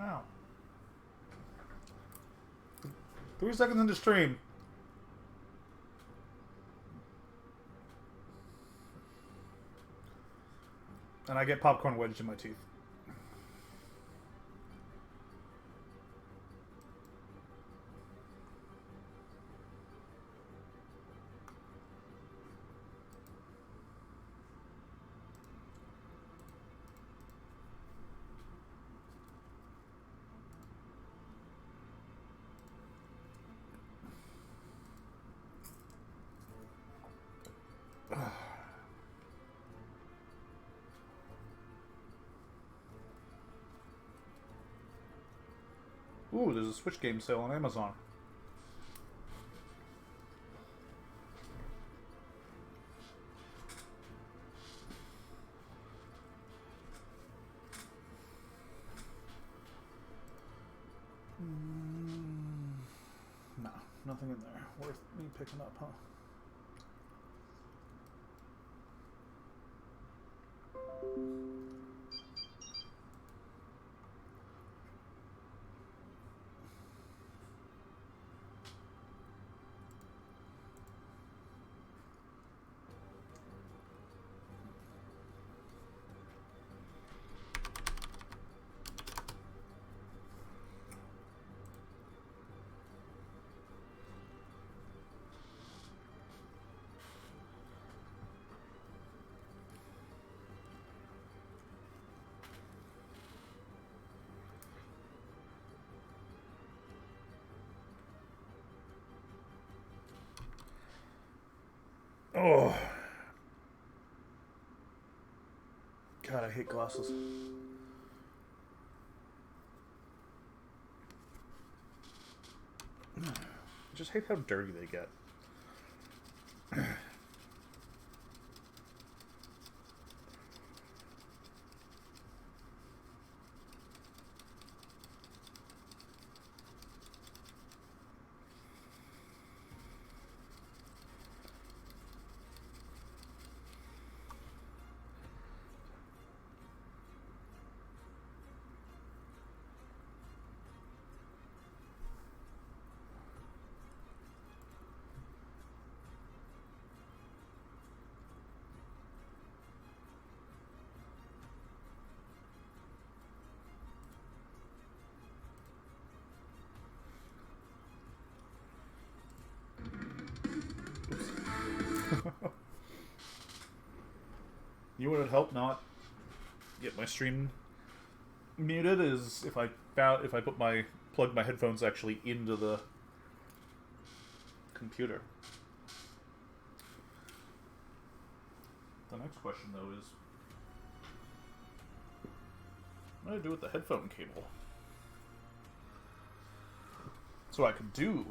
Ow. 3 seconds into stream. And I get popcorn wedged in my teeth. Ooh, there's a Switch game sale on Amazon. No, nothing in there worth me picking up, huh? Oh. God, I hate glasses. I just hate how dirty they get. You know what would help not get my stream muted is if I plug my headphones actually into the computer. The next question though is, what do I do with the headphone cable? So I could do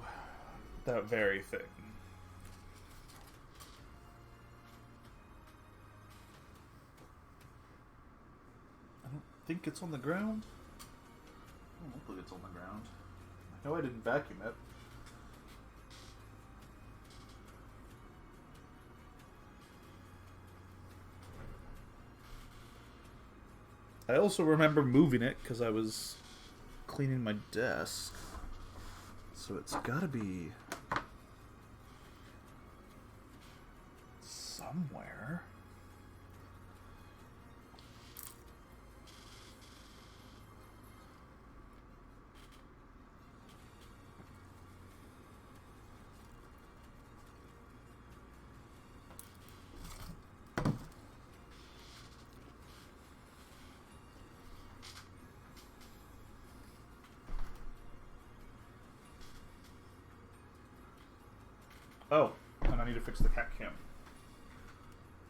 that very thing. I don't think it's on the ground. I don't look like it's on the ground. I know I didn't vacuum it. I also remember moving it because I was cleaning my desk. So it's gotta be somewhere. Oh, and I need to fix the cat cam.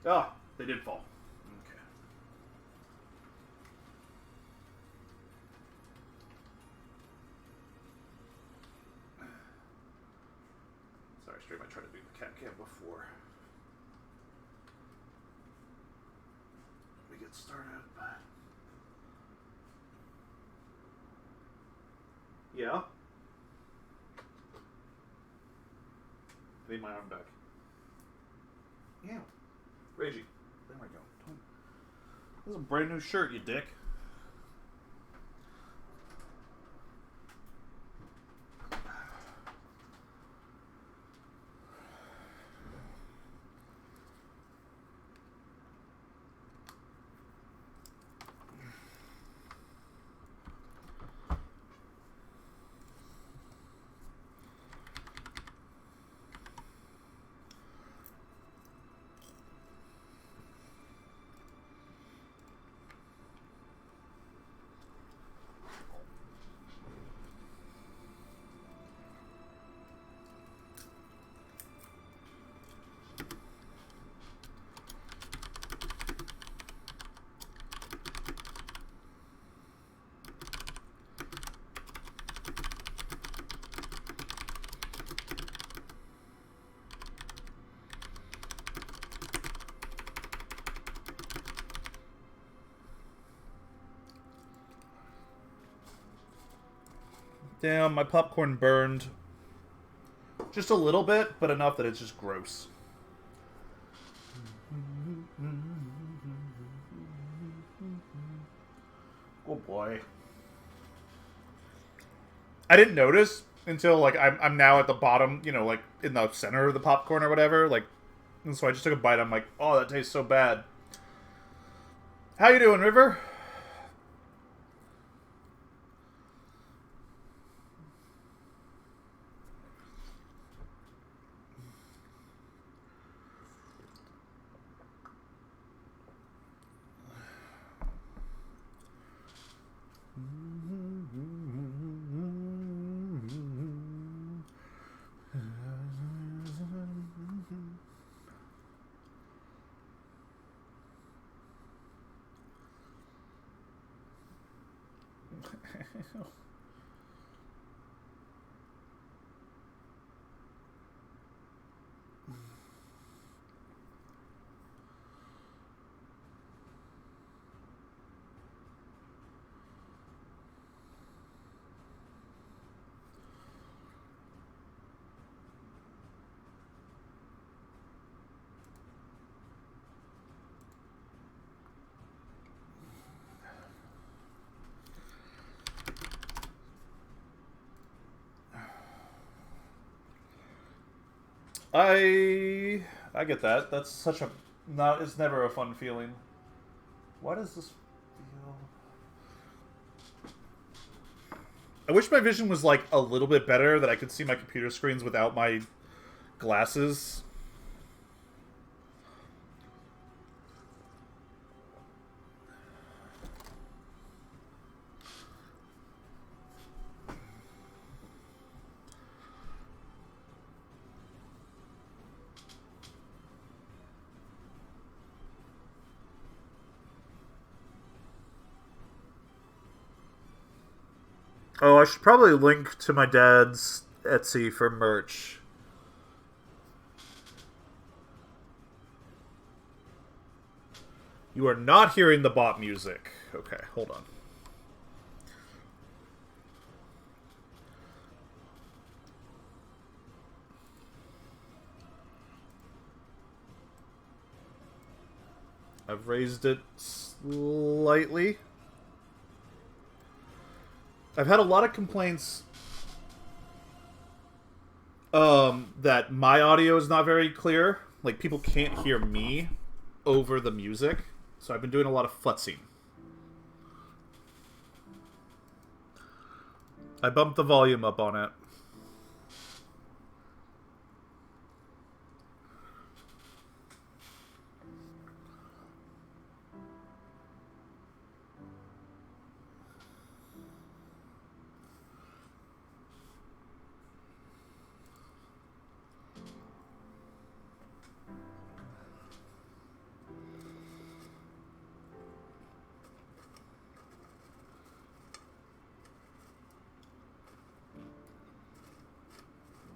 Ah, they did fall. Okay. Sorry, Stream, I tried to do the cat cam before we get started, but... Yeah? I need my arm back. Yeah. Reggie. There we go. This is a brand new shirt, you dick. Damn, my popcorn burned. Just a little bit, but enough that it's just gross. Oh boy. I didn't notice until, like, I'm now at the bottom, you know, like, in the center of the popcorn or whatever, like, and so I just took a bite, I'm like, oh, that tastes so bad. How you doing, River? I get that. That's such a not. It's never a fun feeling. Why does this feel? I wish my vision was like a little bit better, that I could see my computer screens without my glasses. Oh, I should probably link to my dad's Etsy for merch. You are not hearing the bot music. Okay, hold on. I've raised it slightly. I've had a lot of complaints that my audio is not very clear. Like, people can't hear me over the music. So I've been doing a lot of futzing. I bumped the volume up on it.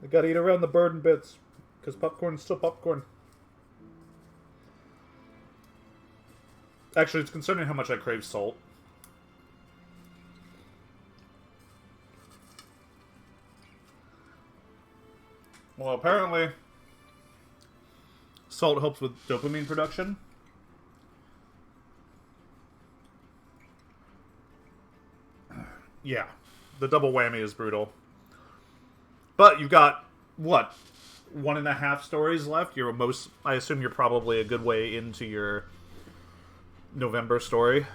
I gotta eat around the burden bits, because popcorn is still popcorn. Actually, it's concerning how much I crave salt. Well, apparently, salt helps with dopamine production. Yeah, the double whammy is brutal. But you've got, what, 1.5 stories left? I assume you're probably a good way into your November story.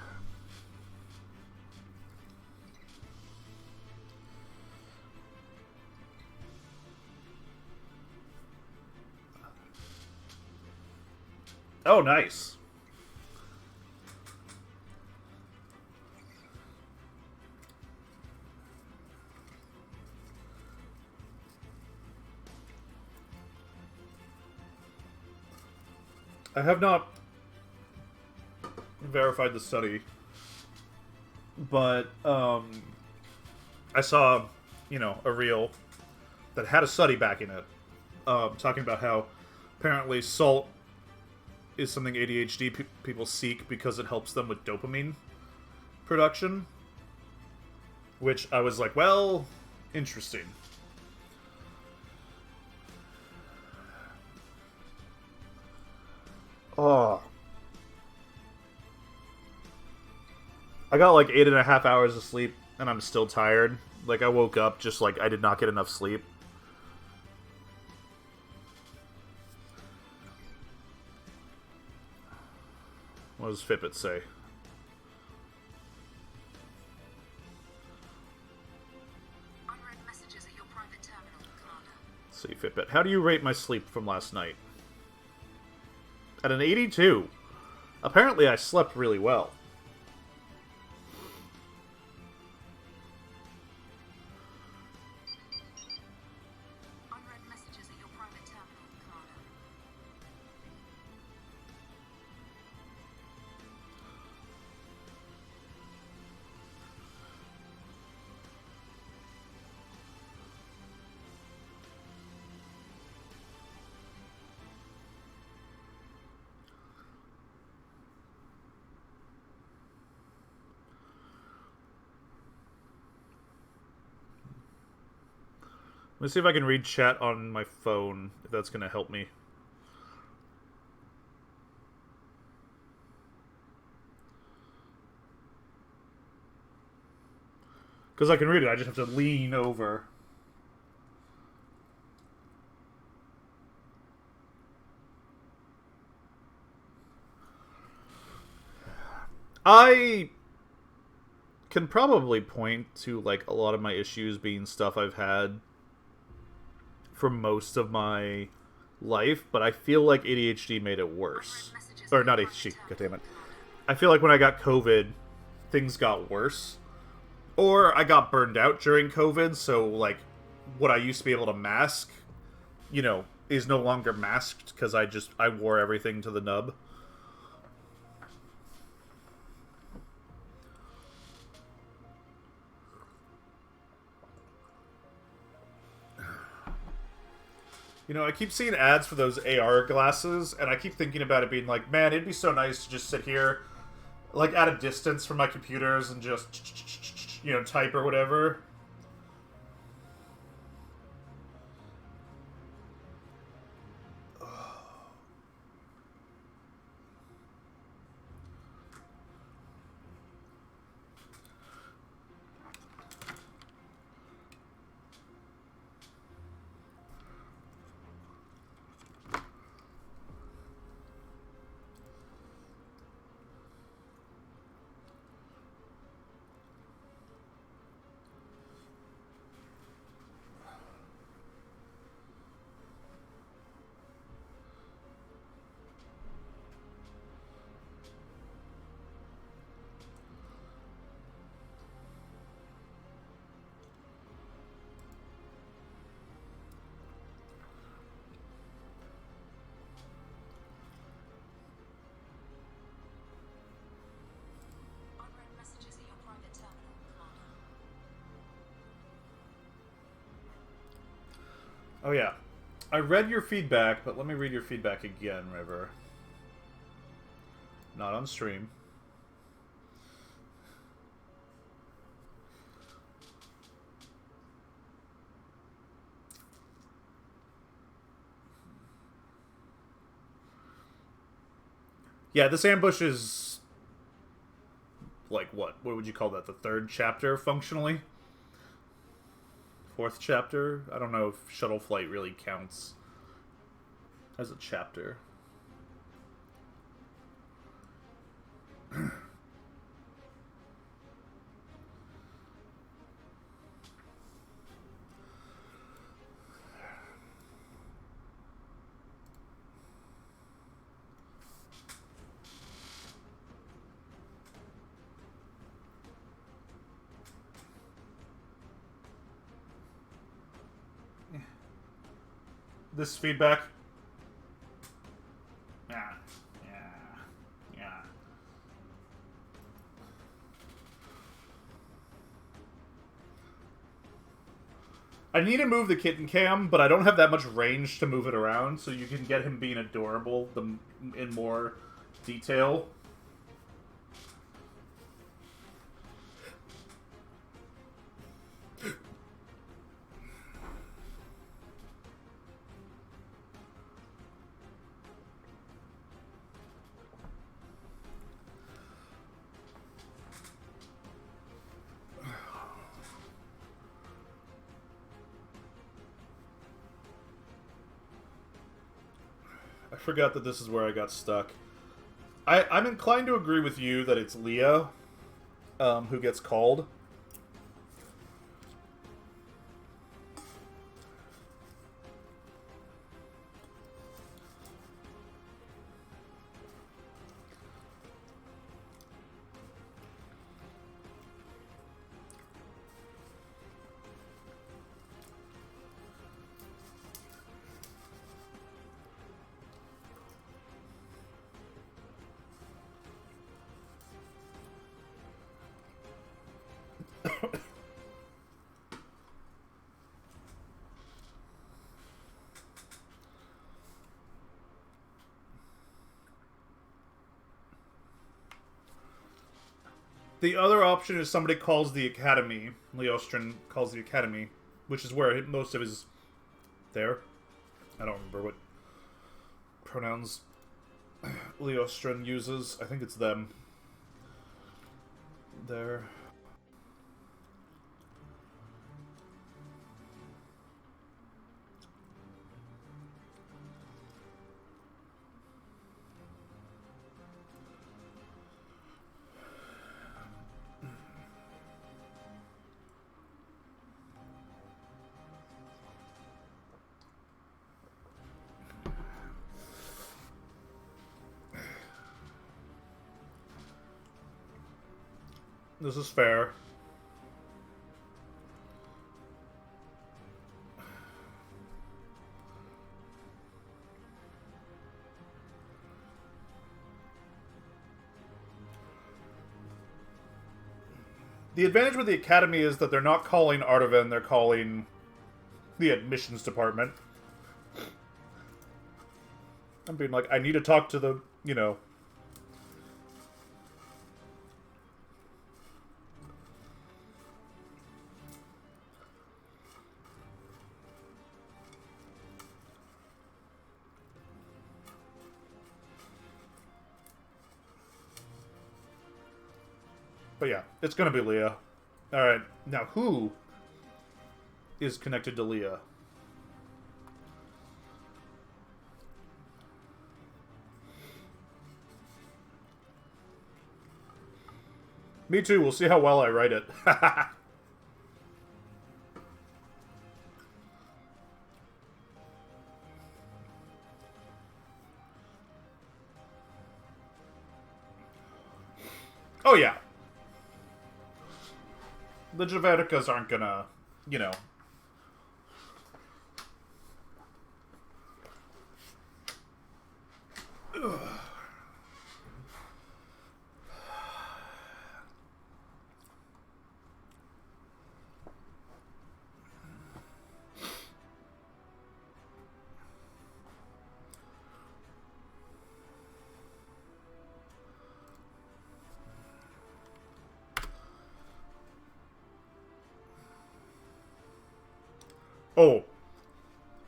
Oh, nice. I have not verified the study, but I saw, a reel that had a study backing it, talking about how apparently salt is something ADHD people seek because it helps them with dopamine production. Which I was like, well, Interesting. Oh. I got like 8.5 hours of sleep, and I'm still tired. Like, I woke up just like I did not get enough sleep. What does Fitbit say? Let's see, Fitbit. How do you rate my sleep from last night? At an 82. Apparently I slept really well. Let's see if I can read chat on my phone, if that's going to help me. Because I can read it, I just have to lean over. I can probably point to, like, a lot of my issues being stuff I've had for most of my life, but I feel like ADHD made it worse. Or not ADHD, goddammit. I feel like when I got COVID, things got worse. Or I got burned out during COVID, so, like, what I used to be able to mask, you know, is no longer masked because I wore everything to the nub. You know, I keep seeing ads for those AR glasses, and I keep thinking about it being like, man, it'd be so nice to just sit here, like, at a distance from my computers and just, you know, type or whatever. Oh, yeah. I read your feedback, but let me read your feedback again, River. Not on stream. Yeah, this ambush is... like, what? What would you call that? The third chapter, functionally? Fourth chapter? I don't know if Shuttle Flight really counts as a chapter. This feedback. Yeah. I need to move the kitten cam, but I don't have that much range to move it around, so you can get him being adorable in more detail. forgot that this is where I got stuck. I'm inclined to agree with you that it's Leah who gets called. The other option is somebody calls the Academy. Leostrin calls the Academy, which is where most of his... There? I don't remember what pronouns Leostrin uses. I think it's them. There. This is fair. The advantage with the Academy is that they're not calling Artaven, they're calling the admissions department. I'm being like, I need to talk to the, you know... But yeah, it's gonna be Leah. Alright, now who is connected to Leah? Me too, we'll see how well I write it. Oh yeah. The Javericas aren't gonna, you know... Ugh. Oh.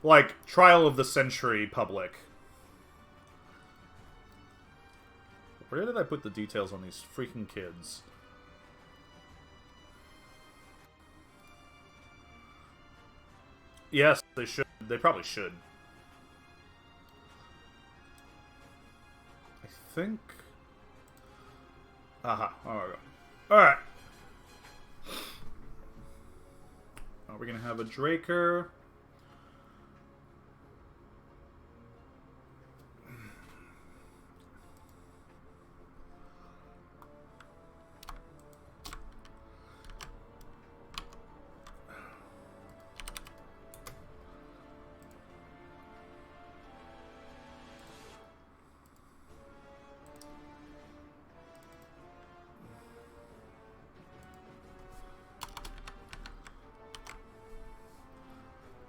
Like, Trial of the Century public. Where did I put the details on these freaking kids? Yes, they should. They probably should. I think... Aha. Alright. Alright. We're gonna have a Draker.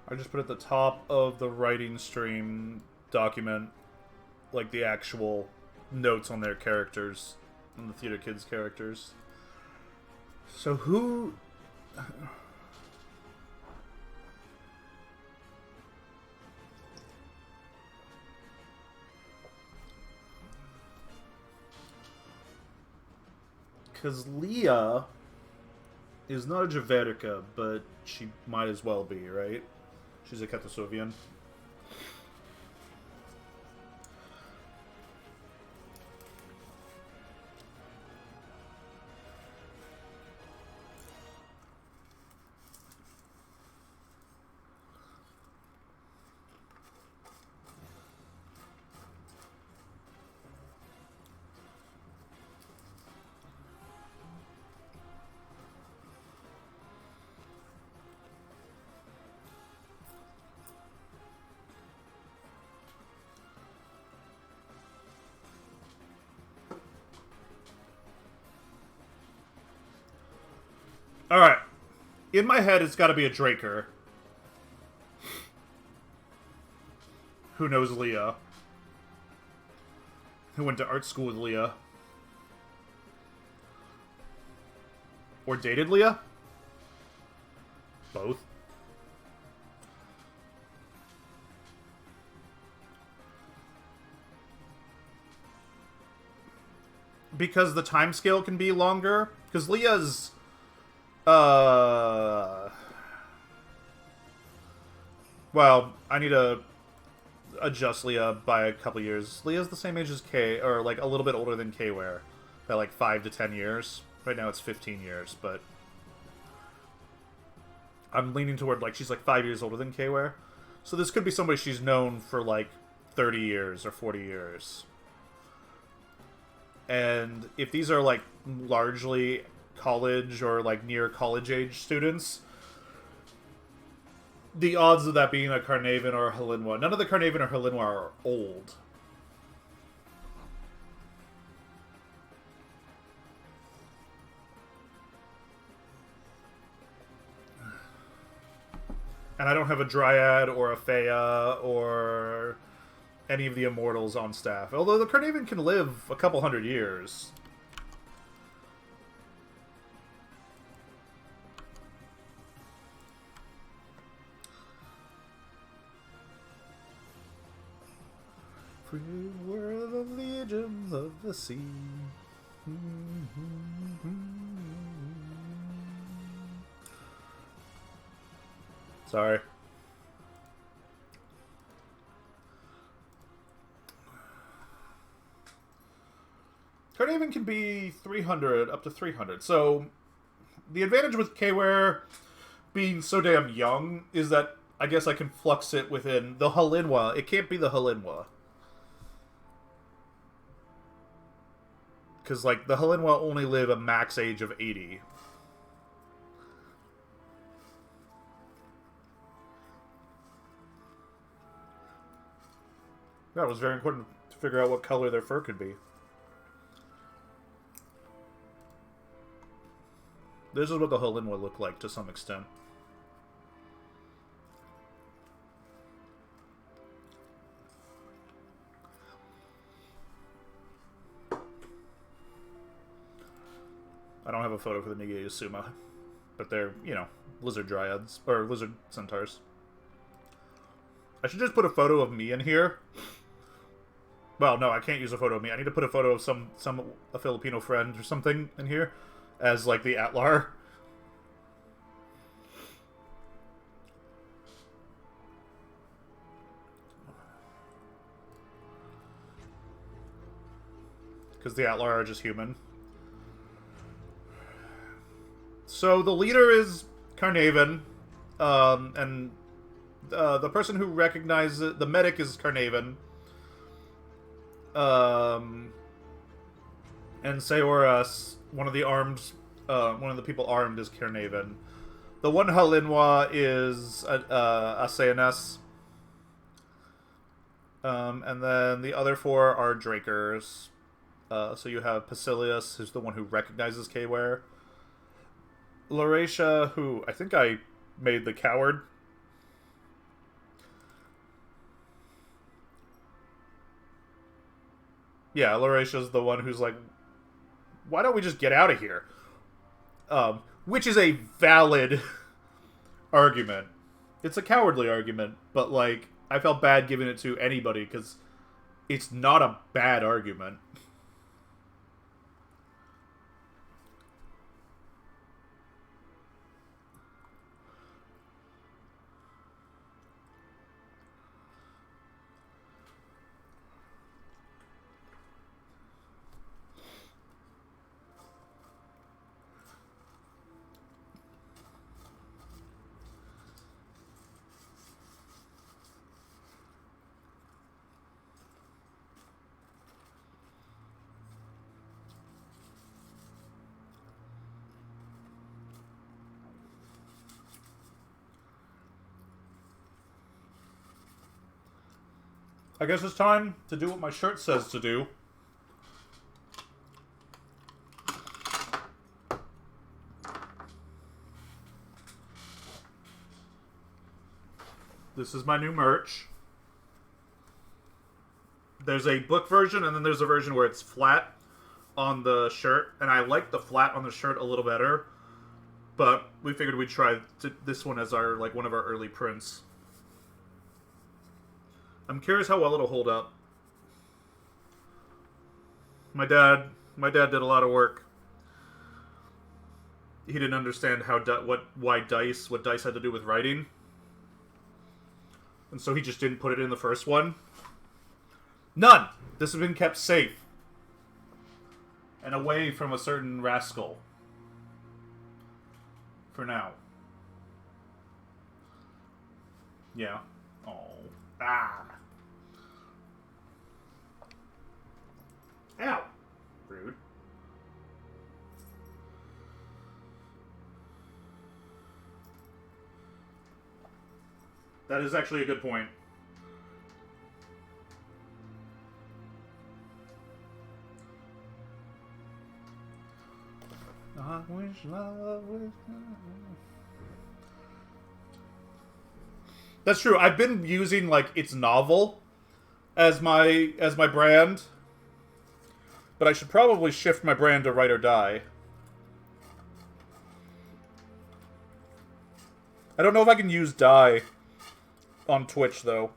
I just put at the top of the writing stream document, like, the actual notes on their characters, on the Theater Kids characters. So who... Because Leah is not a Javerica, but she might as well be, right? She's a Katasovian. Alright. In my head, it's got to be a Draker. Who knows Leah. Who went to art school with Leah. Or dated Leah? Both. Because the time scale can be longer. Because Leah's... Well, I need to adjust Leah by a couple years. Leah's the same age as Kay, or like a little bit older than K-Ware. By like 5 to 10 years. Right now it's 15 years, but... I'm leaning toward like she's like 5 years older than K-Ware. So this could be somebody she's known for like 30 years or 40 years. And if these are like largely college or like near college age students, the odds of that being a Carnarvon or a Halinwa, none of the Carnarvon or Halinwa are old. And I don't have a Dryad or a Fea or any of the Immortals on staff. Although the Carnarvon can live a couple hundred years. Free were the legions of the sea. Sorry. Carnarvon can be 300, up to 300. So, the advantage with K-Ware being so damn young is that I guess I can flux it within the Halinwa. It can't be the Halinwa. Because, like, the Halinwa only live a max age of 80. Yeah, it was very important to figure out what color their fur could be. This is what the Halinwa look like to some extent. I don't have a photo for the Nigayasuma, but they're, you know, lizard dryads, or lizard centaurs. I should just put a photo of me in here. Well, no, I can't use a photo of me. I need to put a photo of a Filipino friend or something in here as, like, the Atlar. Because the Atlar are just human. So the leader is Carnarvon, and the person who recognizes it, the medic is Carnarvon, and Seoras, one of the people armed is Carnarvon. The one Halinwa is Aseanes, and then the other 4 are Drakers. So you have Basilius, who's the one who recognizes K-Ware. Lauratia, who I think I made the coward. Yeah, Lauratia's the one who's like, why don't we just get out of here? Which is a valid argument. It's a cowardly argument, but like, I felt bad giving it to anybody because it's not a bad argument. I guess it's time to do what my shirt says to do. This is my new merch. There's a book version, and then there's a version where it's flat on the shirt, and I like the flat on the shirt a little better. But we figured we'd try this one as our one of our early prints. I'm curious how well it'll hold up. My dad did a lot of work. He didn't understand what dice had to do with writing, and so he just didn't put it in the first one. None. This has been kept safe and away from a certain rascal. For now. Yeah. Oh. Ah. Ow. Rude. That is actually a good point. I wish love was... That's true. I've been using It's Novel as my brand, but I should probably shift my brand to Write or Die. I don't know if I can use Die on Twitch though.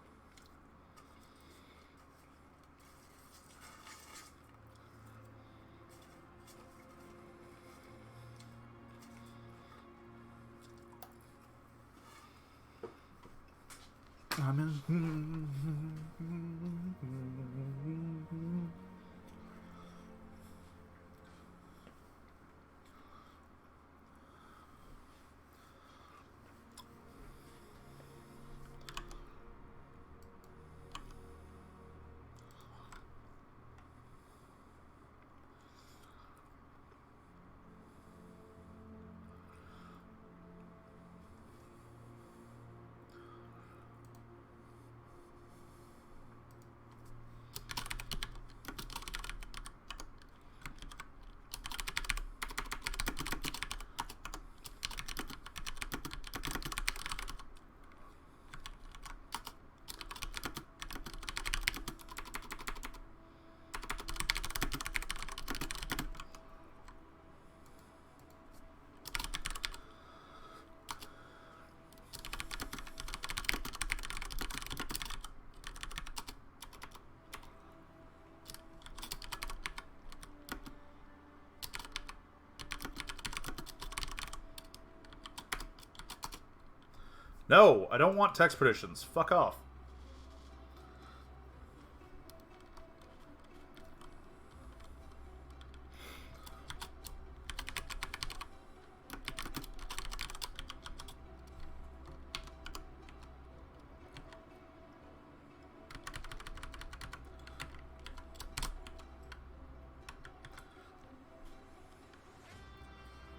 No, I don't want text predictions. Fuck off.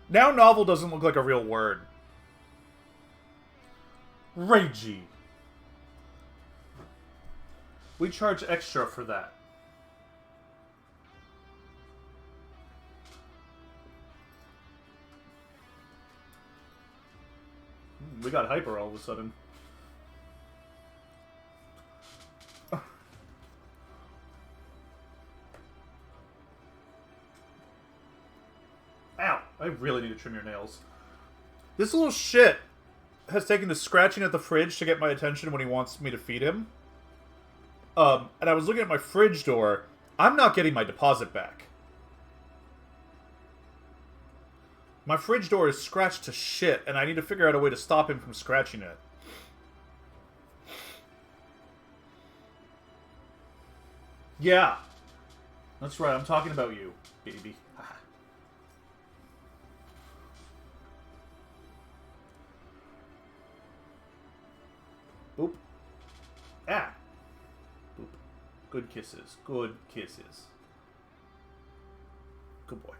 Now novel doesn't look like a real word. Ragey. We charge extra for that. We got hyper all of a sudden. Ow! I really need to trim your nails. This little shit has taken to scratching at the fridge to get my attention when he wants me to feed him. And I was looking at my fridge door. I'm not getting my deposit back. My fridge door is scratched to shit, and I need to figure out a way to stop him from scratching it. Yeah. That's right, I'm talking about you, baby. Boop. Ah. Boop. Good kisses. Good kisses. Good boy.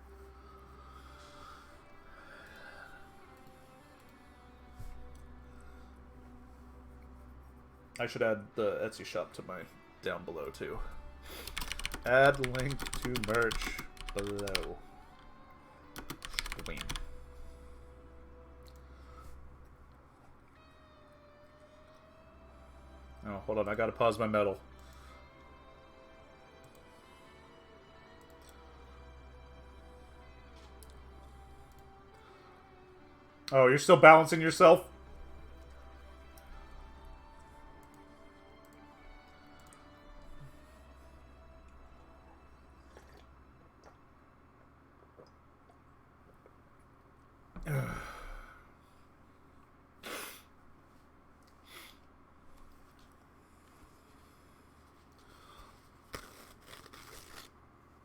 I should add the Etsy shop to my down below too. Add link to merch below. Stream. Oh, hold on. I gotta pause my metal. Oh, you're still balancing yourself?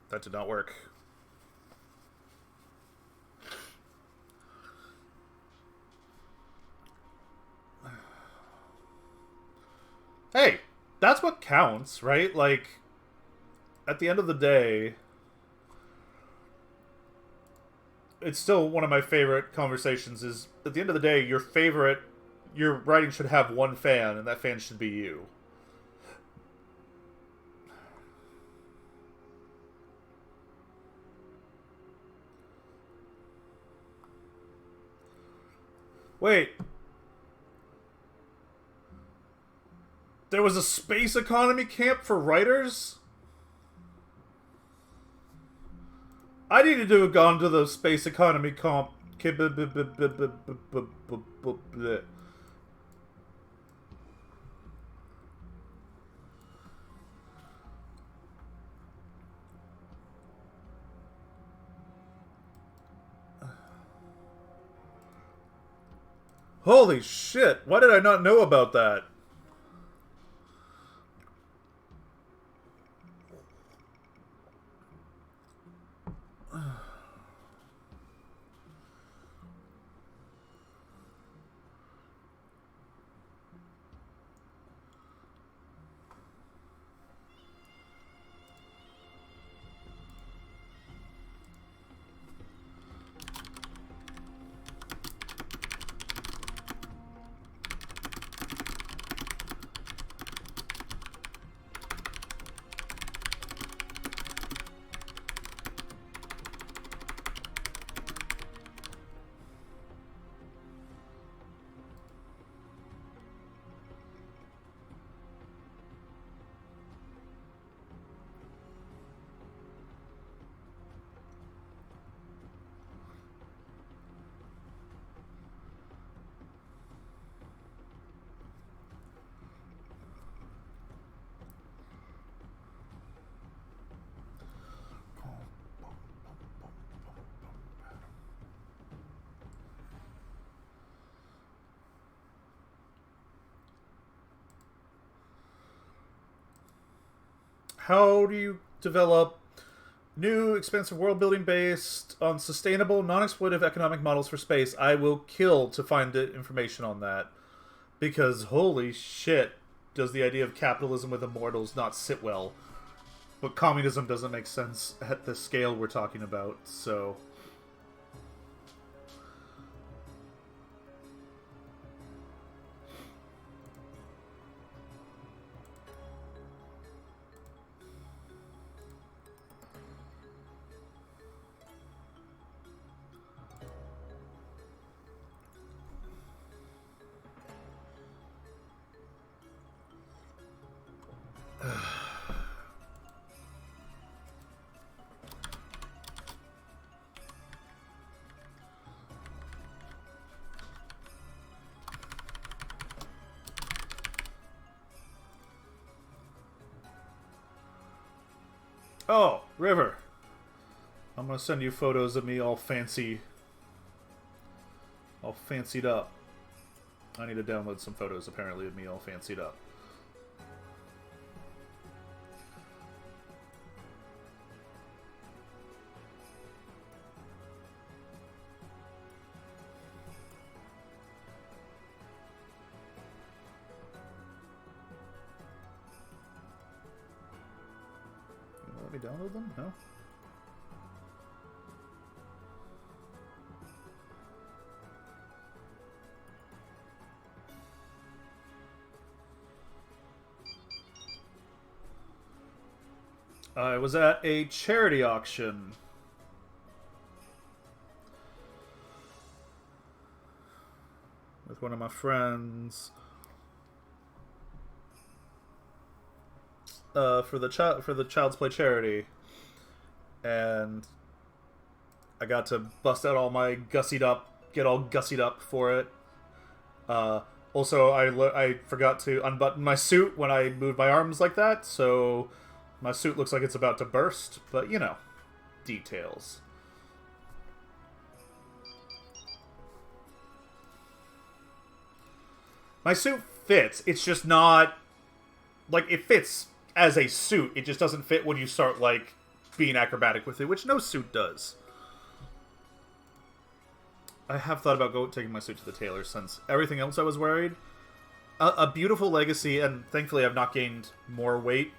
That did not work. Hey, that's what counts, right? Like, at the end of the day, it's still one of my favorite conversations is, at the end of the day, your writing should have one fan, and that fan should be you. Wait. There was a space economy camp for writers? I needed to have gone to the space economy comp. Holy shit, why did I not know about that? How do you develop new, expansive world building based on sustainable, non exploitive economic models for space? I will kill to find information on that. Because holy shit, does the idea of capitalism with immortals not sit well. But communism doesn't make sense at the scale we're talking about, so. Oh, River. I'm gonna send you photos of me all fancy. All fancied up. I need to download some photos, apparently, of me all fancied up. Let me download them? No? I was at a charity auction. With one of my friends. for the Child's Play charity, and I got to bust out all my get all gussied up for it. Also, I forgot to unbutton my suit when I moved my arms like that, so my suit looks like it's about to burst. But you know, details. My suit fits. It's just not like it fits as a suit. It just doesn't fit when you start like being acrobatic with it, which no suit does. I have thought about taking my suit to the tailor since everything else I was worried. A beautiful legacy, and thankfully I've not gained more weight.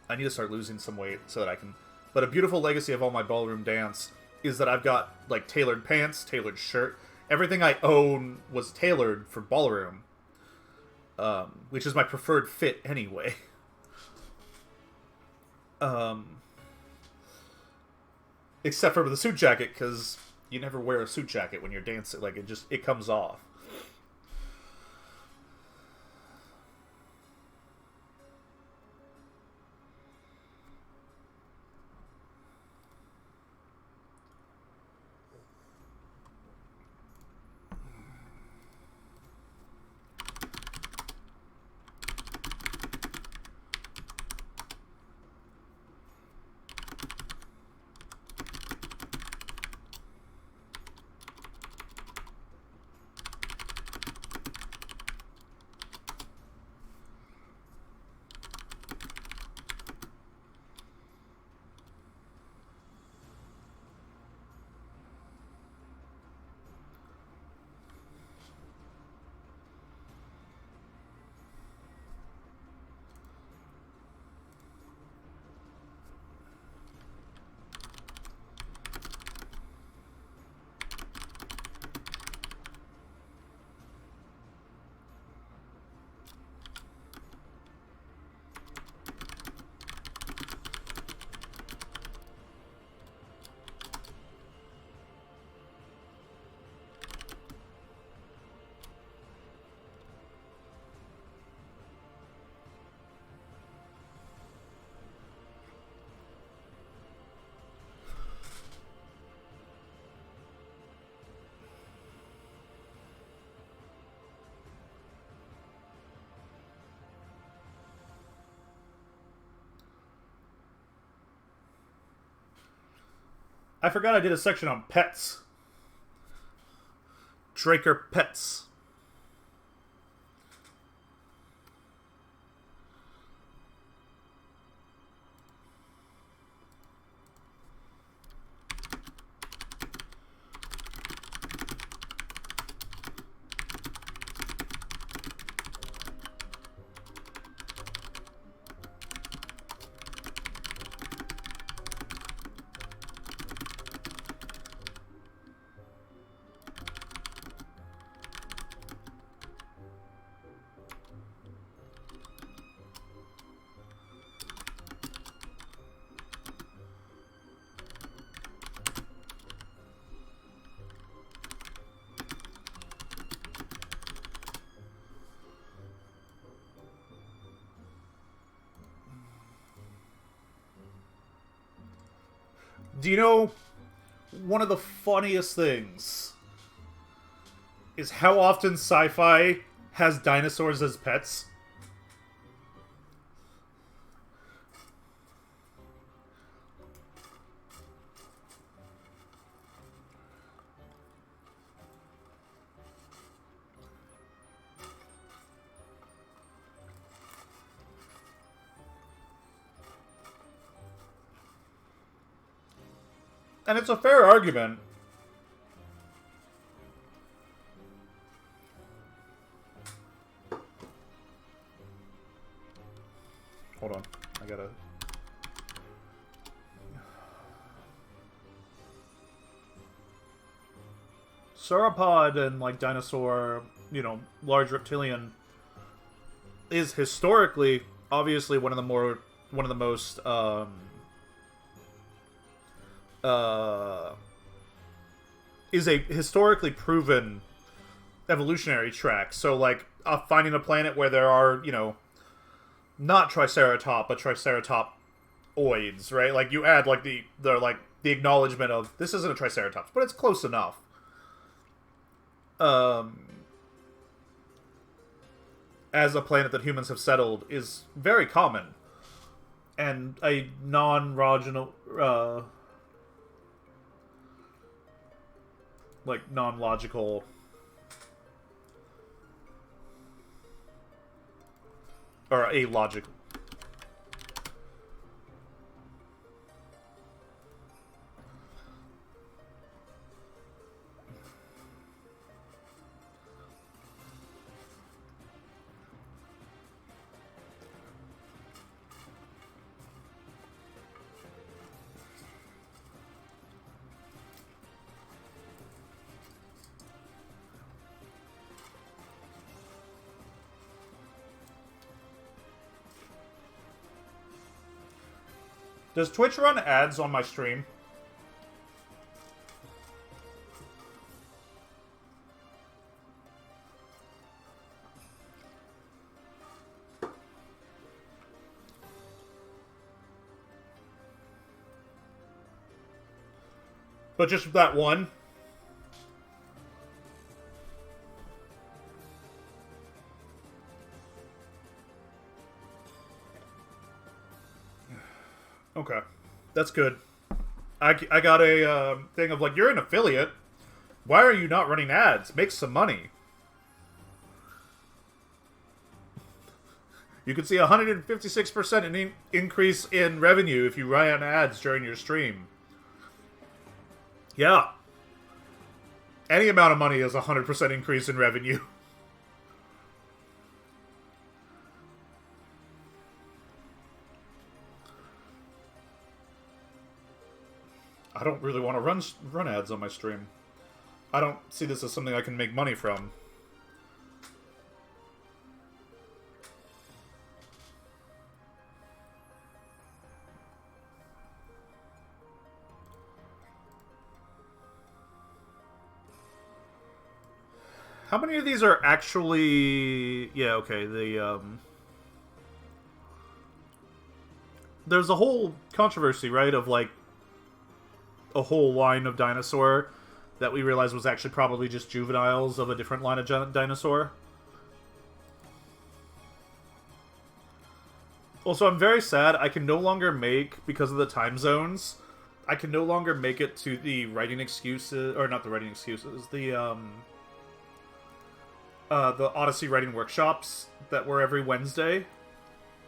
I need to start losing some weight so that I can... But a beautiful legacy of all my ballroom dance is that I've got, like, tailored pants, tailored shirt. Everything I own was tailored for ballroom. Which is my preferred fit anyway. Except for the suit jacket, because... You never wear a suit jacket when you're dancing. Like, it comes off. I forgot I did a section on pets. Draker pets. Do you know, one of the funniest things is how often sci-fi has dinosaurs as pets? And it's a fair argument. Hold on. I gotta... Sauropod and, like, dinosaur, you know, large reptilian is historically, obviously, one of the most, is a historically proven evolutionary track. So, like, finding a planet where there are, you know, not Triceratop, but Triceratop-oids, right? Like you add like the acknowledgement of this isn't a Triceratops, but it's close enough. Um, as a planet that humans have settled is very common, and a non-logical, like non-logical or a logical. Does Twitch run ads on my stream? But just that one? Okay. That's good. I got a thing of like, you're an affiliate. Why are you not running ads? Make some money. You can see 156% increase in revenue if you run ads during your stream. Yeah. Any amount of money is a 100% increase in revenue. I don't really want to run ads on my stream. I don't see this as something I can make money from. How many of these are actually... Yeah, okay, there's a whole controversy, right, of, like, a whole line of dinosaur that we realized was actually probably just juveniles of a different line of dinosaur. Also, I'm very sad. I can no longer make, because of the time zones, I can no longer make it to the writing excuses, or not the writing excuses, the Odyssey writing workshops that were every Wednesday,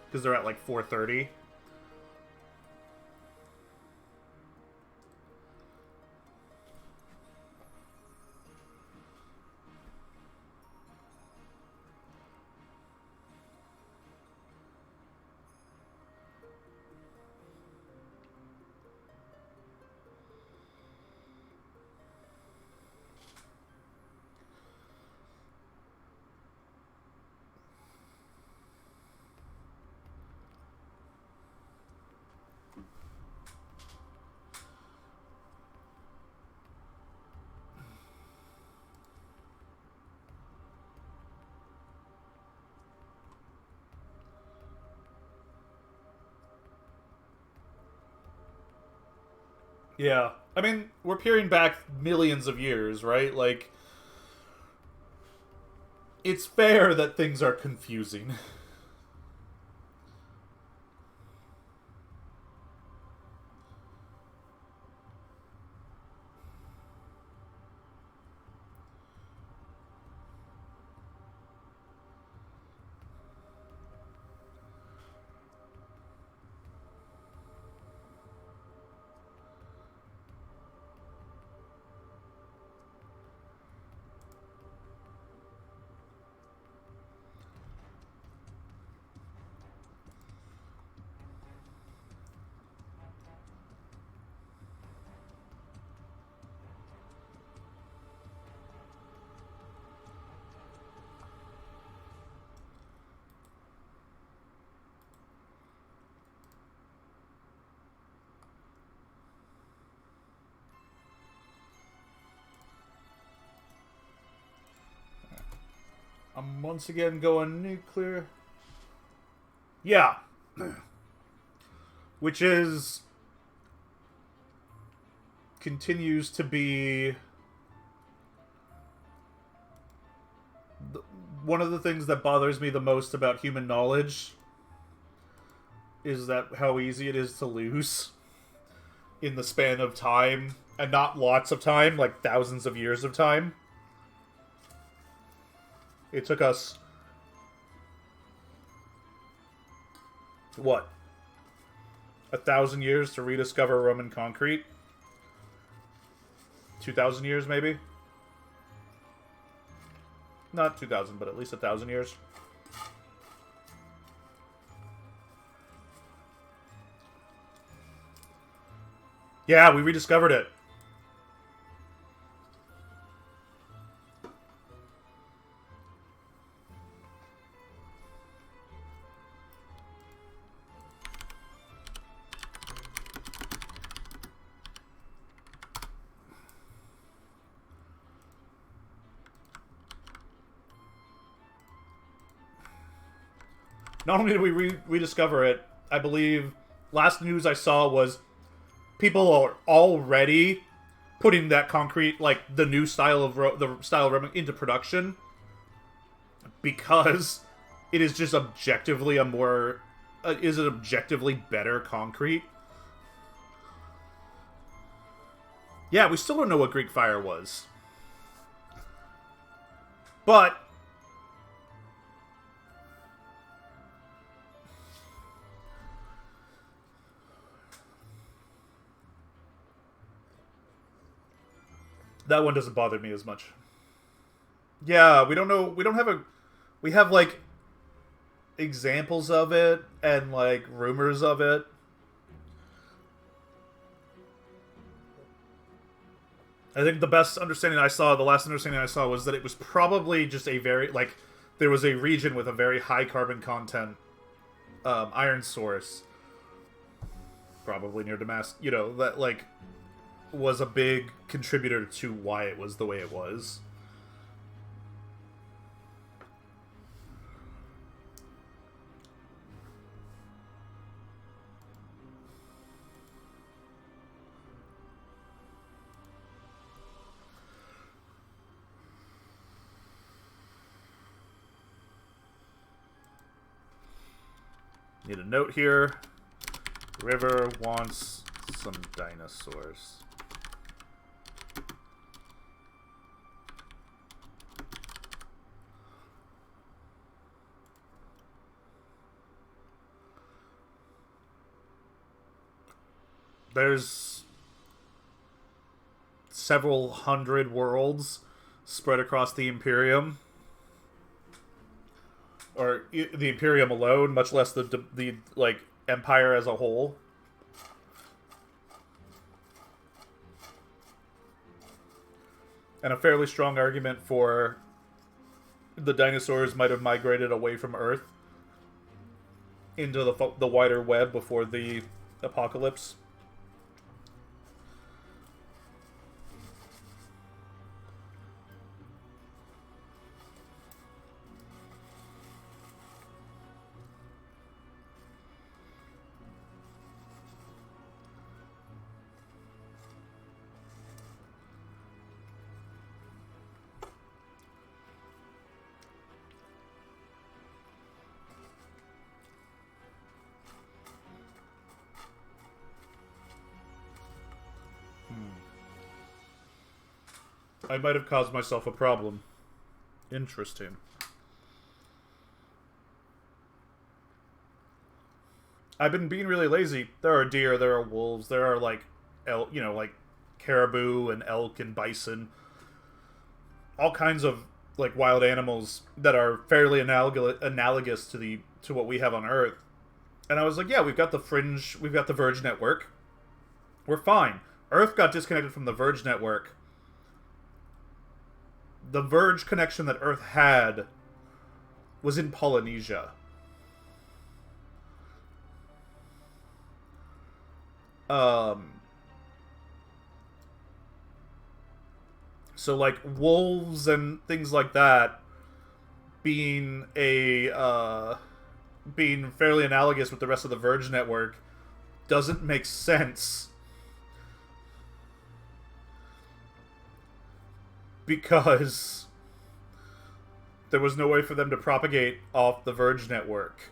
because they're at like 4:30. Yeah. I mean, we're peering back millions of years, right? Like, it's fair that things are confusing. I'm once again going nuclear. Yeah. Which is... continues to be... one of the things that bothers me the most about human knowledge is that how easy it is to lose in the span of time, and not lots of time, like thousands of years of time. It took us... what? 1,000 years to rediscover Roman concrete? 2,000 years, maybe? Not 2,000, but at least 1,000 years. Yeah, we rediscovered it. Not only did we rediscover it, I believe last news I saw was people are already putting that concrete, like the new style of the style of Roman into production because it is just objectively a more is an objectively better concrete. Yeah, we still don't know what Greek fire was, but that one doesn't bother me as much. Yeah, we don't know. We don't have a. We have, like, examples of it and, like, rumors of it. I think the best understanding I saw, the last understanding I saw, was that it was probably just a very, like, there was a region with a very high carbon content iron source. Probably near Damascus. You know, that, like, was a big contributor to why it was the way it was. Need a note here. River wants some dinosaurs. There's several hundred worlds spread across the Imperium. Or the Imperium alone, much less the like, Empire as a whole. And a fairly strong argument for the dinosaurs might have migrated away from Earth into the wider web before the apocalypse. I might have caused myself a problem. Interesting. I've been being really lazy. There are deer, there are wolves, there are, like, like caribou and elk and bison. All kinds of, like, wild animals that are fairly analogous to what we have on Earth. And I was like, yeah, we've got the Fringe, we've got the Verge network. We're fine. Earth got disconnected from the Verge network. The Verge connection that Earth had was in Polynesia. So, like, wolves and things like that being a being fairly analogous with the rest of the Verge network doesn't make sense. Because there was no way for them to propagate off the Verge network.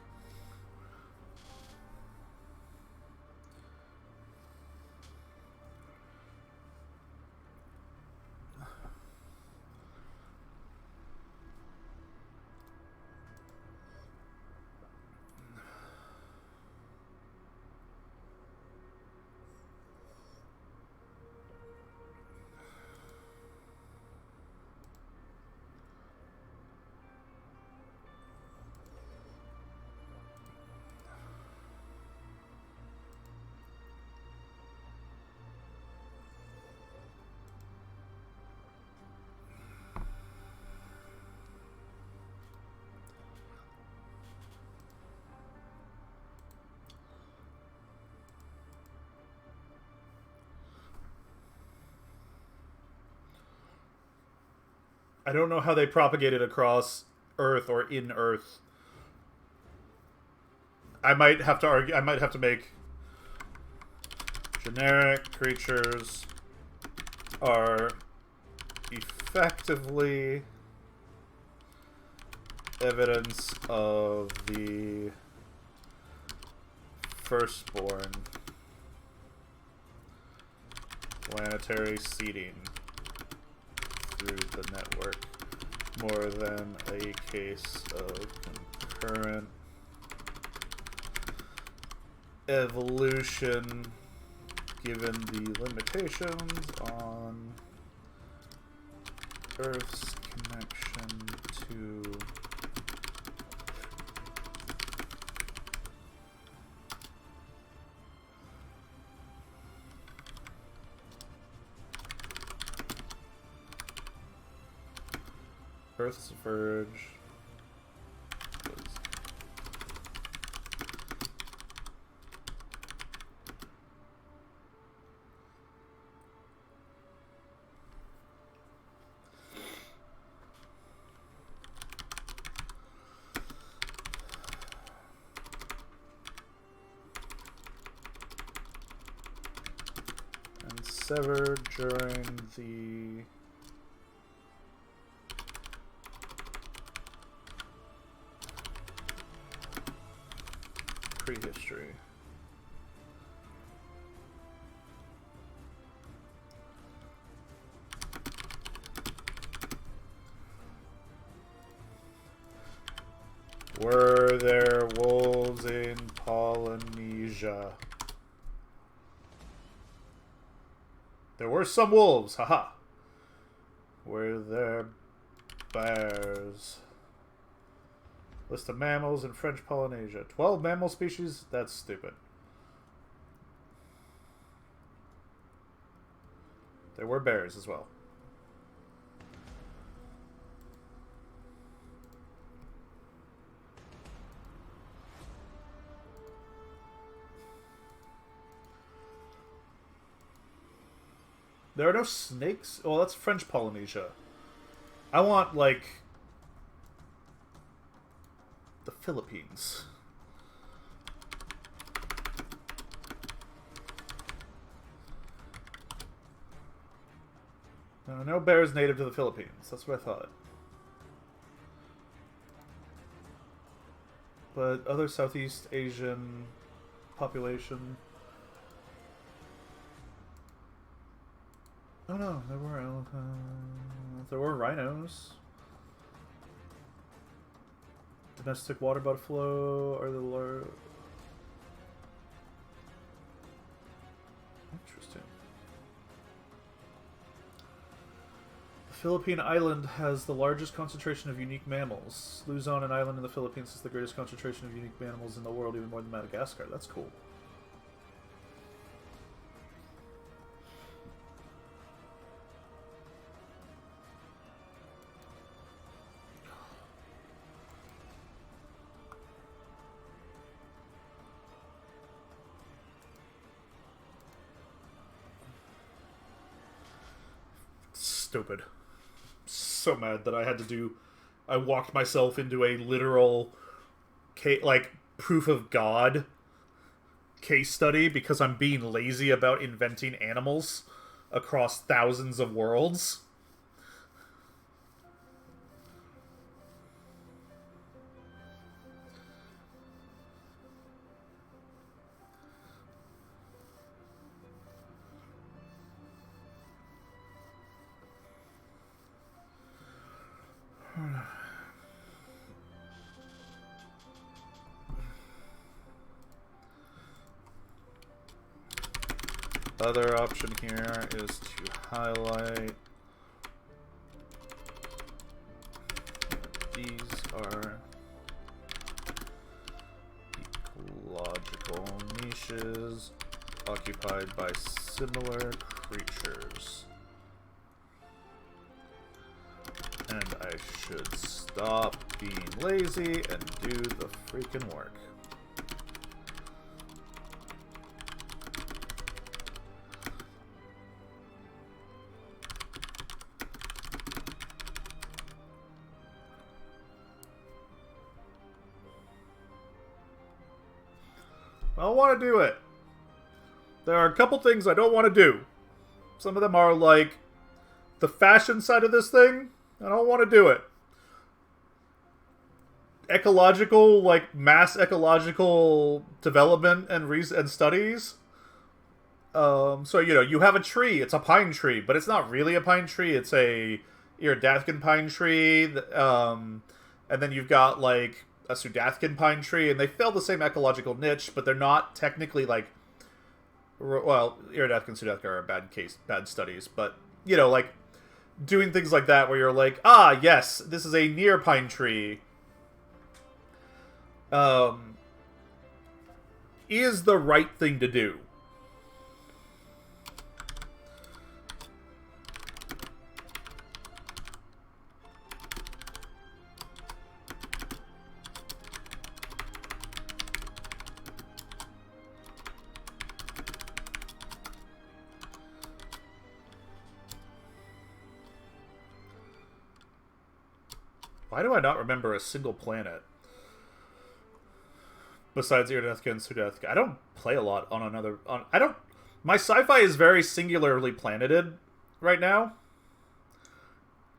I don't know how they propagated across Earth or in Earth. I might have to argue. I might have to make generic creatures are effectively evidence of the firstborn planetary seeding through the network, more than a case of concurrent evolution given the limitations on Earth's connection to Earth's verge. And severed during the prehistory. Were there wolves in Polynesia? There were some wolves, haha. Were there bears? List of mammals in French Polynesia. 12 mammal species? That's stupid. There were bears as well. There are no snakes? Oh, that's French Polynesia. I want, like, the Philippines. No bears native to the Philippines. That's what I thought. But other Southeast Asian population. Oh no, there were elephants. There were rhinos. Domestic water buffalo are the large. Interesting. The Philippine island has the largest concentration of unique mammals. Luzon, an island in the Philippines, has the greatest concentration of unique mammals in the world, even more than Madagascar. That's cool. Stupid. So mad that I had to do. I walked myself into a literal, like, proof of God case study because I'm being lazy about inventing animals across thousands of worlds. Other option here is to highlight. These are ecological niches occupied by similar creatures. And I should stop being lazy and do the freaking work. I don't want to do it. There are a couple things I don't want to do. Some of them are like the fashion side of this thing. I don't want to do it. Ecological, like mass ecological development and studies. So you have a tree. It's a pine tree, but it's not really a pine tree. It's a Iridathkin pine tree. And then you've got like a Sudathkin pine tree, and they fill the same ecological niche, but they're not technically like. Well, Iridathkin and Sudathkin are bad studies, but like doing things like that where you're like, ah, yes, this is a near pine tree. Is the right thing to do. Why do I not remember a single planet besides Iridathka and Sudathka? I don't play a lot on another. My sci-fi is very singularly planeted right now,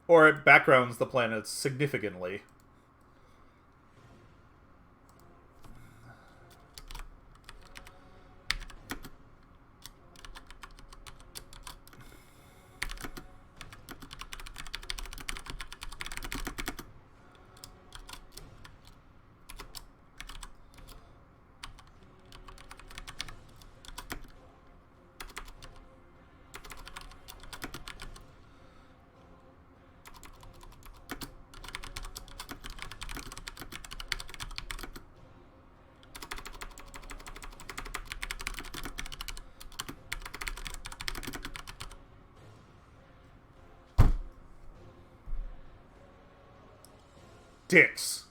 or it backgrounds the planets significantly. Dicks.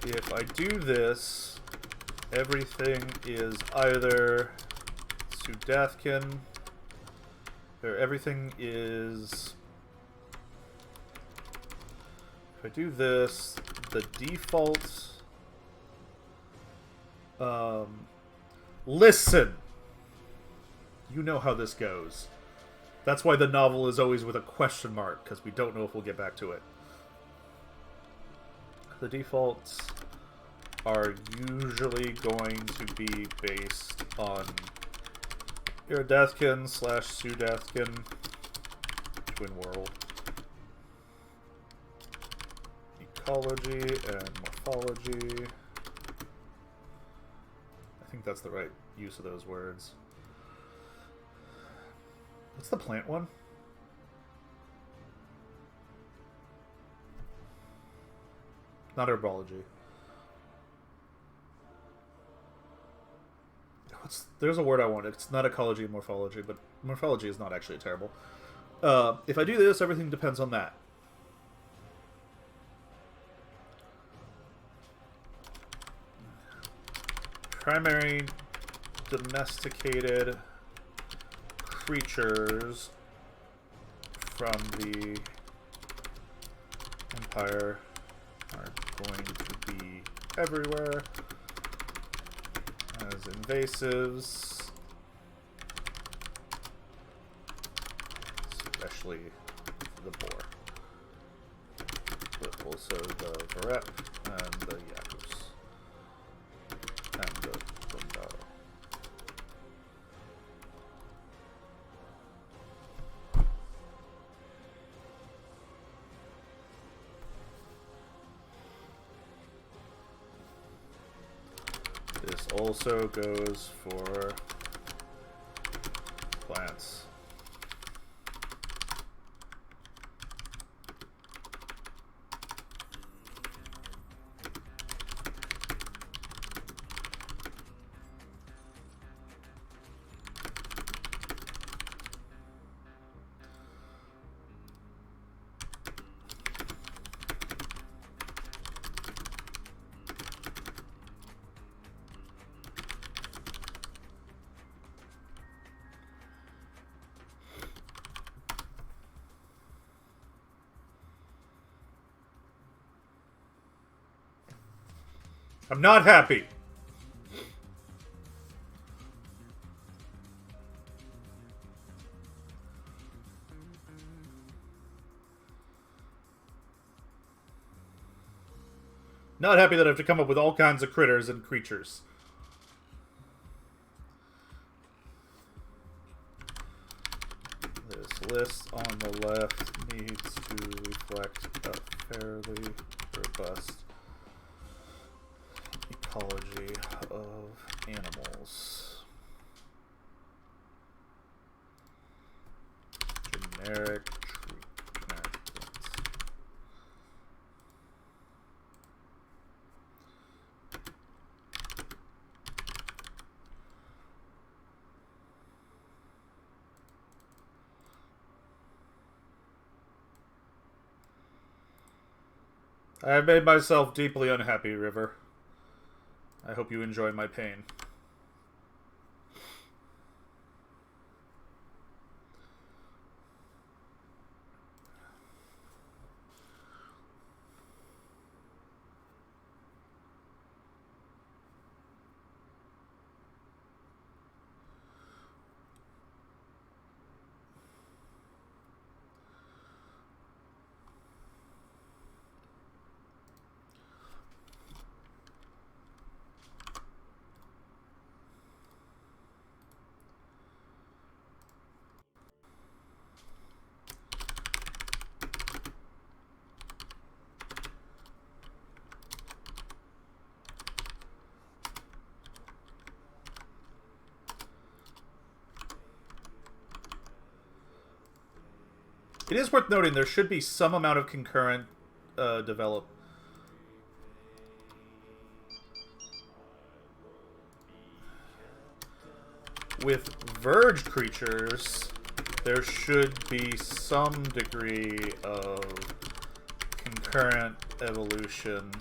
If I do this, everything is either Sudathkin, or everything is... If I do this, the default... Listen! You know how this goes. That's why the novel is always with a question mark, because we don't know if we'll get back to it. The defaults are usually going to be based on Iridathkin / Sudathkin Twin World. Ecology and morphology. I think that's the right use of those words. What's the plant one? Not herbology. There's a word I want. It's not ecology and morphology, but morphology is not actually terrible. If I do this, everything depends on that. primary domesticated creatures from the Empire are going to be everywhere as invasives, especially the boar, but also the Verep and the Yakus and the Bundaro. This also goes for plants. I'm not happy. Not happy that I have to come up with all kinds of critters and creatures. This list on the left needs to reflect a fairly robust ecology of animals. Generic plants. I have made myself deeply unhappy, River. I hope you enjoy my pain. It is worth noting there should be some amount of concurrent develop. With verge creatures, there should be some degree of concurrent evolution,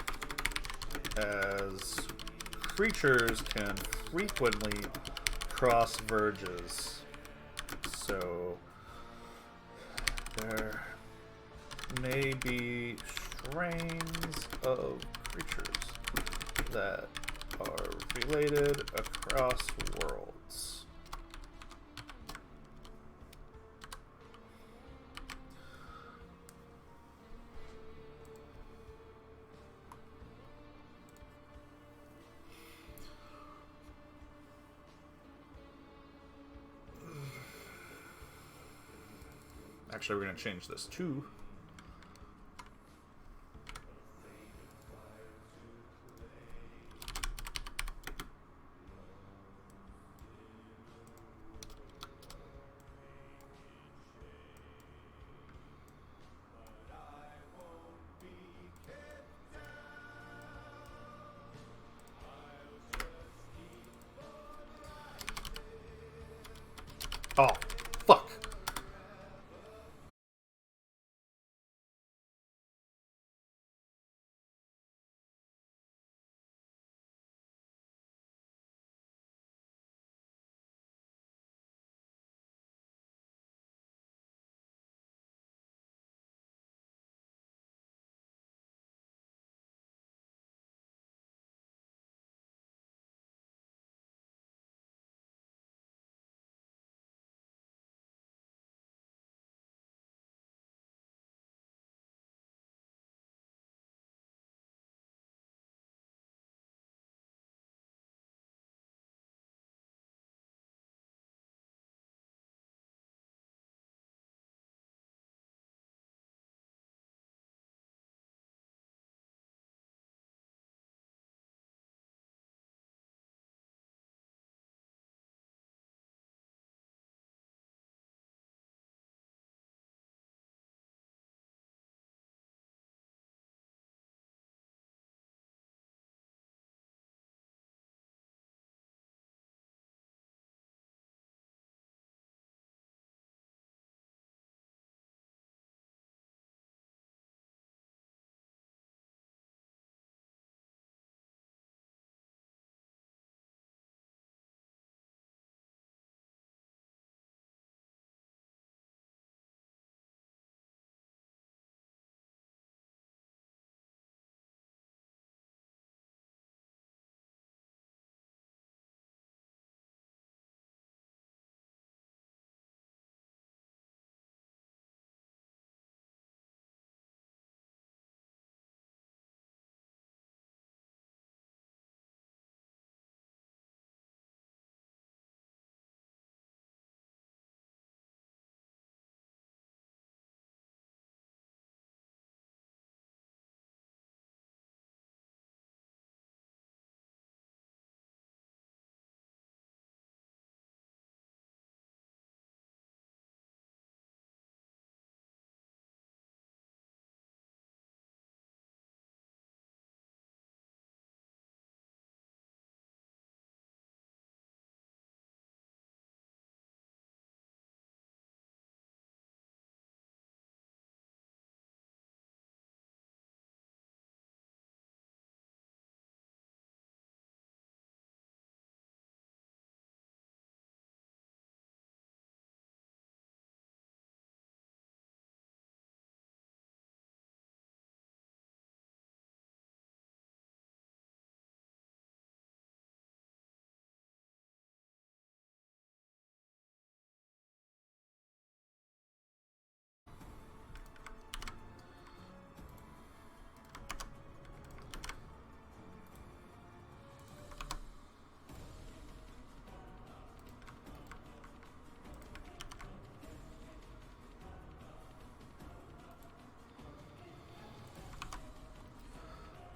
as creatures can frequently cross verges. So there may be strains of creatures that are related across worlds. Actually, we're going to change this too. Oh, fuck.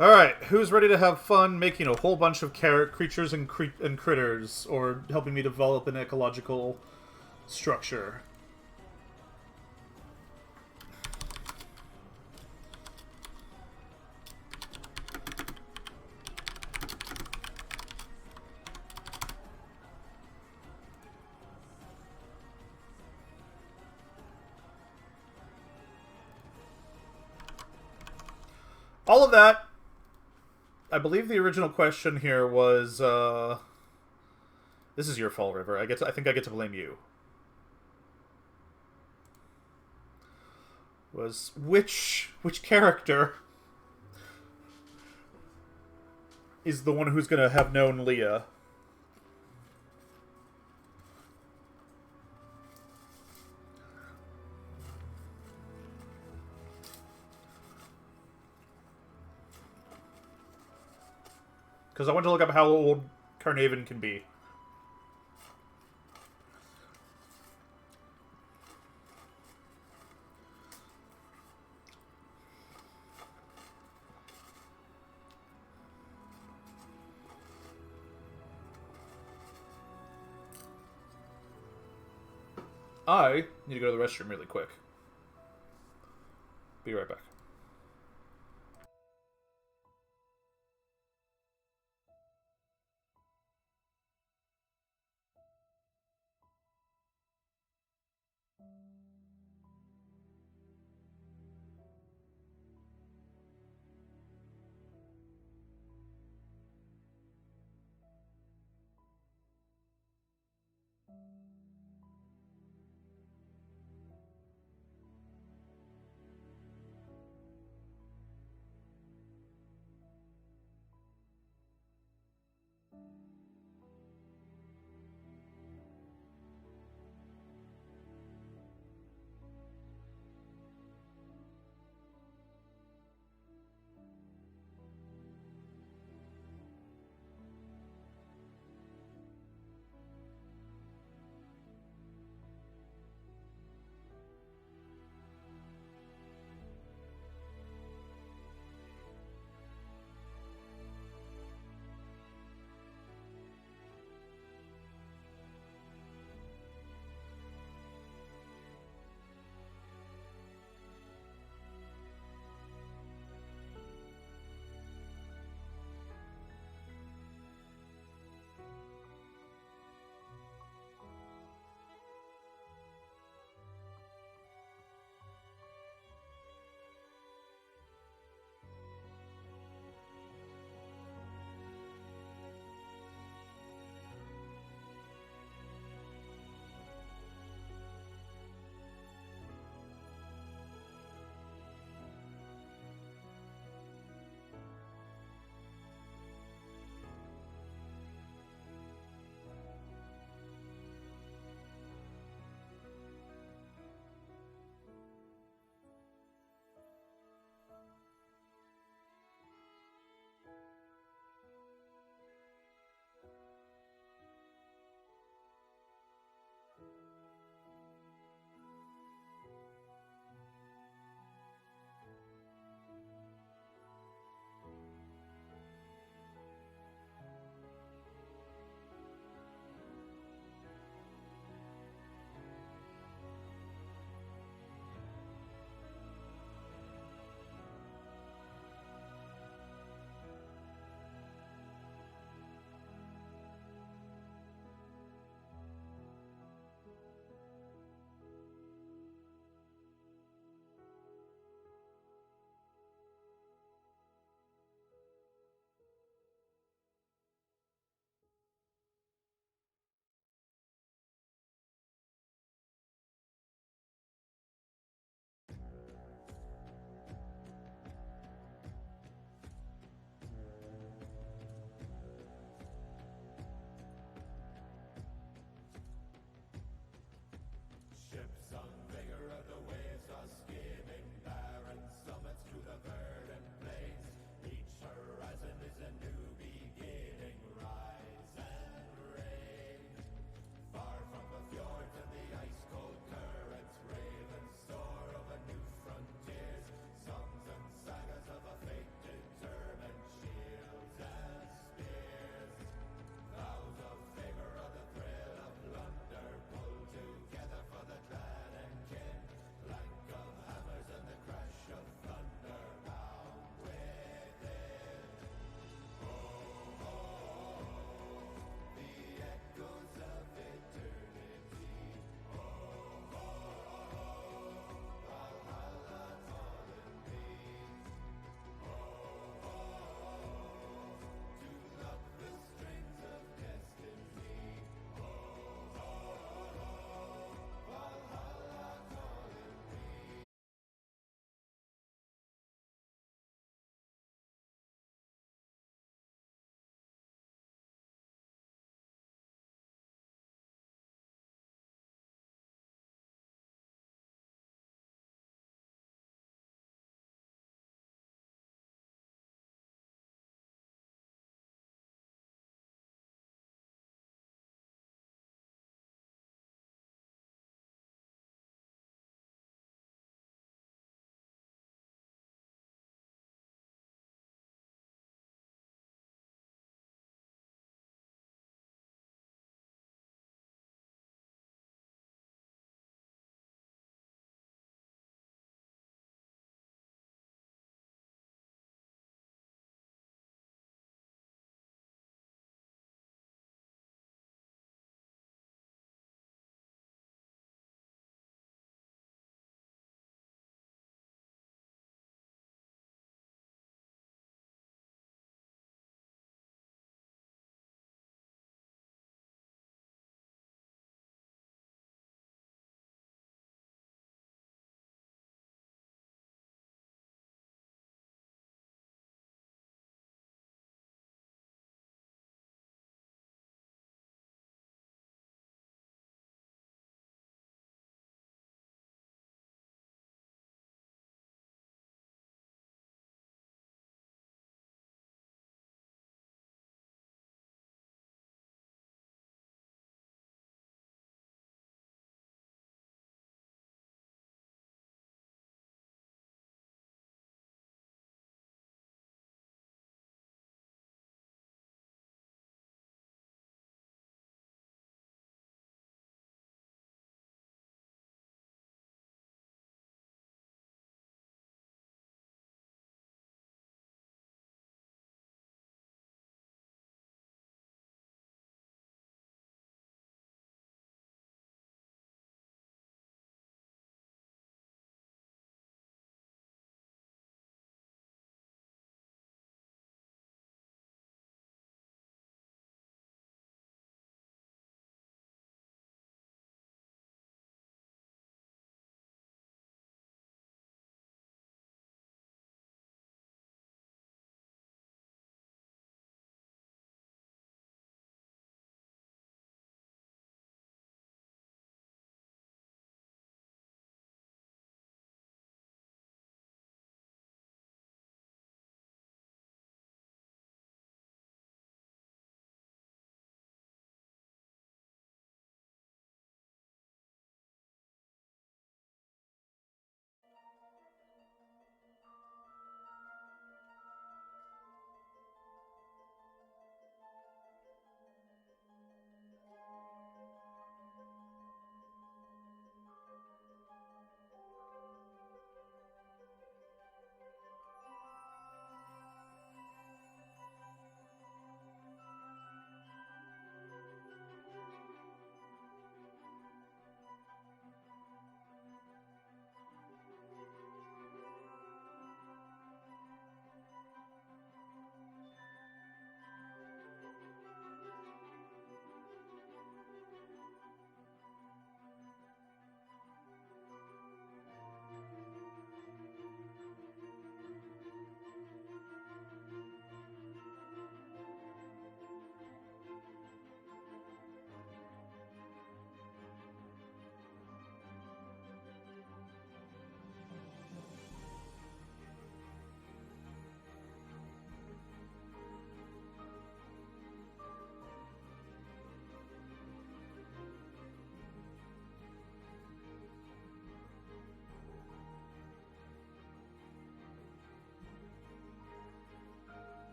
All right, who's ready to have fun making a whole bunch of creatures and critters, or helping me develop an ecological structure? All of that. I believe the original question here was, this is your fault, River. I think I get to blame you. Was which character is the one who's gonna have known Leah? Because I want to look up how old Carnarvon can be. I need to go to the restroom really quick. Be right back.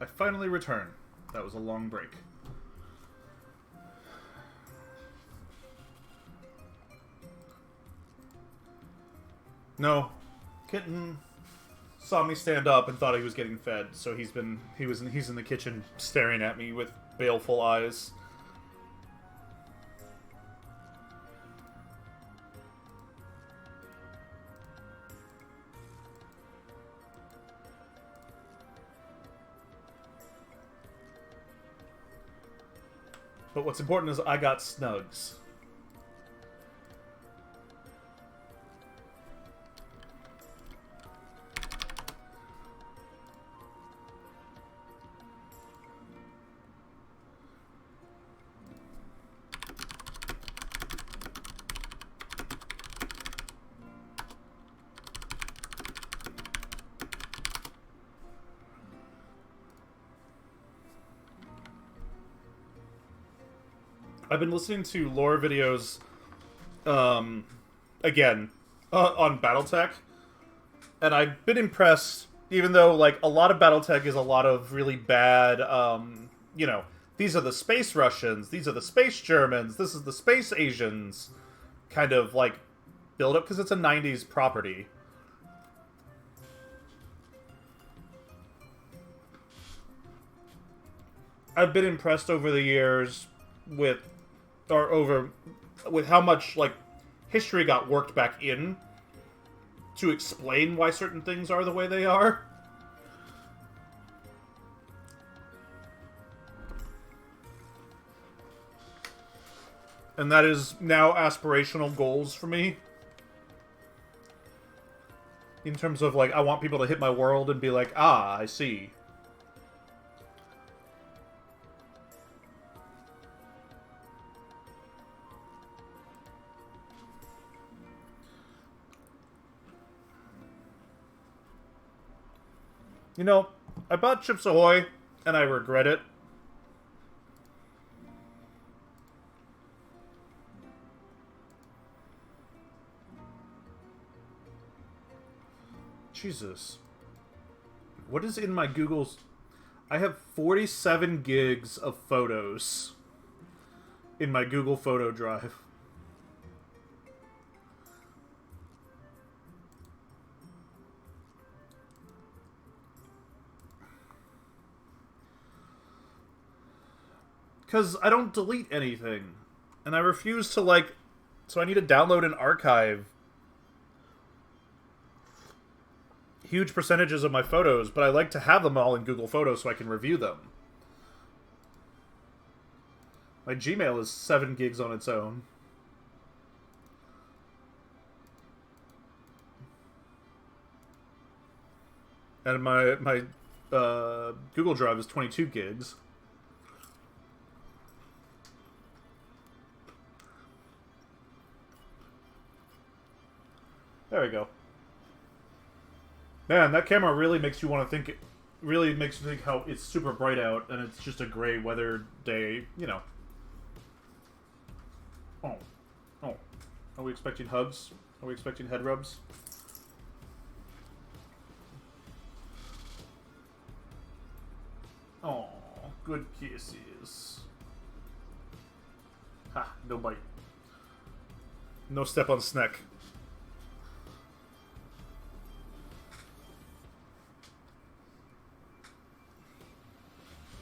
I finally return. That was a long break. No. Kitten saw me stand up and thought he was getting fed, so he's in the kitchen staring at me with baleful eyes. But what's important is I got Snugs. I've been listening to lore videos, again, on BattleTech, and I've been impressed, even though, like, a lot of BattleTech is a lot of really bad, you know, these are the space Russians, these are the space Germans, this is the space Asians, kind of, like, build-up, because it's a 90s property. I've been impressed over the years with how much, like, history got worked back in to explain why certain things are the way they are. And that is now aspirational goals for me. In terms of, like, I want people to hit my world and be like, ah, I see. You know, I bought Chips Ahoy, and I regret it. Jesus. What is in my Google's... I have 47 gigs of photos in my Google Photo Drive. Because I don't delete anything. And I refuse to, like... So I need to download and archive huge percentages of my photos, but I like to have them all in Google Photos so I can review them. My Gmail is 7 gigs on its own. And my Google Drive is 22 gigs. There we go. Man, that camera really makes you want to think... Really makes you think how it's super bright out, and it's just a gray weather day, you know. Oh. Oh. Are we expecting hugs? Are we expecting head rubs? Oh, good kisses. Ha, no bite. No step on snack.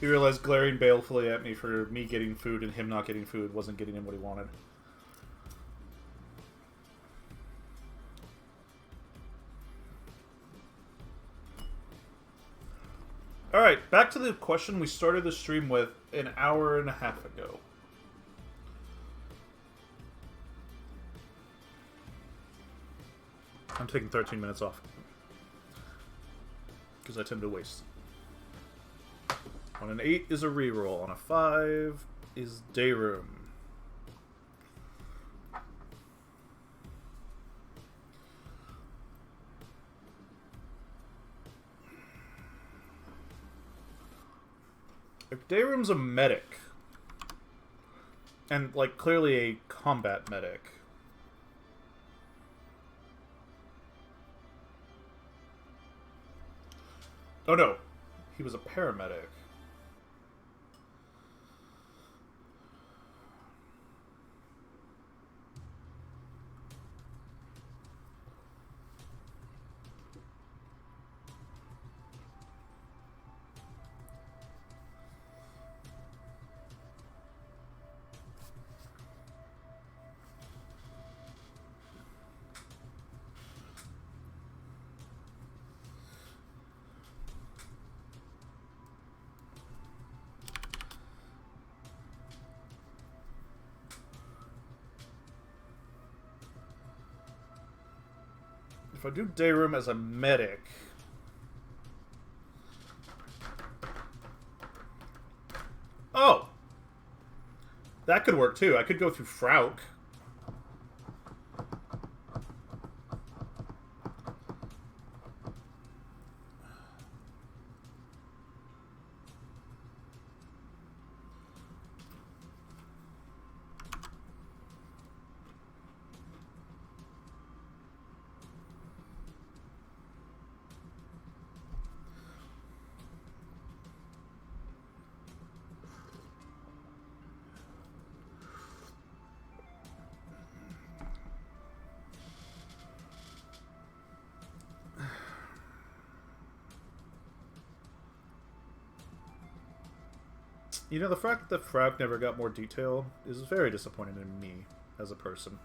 He realized glaring balefully at me for me getting food and him not getting food wasn't getting him what he wanted. Alright, back to the question we started the stream with an hour and a half ago. I'm taking 13 minutes off. Because I tend to waste. On an 8 is a reroll. On a 5 is day room. If day room's a medic, and like clearly a combat medic, oh no, he was a paramedic. If I do day room as a medic... Oh! That could work too. I could go through Frauk. You know, the fact that Frauk never got more detail is very disappointing in me as a person.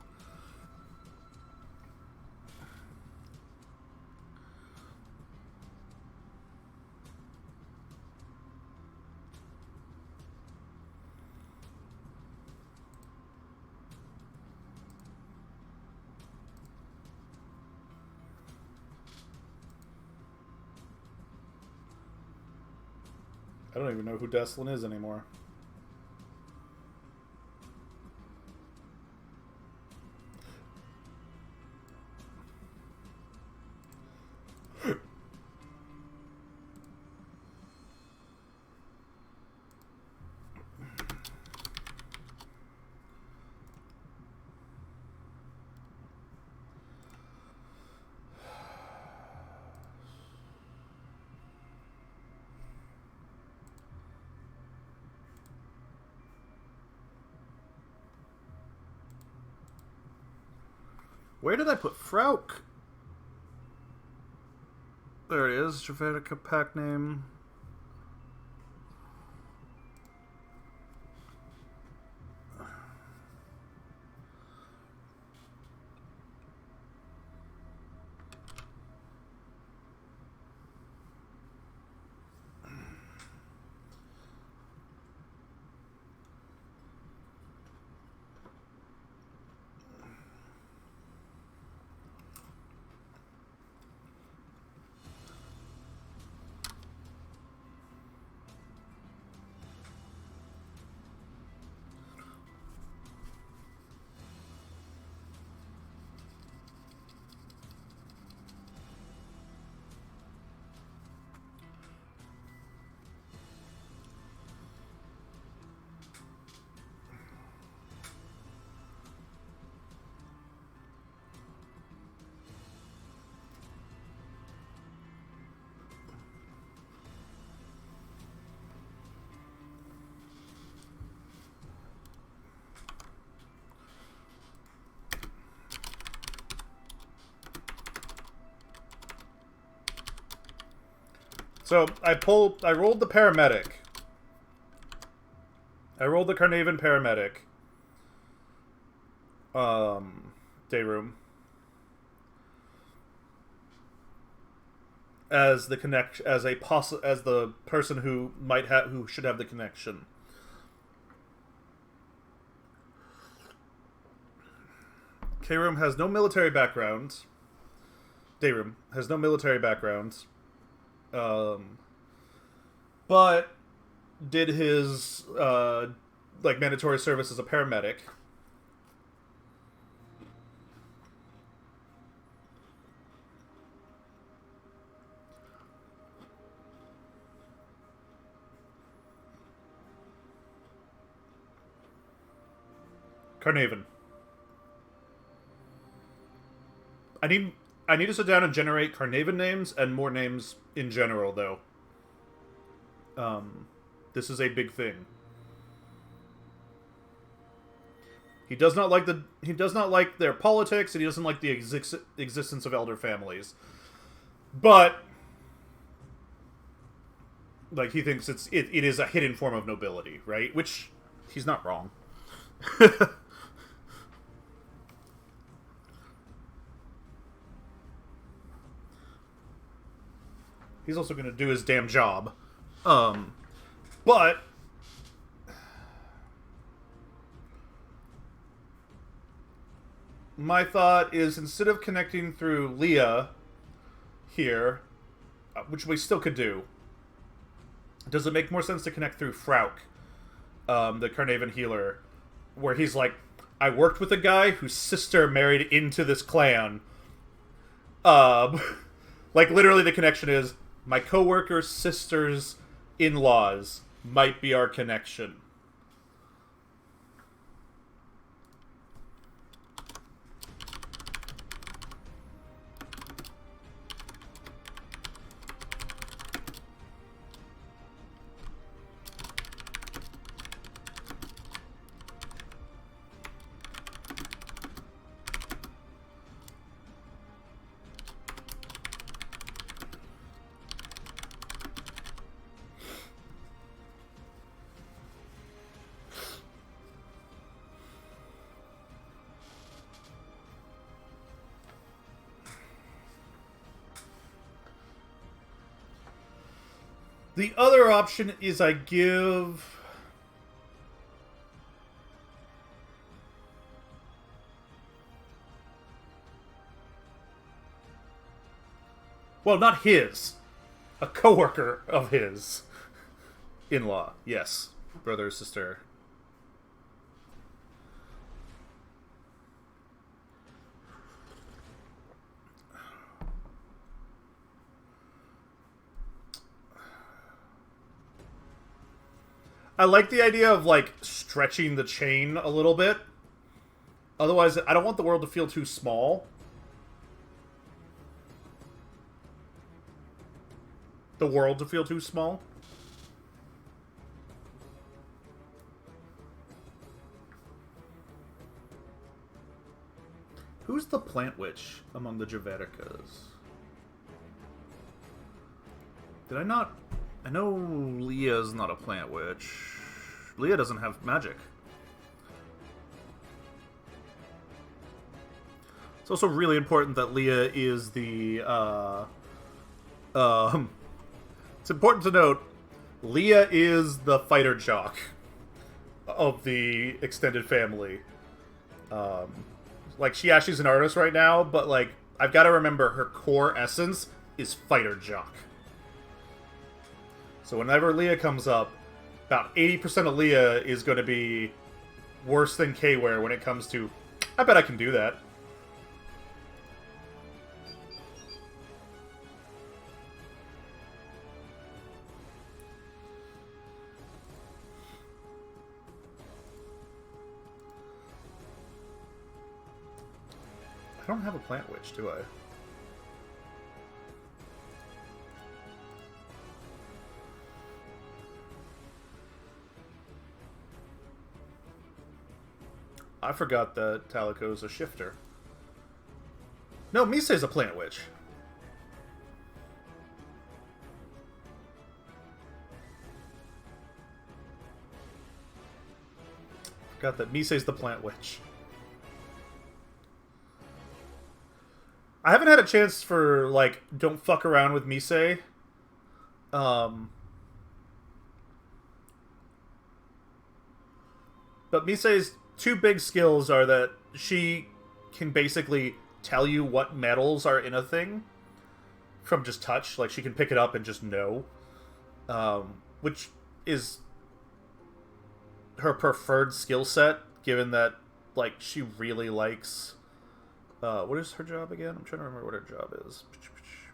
I don't even know who Deslin is anymore. Where did I put Frauk? There it is. Javatica pack name. So I rolled the paramedic. I rolled the Carnavan paramedic. Day room. As the as the person who should have the connection. K-room has no military background. Day room has no military background. But did his mandatory service as a paramedic. Carnavan. I need to sit down and generate Carnavan names and more names in general, though. This is a big thing. He does not like their politics, and he doesn't like the existence of elder families. But like he thinks it is a hidden form of nobility, right? Which he's not wrong. He's also going to do his damn job. But my thought is, instead of connecting through Leah here, which we still could do, does it make more sense to connect through Frauk, the Carnavan healer, where he's like, I worked with a guy whose sister married into this clan. Like, literally the connection is, my coworker's sister's in-laws might be our connection. The other option is I give... Well, not his. A coworker of his. In-law. Yes. Brother or sister. I like the idea of, like, stretching the chain a little bit. Otherwise, I don't want the world to feel too small. The world to feel too small. Who's the plant witch among the Javeticas? Did I not... I know Leah's not a plant witch. Leah doesn't have magic. It's also really important that Leah is the... it's important to note, Leah is the fighter jock of the extended family. Like, she's an artist right now, but, like, I've got to remember her core essence is fighter jock. So whenever Leah comes up, about 80% of Leah is going to be worse than K-Ware when it comes to, I bet I can do that. I don't have a plant witch, do I? I forgot that Talico's a shifter. No, Misei's a plant witch. Forgot that Misei's the plant witch. I haven't had a chance for, like, don't fuck around with Misei. But Misei's two big skills are that she can basically tell you what metals are in a thing from just touch. Like, she can pick it up and just know. Which is her preferred skill set, given that, like, she really likes... what is her job again? I'm trying to remember what her job is.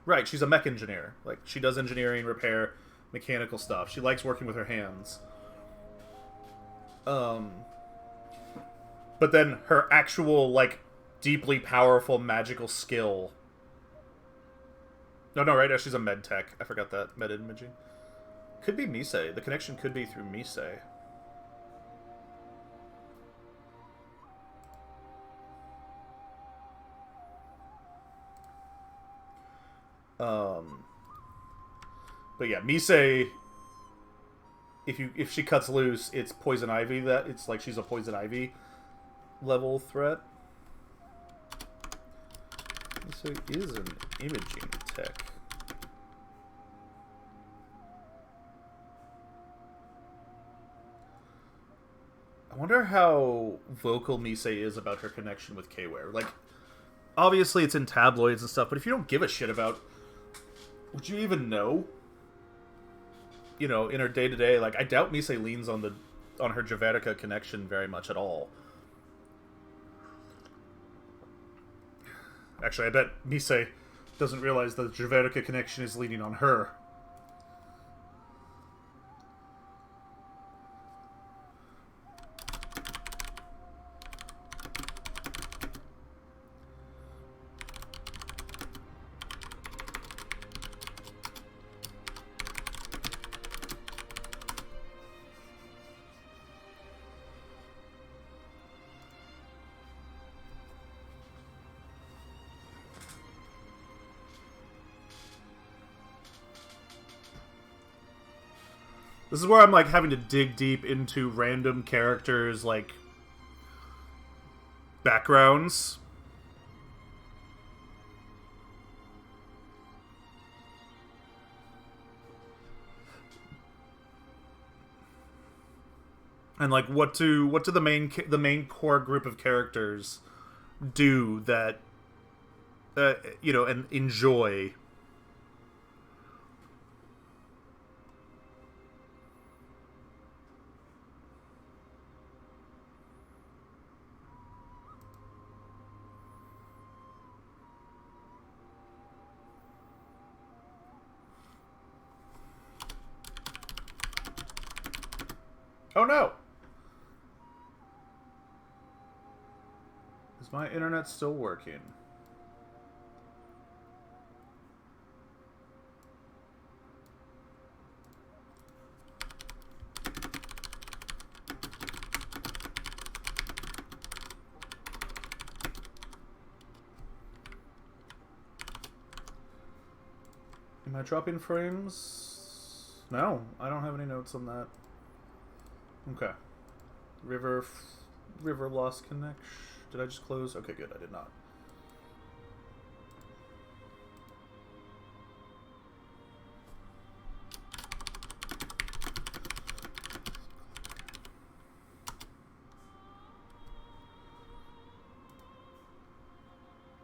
Right, she's a mech engineer. Like, she does engineering, repair, mechanical stuff. She likes working with her hands. But then her actual, like, deeply powerful magical skill... No, right now she's a med tech. I forgot that. Med imaging. Could be Misei. The connection could be through Misei. But yeah, Misei. If she cuts loose, it's Poison Ivy. That it's like she's a Poison Ivy level threat. Misei is an imaging tech. I wonder how vocal Misei is about her connection with K-Ware. Like, obviously it's in tabloids and stuff, but if you don't give a shit about, would you even know? You know, in her day-to-day, like, I doubt Misei leans on her Javetica connection very much at all. Actually, I bet Misei doesn't realize that the Javetica connection is leaning on her. This is where I'm, like, having to dig deep into random characters, like, backgrounds. And, like, what do the main core group of characters do that, you know, and enjoy. Oh no! Is my internet still working? Am I dropping frames? No, I don't have any notes on that. Okay. River lost connection. Did I just close? Okay, good. I did not.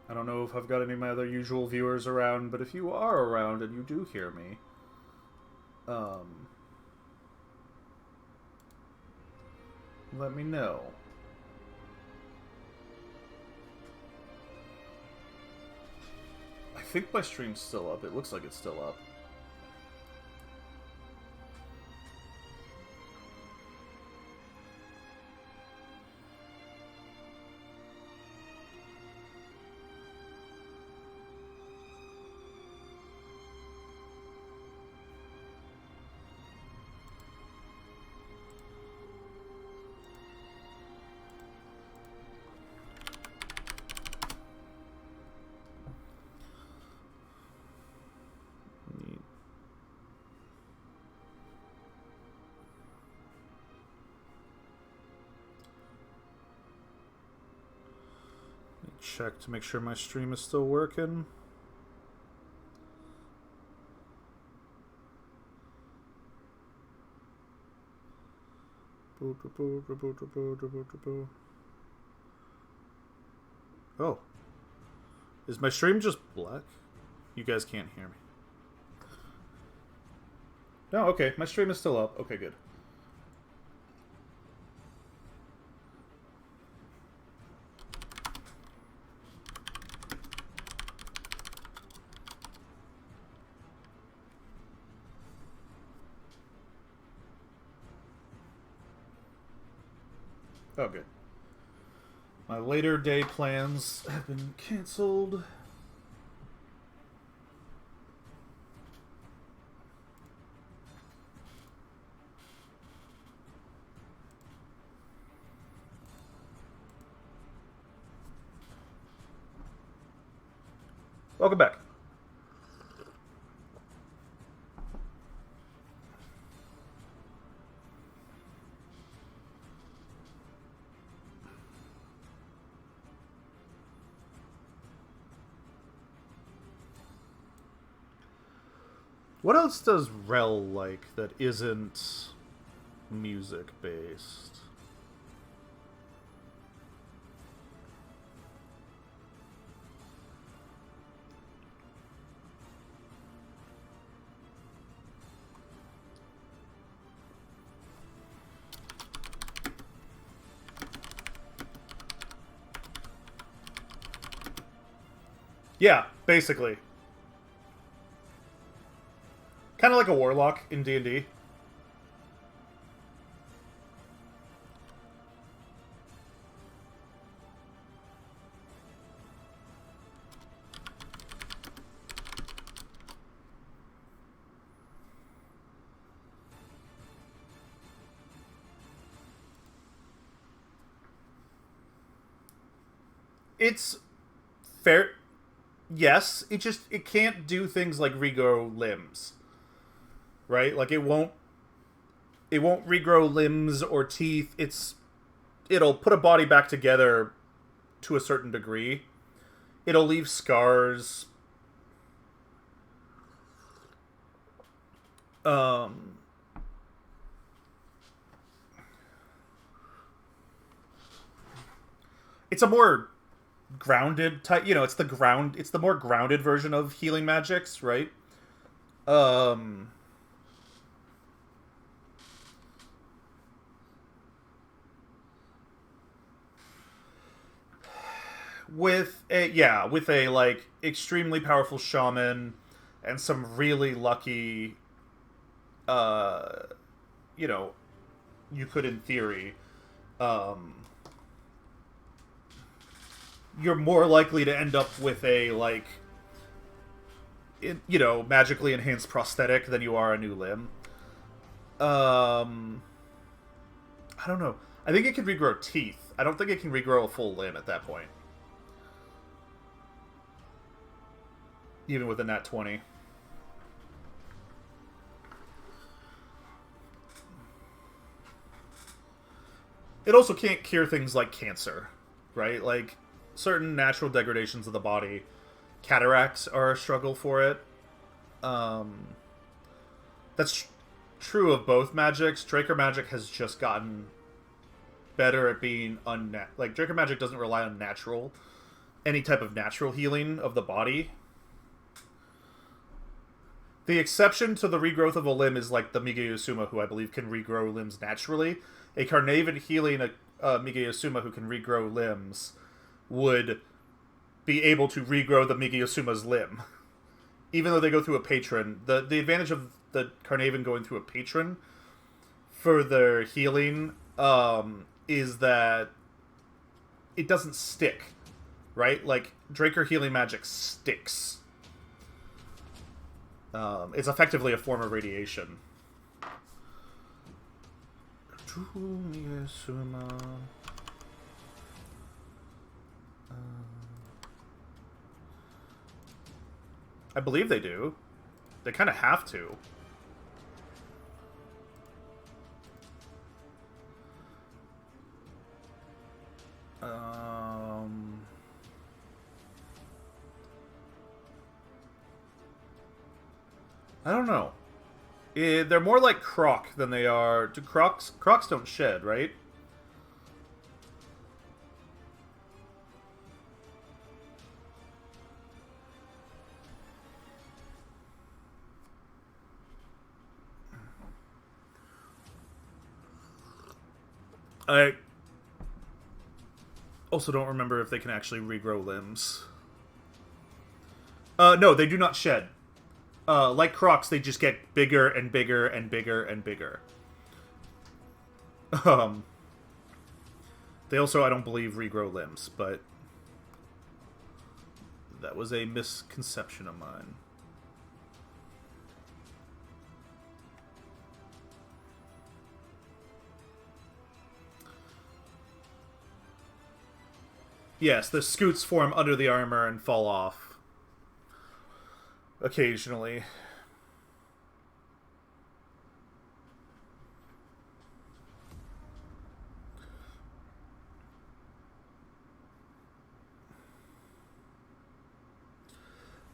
I don't know if I've got any of my other usual viewers around, but if you are around and you do hear me, let me know. I think my stream's still up. It looks like it's still up. Check to make sure my stream is still working. Oh. Is my stream just black? You guys can't hear me. No, okay. My stream is still up. Okay, good. Oh, good. My later day plans have been canceled. Welcome back. What else does Rel like that isn't music based? Yeah, basically. Kind of like a warlock in D&D. It's fair. Yes, it can't do things like regrow limbs, right? Like it won't regrow limbs or teeth. It'll put a body back together to a certain degree. It'll leave scars. Um it's a more grounded type, it's the more grounded version of healing magics, right? Um with a like extremely powerful shaman and some really lucky uh you know you could in theory um you're more likely to end up with a like magically enhanced prosthetic than you are a new limb. um I don't know. I think it can regrow teeth. I don't think it can regrow a full limb at that point, even with a nat 20. It also can't cure things like cancer, right? Like certain natural degradations of the body, cataracts are a struggle for it. Um, that's true of both magics. Draker magic has just gotten better at being like Draker magic doesn't rely on any type of natural healing of the body. The exception to the regrowth of a limb is like the Mige Yosuma, who I believe can regrow limbs naturally. A Carnavan healing a Mige Yosuma who can regrow limbs would be able to regrow the Mige Yosuma's limb. Even though they go through a patron, the advantage of the Carnavan going through a patron for their healing is that it doesn't stick, right? Like Draker healing magic sticks. It's effectively a form of radiation. I believe they do. They kind of have to. I don't know. They're more like Croc than they are. Do Crocs don't shed, right? I also don't remember if they can actually regrow limbs. No, they do not shed. Like Crocs, they just get bigger and bigger and bigger and bigger. Um, they also, I don't believe, regrow limbs, but that was a misconception of mine. Yes, the scoots form under the armor and fall off. occasionally.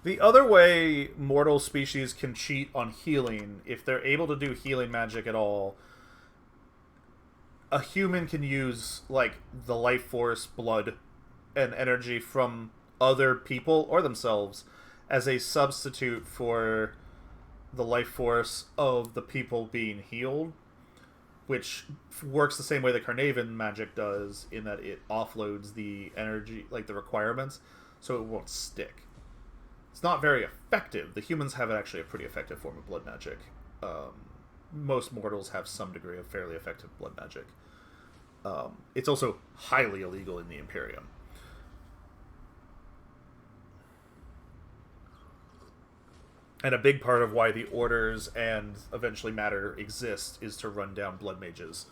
The other way mortal species can cheat on healing, if they're able to do healing magic at all, a human can use like the life force, blood, and energy from other people or themselves as a substitute for the life force of the people being healed, which works the same way that Carnarvon magic does, in that it offloads the energy, like the requirements, so it won't stick. It's not very effective. The humans have actually a pretty effective form of blood magic. Most mortals have some degree of fairly effective blood magic. It's also highly illegal in the Imperium. And a big part of why the orders and eventually matter exist is to run down blood mages.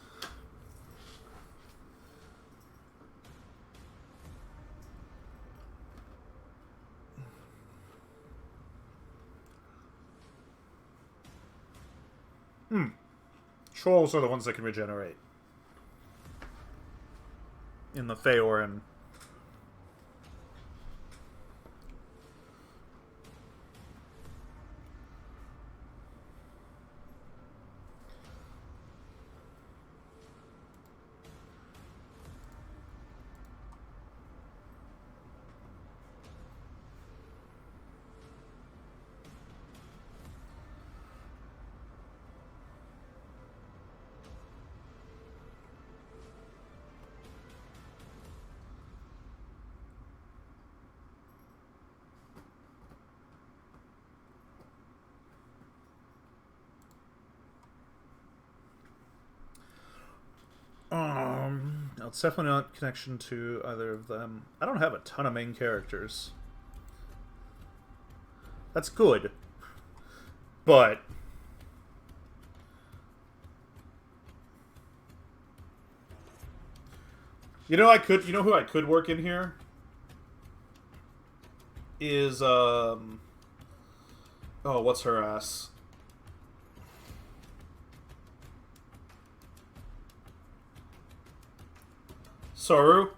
Trolls are the ones that can regenerate. In the Feoran. It's definitely not connection to either of them. I don't have a ton of main characters. That's good. But you know who I could work in here? Is what's her ass? Soru.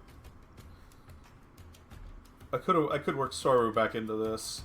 I could work Soru back into this.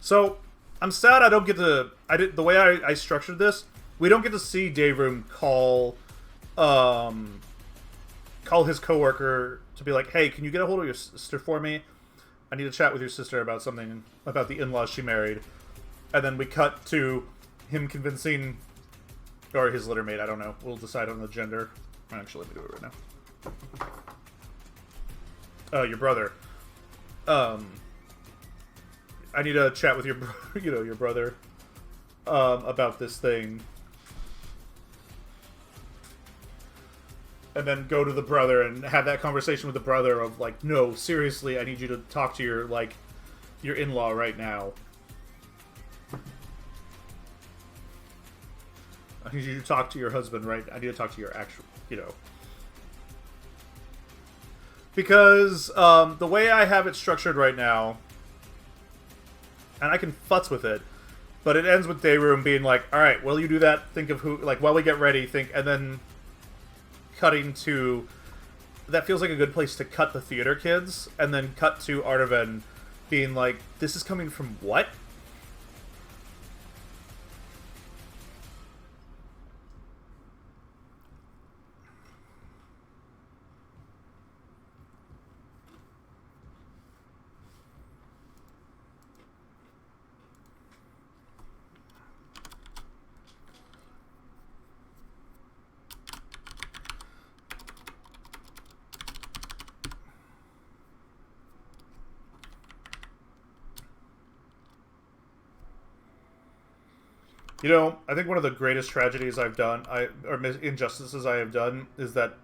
So, I'm sad I don't get to. The way I structured this. We don't get to see Dayroom call his coworker to be like, "Hey, can you get a hold of your sister for me? I need to chat with your sister about something about the in-laws she married." And then we cut to him convincing, or his littermate. I don't know. We'll decide on the gender. Actually, let me do it right now. Your brother. I need to chat with your brother about this thing, and then go to the brother and have that conversation with the brother of like, no, seriously, I need you to talk to your in-law right now. I need you to talk to your husband, right? I need to talk to your actual, because the way I have it structured right now. And I can futz with it, but it ends with Dayroom being like, "All right, while you do that, think of who." Like while we get ready, think, and then cutting to. That feels like a good place to cut the theater kids, and then cut to Artaven being like, "This is coming from what?" You know, I think one of the greatest tragedies I've done, or injustices I have done, is that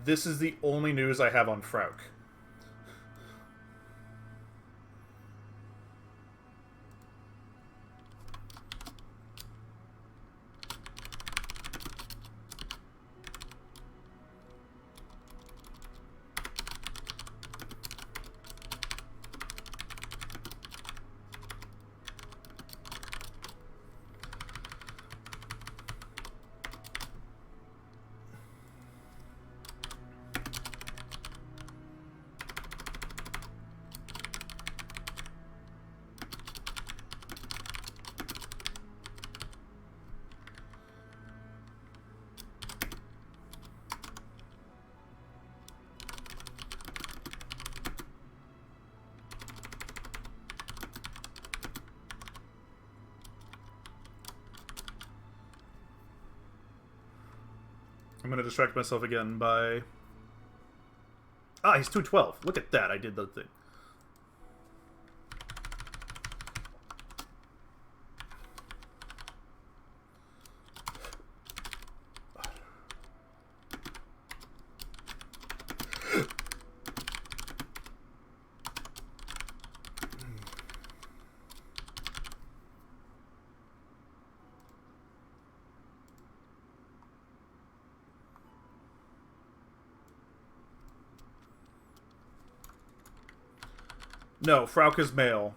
this is the only news I have on Frauk. I'm going to distract myself again by... Ah, he's 212. Look at that. I did the thing. No, Frauk is male.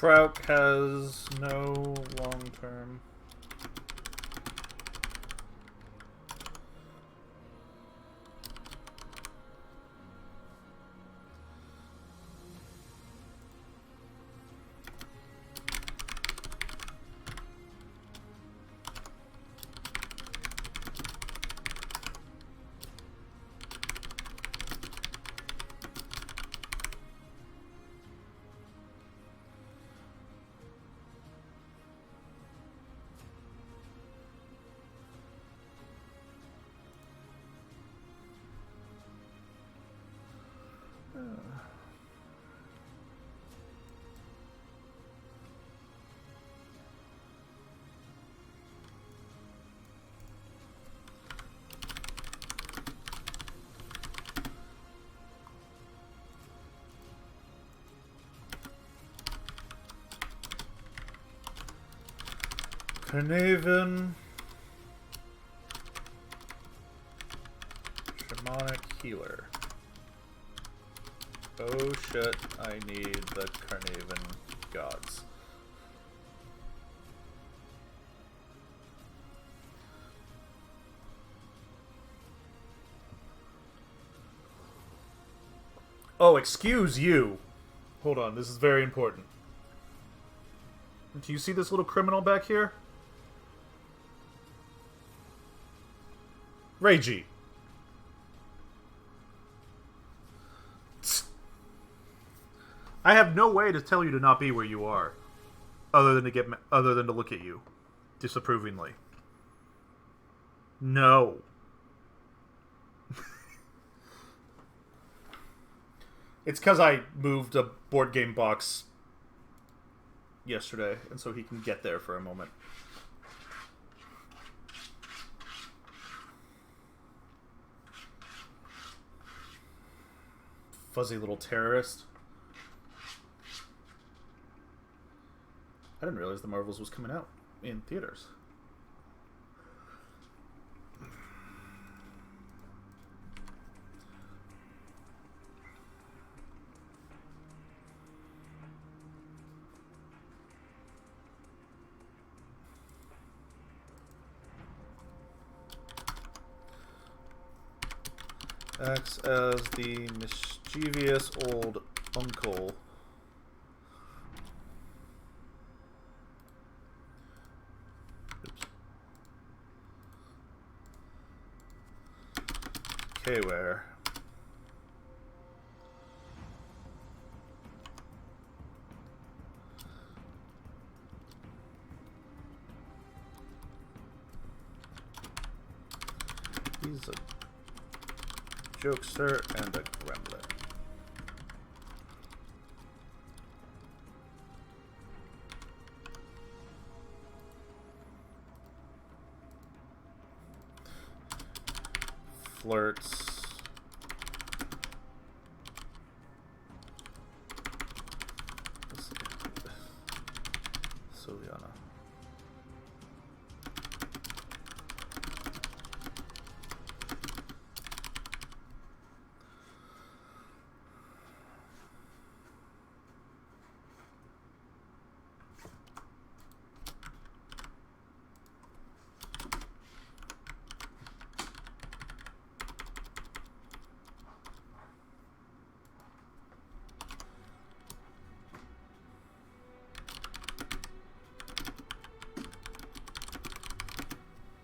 Frauk has no long-term. Carnarvon. Shamanic Healer. Oh shit, I need the Carnarvon gods. Oh, excuse you. Hold on, this is very important. Do you see this little criminal back here? Reiji. I have no way to tell you to not be where you are, other than to look at you disapprovingly. No. It's because I moved a board game box yesterday, and so he can get there for a moment. Fuzzy little terrorist. I didn't realize The Marvels was coming out in theaters. Acts as the mischievous old uncle. Oops. K-Ware. He's a jokester and a gremlin. Flirts. Sylviana.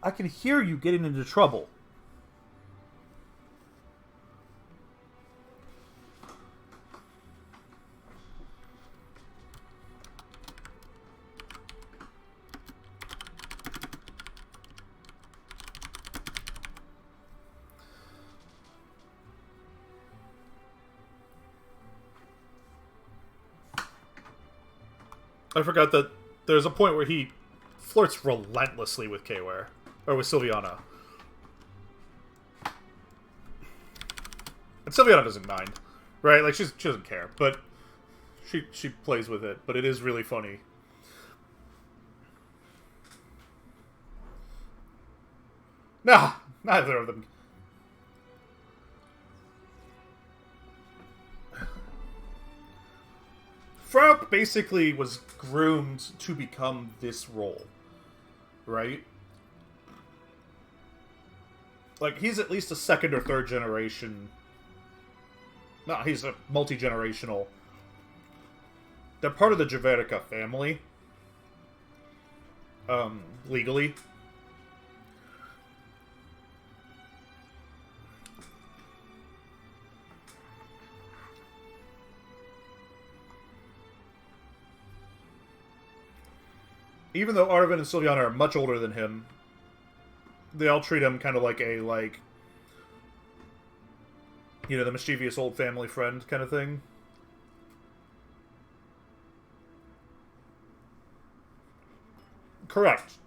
I can hear you getting into trouble. I forgot that there's a point where he flirts relentlessly with K-Ware. Or with Sylviana. And Sylviana doesn't mind. Right? Like, she doesn't care. But she plays with it. But it is really funny. Nah, neither of them. Frauk basically was groomed to become this role. Right? Like, he's at least a second or third generation. No, he's a multi-generational. They're part of the Javerica family. Legally. Even though Arven and Sylviana are much older than him, they all treat him kind of like a, the mischievous old family friend kind of thing. Correct.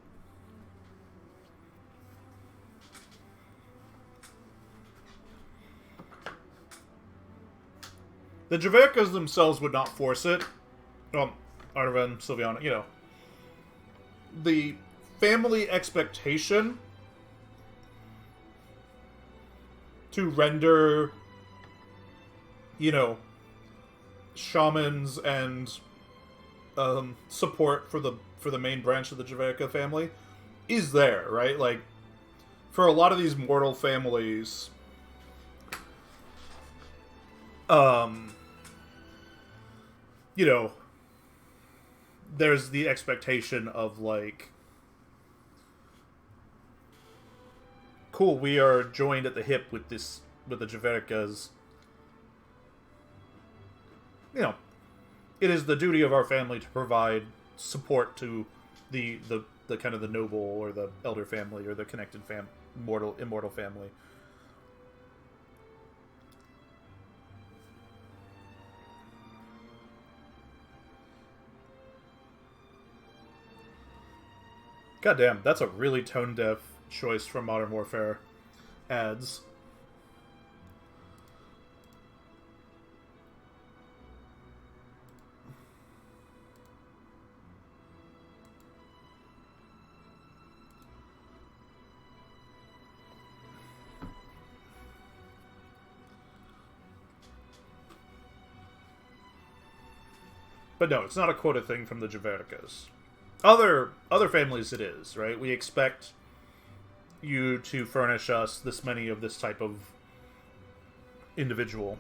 The Javericas themselves would not force it. Arven, Sylviana, The family expectation to render, shamans and support for the main branch of the Javerica family is there, right? Like, for a lot of these mortal families, there's the expectation of, like, cool, we are joined at the hip with the Javerkas. You know, it is the duty of our family to provide support to the kind of the noble or the elder family or the connected immortal family. Goddamn, that's a really tone-deaf choice from Modern Warfare ads. But no, it's not a quota thing from the Javerkas. Other families it is, right? We expect you to furnish us this many of this type of individual.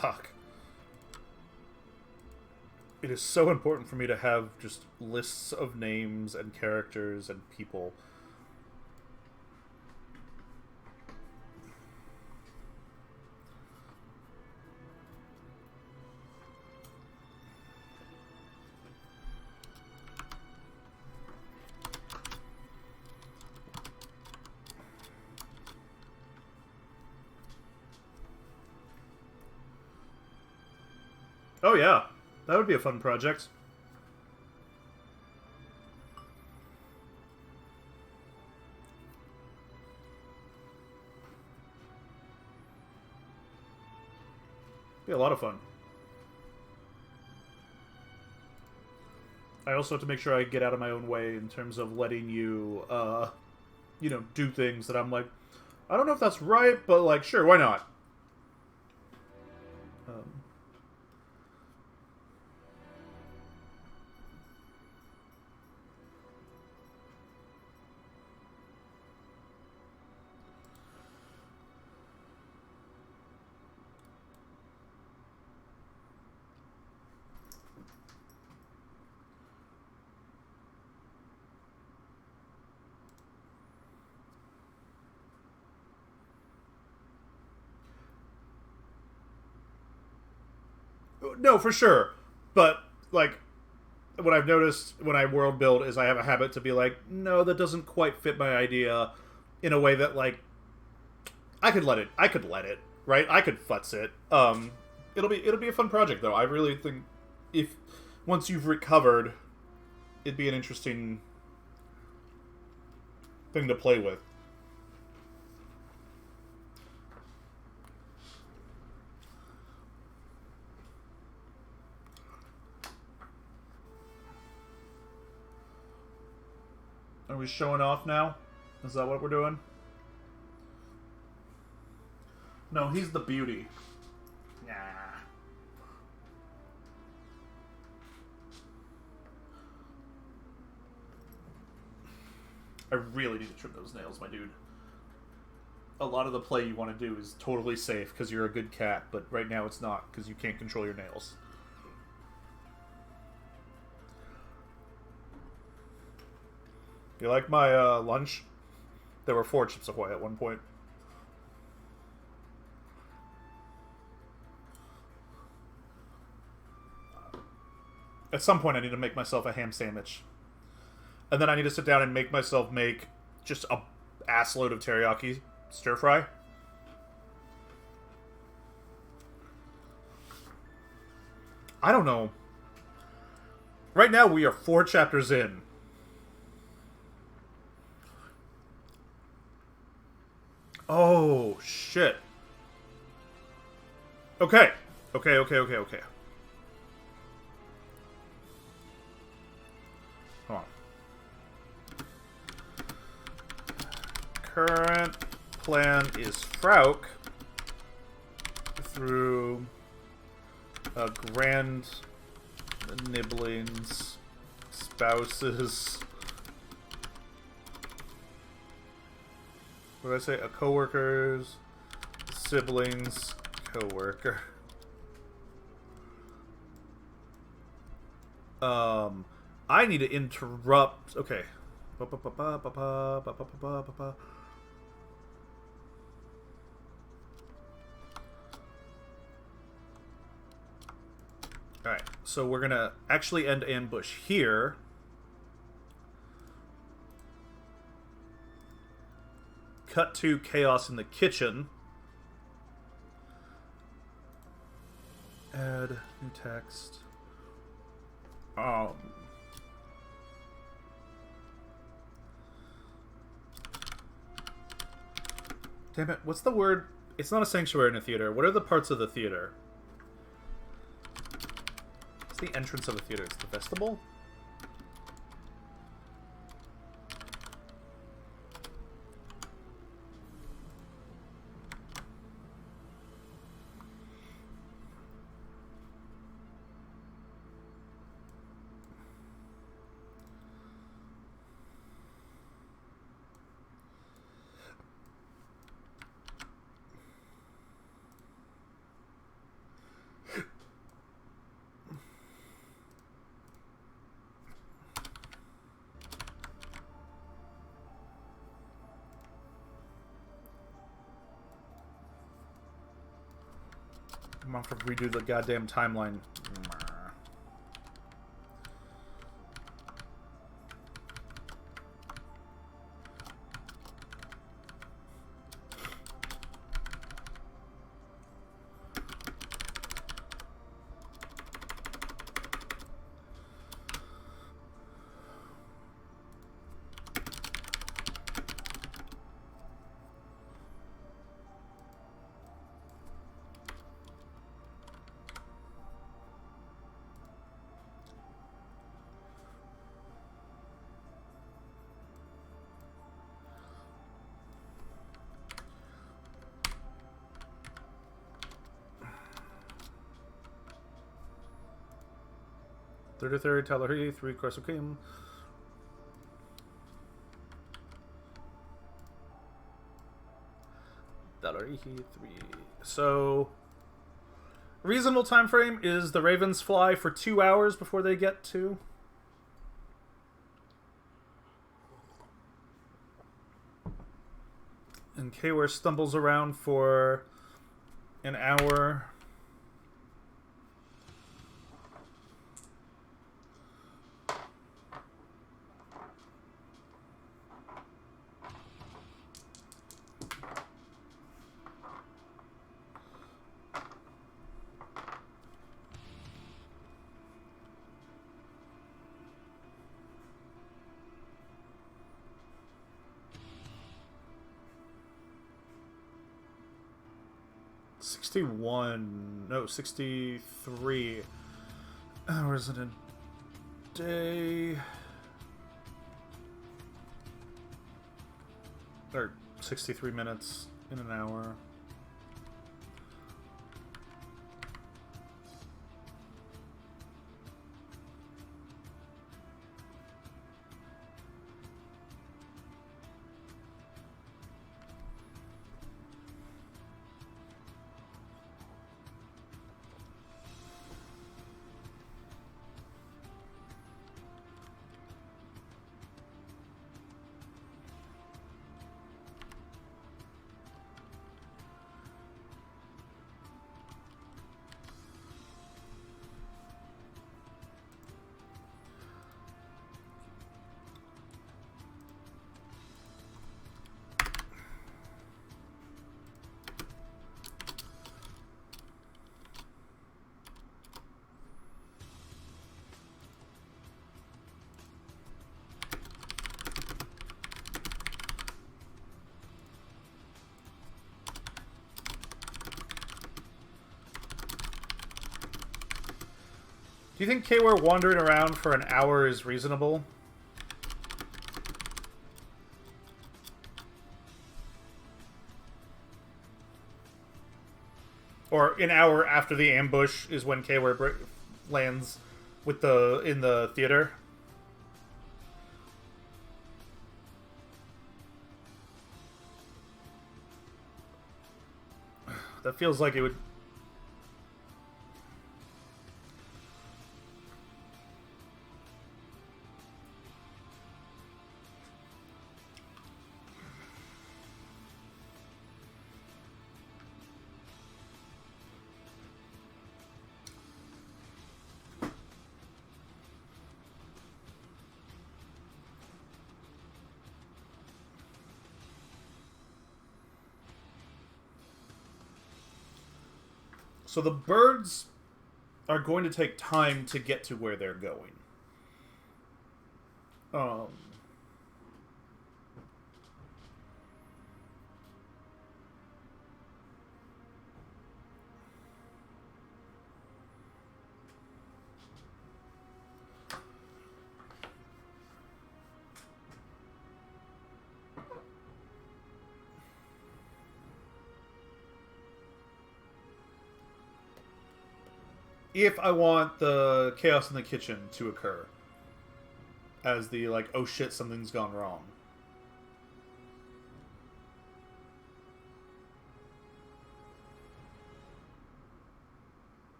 Fuck. It is so important for me to have just lists of names and characters and people. Oh yeah, that would be a fun project. Be a lot of fun. I also have to make sure I get out of my own way in terms of letting you, do things that I'm like, I don't know if that's right, but, like, sure, why not? No, for sure. But, like, what I've noticed when I world build is I have a habit to be like, no, that doesn't quite fit my idea in a way that, like, I could let it, right? I could futz it. It'll be a fun project, though. I really think if, once you've recovered, it'd be an interesting thing to play with. Are we showing off now? Is that what we're doing? No, he's the beauty. Nah. I really need to trim those nails, my dude. A lot of the play you want to do is totally safe because you're a good cat, but right now it's not because you can't control your nails. You like my lunch? There were 4 Chips Ahoy at one point. At some point I need to make myself a ham sandwich. And then I need to sit down and make myself make just a assload of teriyaki stir fry. I don't know. Right now we are 4 chapters in. Oh, shit. Okay. Okay. Hold current plan is Frauk through Grand Nibblings, spouses. What did I say? A coworkers, siblings, coworker. I need to interrupt. Okay. Alright, so we're gonna actually end ambush here. Cut to chaos in the kitchen. Add new text. Damn it, what's the word? It's not a sanctuary in a theater. What are the parts of the theater? It's the entrance of a theater. It's the vestibule? I'm gonna have to redo the goddamn timeline. Third, Talahri, 3 Course of Kim. Talahri, 3. So, reasonable time frame is the Ravens fly for 2 hours before they get to. And Kware stumbles around for an hour. No, 63 hours in a day. Or 63 minutes in an hour. Do you think Kware wandering around for an hour is reasonable? or an hour after the ambush is when Kayware lands with the in the theater. That feels like it would. So the birds are going to take time to get to where they're going. Um, if I want the chaos in the kitchen to occur as the like, oh shit, something's gone wrong.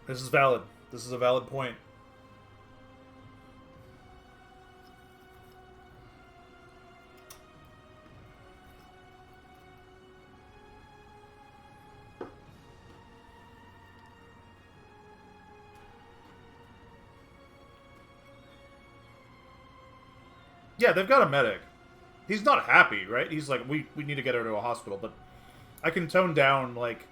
This is valid. This is a valid point. Yeah, they've got a medic. He's not happy, right? He's like, we need to get her to a hospital, but I can tone down, like...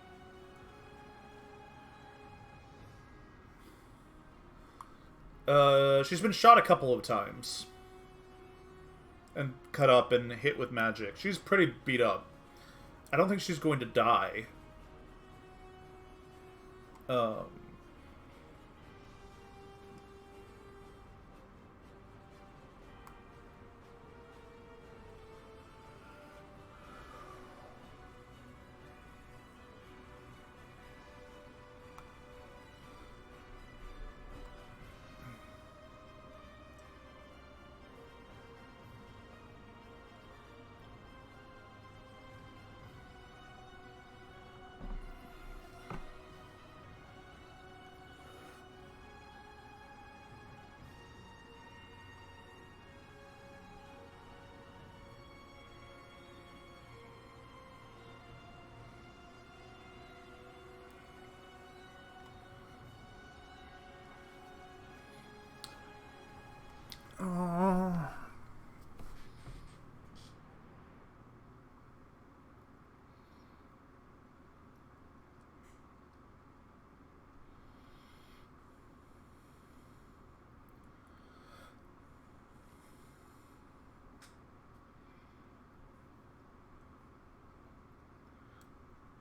she's been shot a couple of times. And cut up and hit with magic. She's pretty beat up. I don't think she's going to die.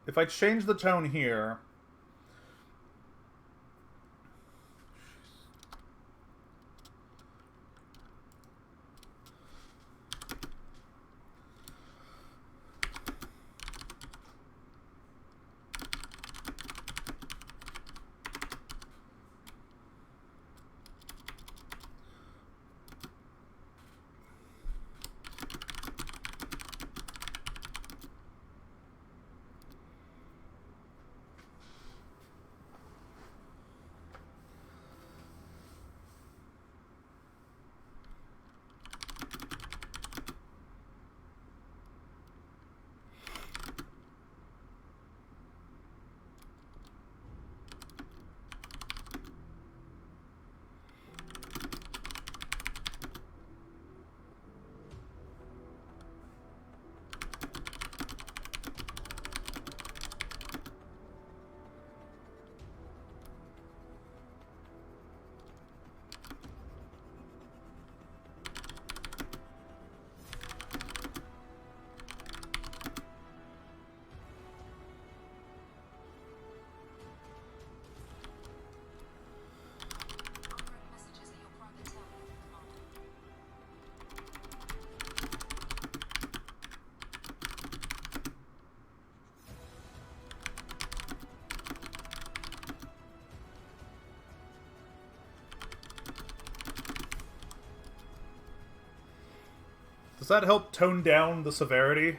If I change the tone here... Does that help tone down the severity?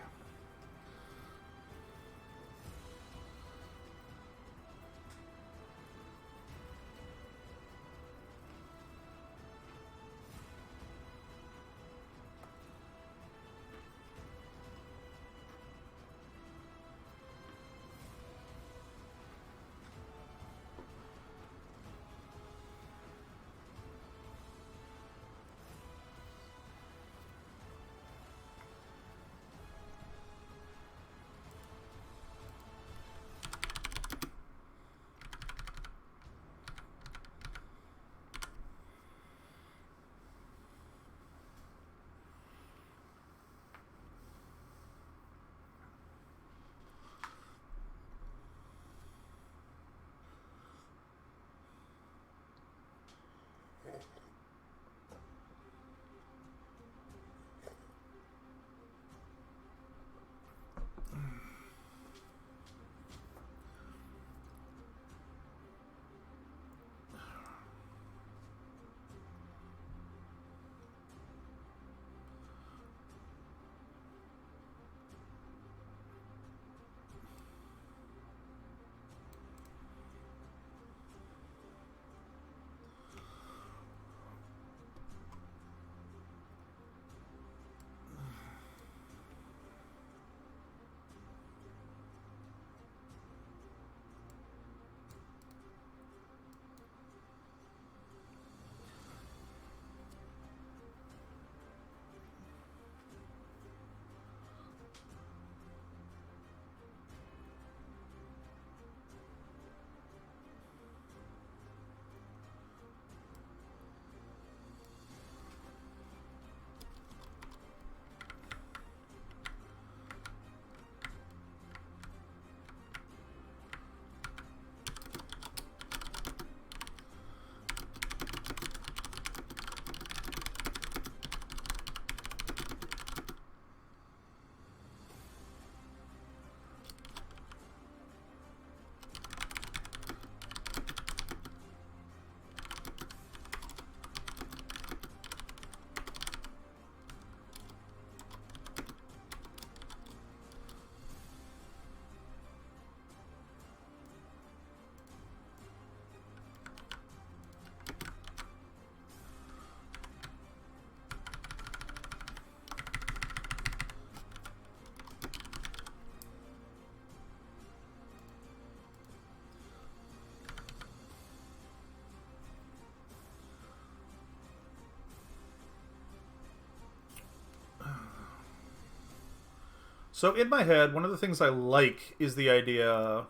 So in my head, one of the things I like is the idea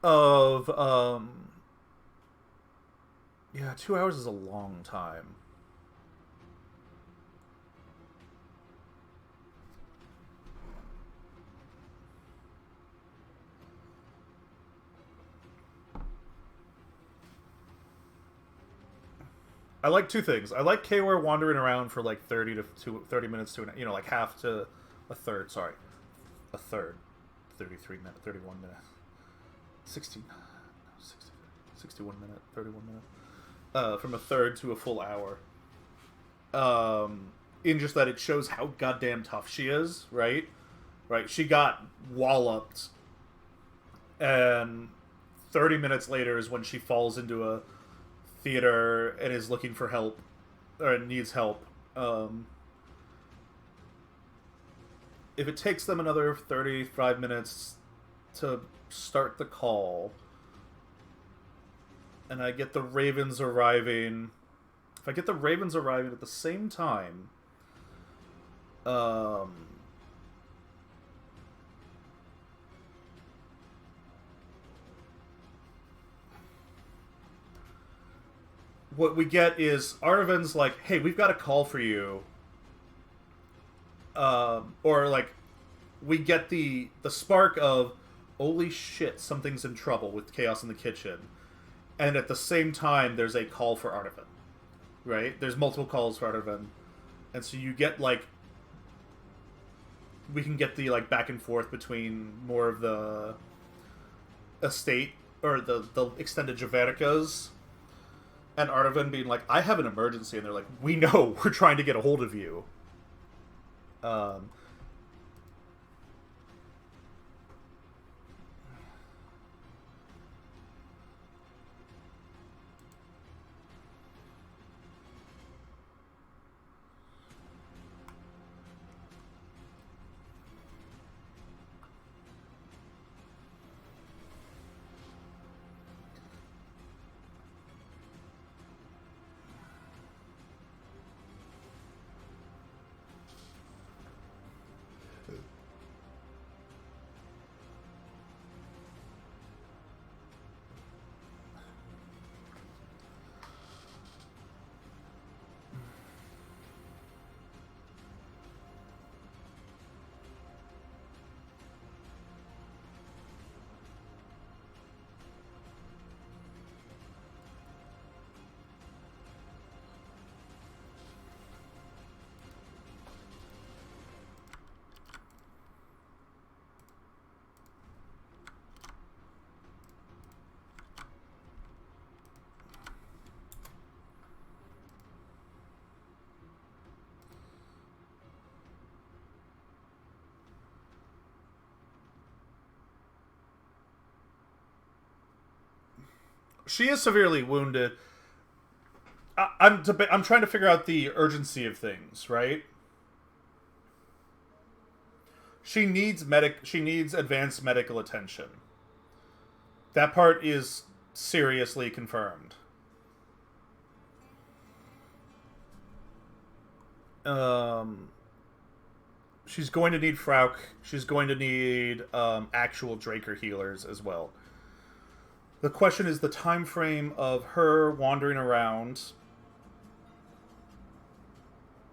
of yeah, 2 hours is a long time. I like two things. I like Kware wandering around for like 30 minutes to like half to a third. Sorry, a third, 33 minute, 31 minute, 60, 60 61 minute, 31 minute, from a third to a full hour. In just that it shows how goddamn tough she is, right? Right. She got walloped, and 30 minutes later is when she falls into a theater and is looking for help or needs help. If it takes them another 35 minutes to start the call and I get the Ravens arriving, if I get the Ravens arriving at the same time, what we get is Artavin's like, hey, we've got a call for you. Or like, we get the spark of, holy shit, something's in trouble with Chaos in the Kitchen. And at the same time, there's a call for Artavin. Right? There's multiple calls for Artavin. And so you get like, we can get the like back and forth between more of the estate, or the extended Javericas, and Artavan being like, I have an emergency, and they're like, we know, we're trying to get a hold of you. Um, she is severely wounded. I'm trying to figure out the urgency of things, right? She needs advanced medical attention. That part is seriously confirmed. Um, she's going to need Frauk. She's going to need actual Draker healers as well. The question is the time frame of her wandering around,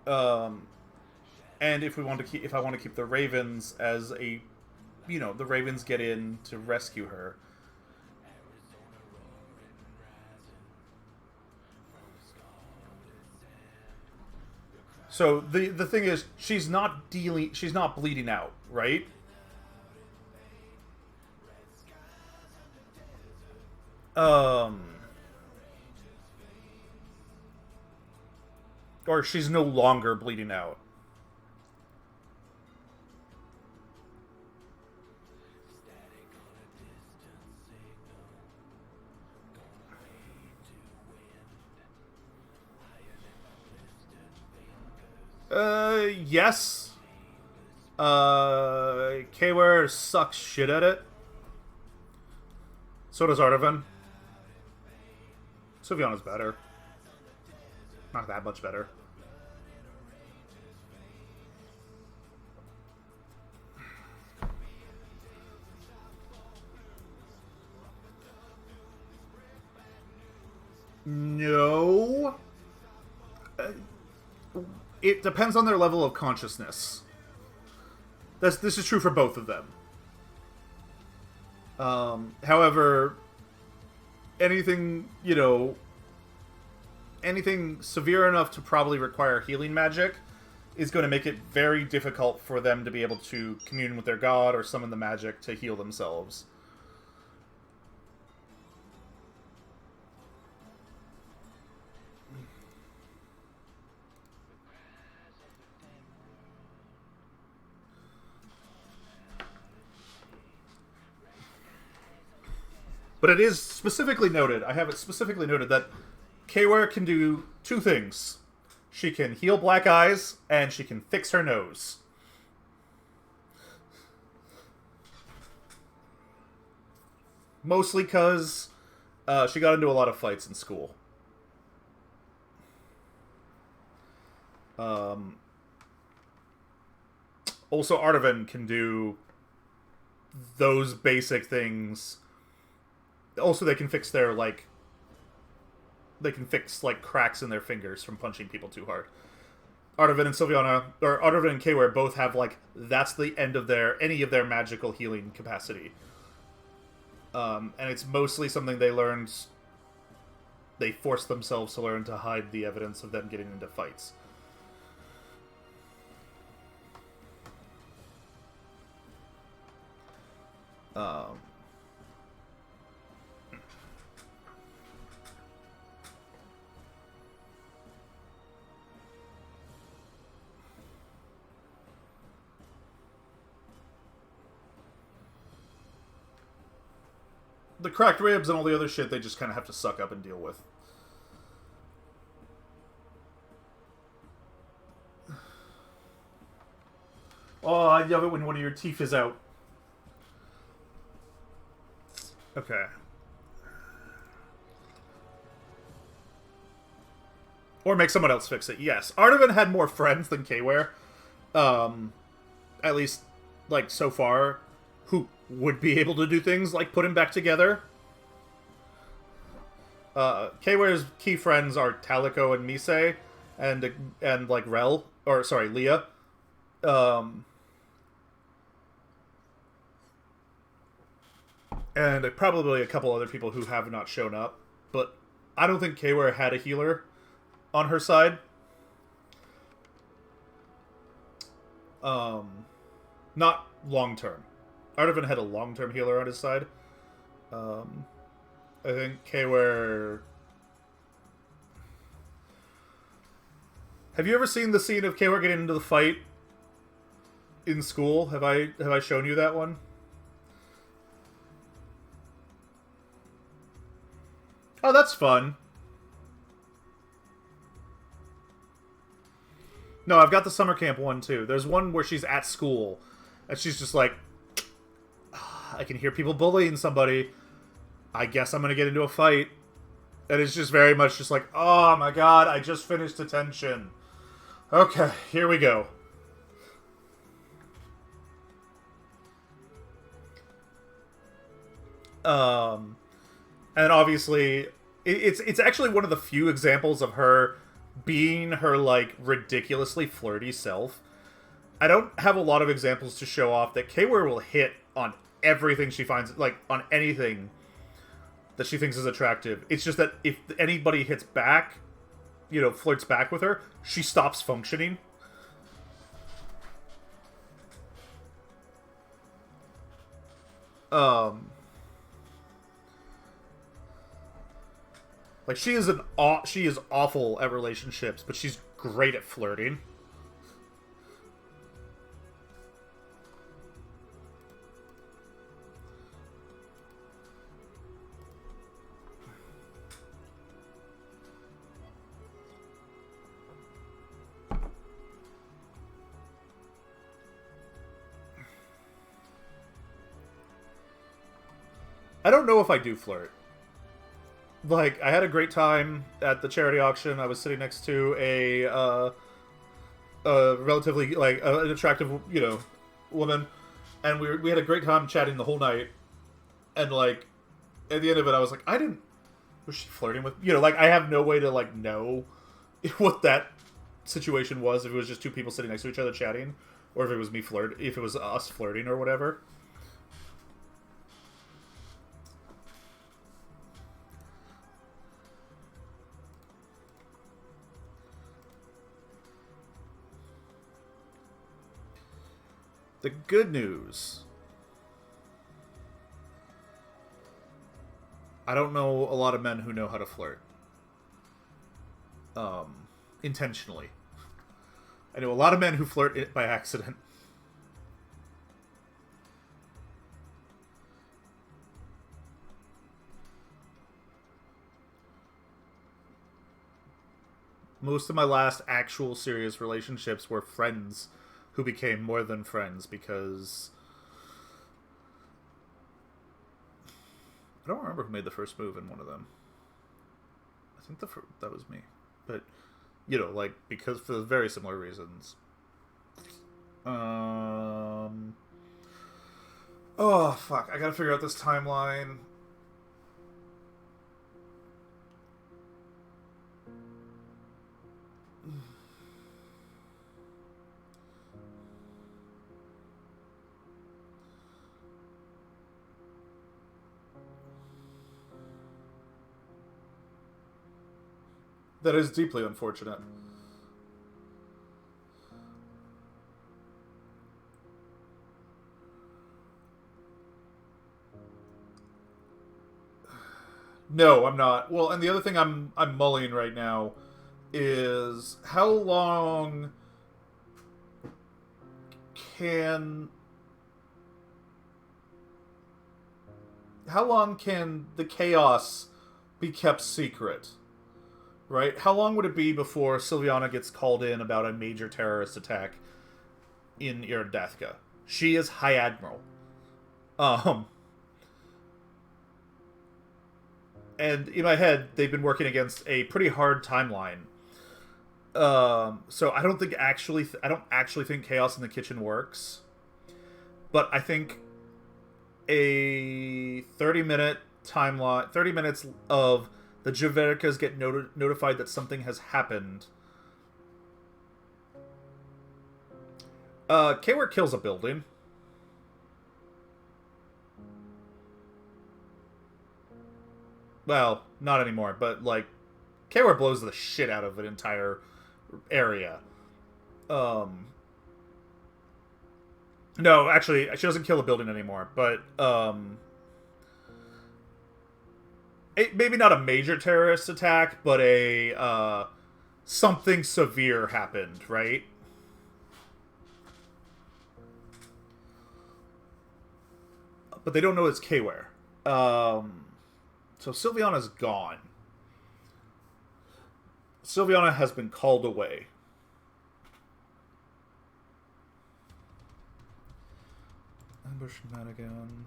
and if I want to keep the Ravens as a, the Ravens get in to rescue her. So the thing is, she's not bleeding out, right? Um, or she's no longer bleeding out. Yes. Kware sucks shit at it. So does Artavan. Sylviana's better. Not that much better. No. It depends on their level of consciousness. This is true for both of them. However, anything severe enough to probably require healing magic is going to make it very difficult for them to be able to commune with their god or summon the magic to heal themselves. But it is specifically noted, I have it specifically noted, that Kware can do two things. She can heal black eyes, and she can fix her nose. Mostly because she got into a lot of fights in school. Also, Artavan can do those basic things. Also, they can fix cracks in their fingers from punching people too hard. Artavan and Sylviana, or Artavan and Kware both have, that's the end of any of their magical healing capacity. And it's mostly something they forced themselves to learn to hide the evidence of them getting into fights. the cracked ribs and all the other shit they just kind of have to suck up and deal with. Oh, I love it when one of your teeth is out. Okay. Or make someone else fix it. Yes. Artavan had more friends than Kware. At least, like, so far, who would be able to do things like put him back together. Kware's key friends are Talico and Mise, and like Rel, or sorry, Leah. And probably a couple other people who have not shown up. But I don't think Kware had a healer on her side. Not long term. Artavan had a long term healer on his side. I think Kware. Have you ever seen the scene of Kware getting into the fight in school? Have I shown you that one? Oh, that's fun. No, I've got the summer camp one, too. There's one where she's at school, and she's just like, I can hear people bullying somebody. I guess I'm going to get into a fight. And it's just very much just like, oh my god, I just finished detention. Okay, here we go. And obviously, it's actually one of the few examples of her being her, like, ridiculously flirty self. I don't have a lot of examples to show off that Kware will hit on everything she finds, like, on anything that she thinks is attractive. It's just that if anybody hits back, you know, flirts back with her, she stops functioning. Like, she is awful at relationships, but she's great at flirting. I don't know if I do flirt. Like, I had a great time at the charity auction. I was sitting next to a relatively, like, an attractive, you know, woman. And we had a great time chatting the whole night. And, like, at the end of it, I was like, was she flirting with, you know, like, I have no way to, like, know what that situation was. If it was just two people sitting next to each other chatting. Or if it was if it was us flirting or whatever. The good news. I don't know a lot of men who know how to flirt. Intentionally. I know a lot of men who flirt by accident. Most of my last actual serious relationships were friends who became more than friends because I don't remember who made the first move in one of them. I think that was me. But, you know, like, because for very similar reasons. Oh, fuck. I gotta figure out this timeline. That is deeply unfortunate. No, I'm not. Well, and the other thing I'm mulling right now is how long can how long can the chaos be kept secret? Right? How long would it be before Sylviana gets called in about a major terrorist attack in Irodathka? She is High Admiral. Um, and in my head, they've been working against a pretty hard timeline. So I don't think I don't actually think Chaos in the Kitchen works, but I think a 30-minute timeline, 30 minutes of the Javericas get notified that something has happened. Kware kills a building. Well, not anymore, but like Kware blows the shit out of an entire area. No, actually, she doesn't kill a building anymore, but maybe not a major terrorist attack, but a something severe happened, right? But they don't know it's Kware. So Sylviana's gone. Sylviana has been called away. Ambush Madigan.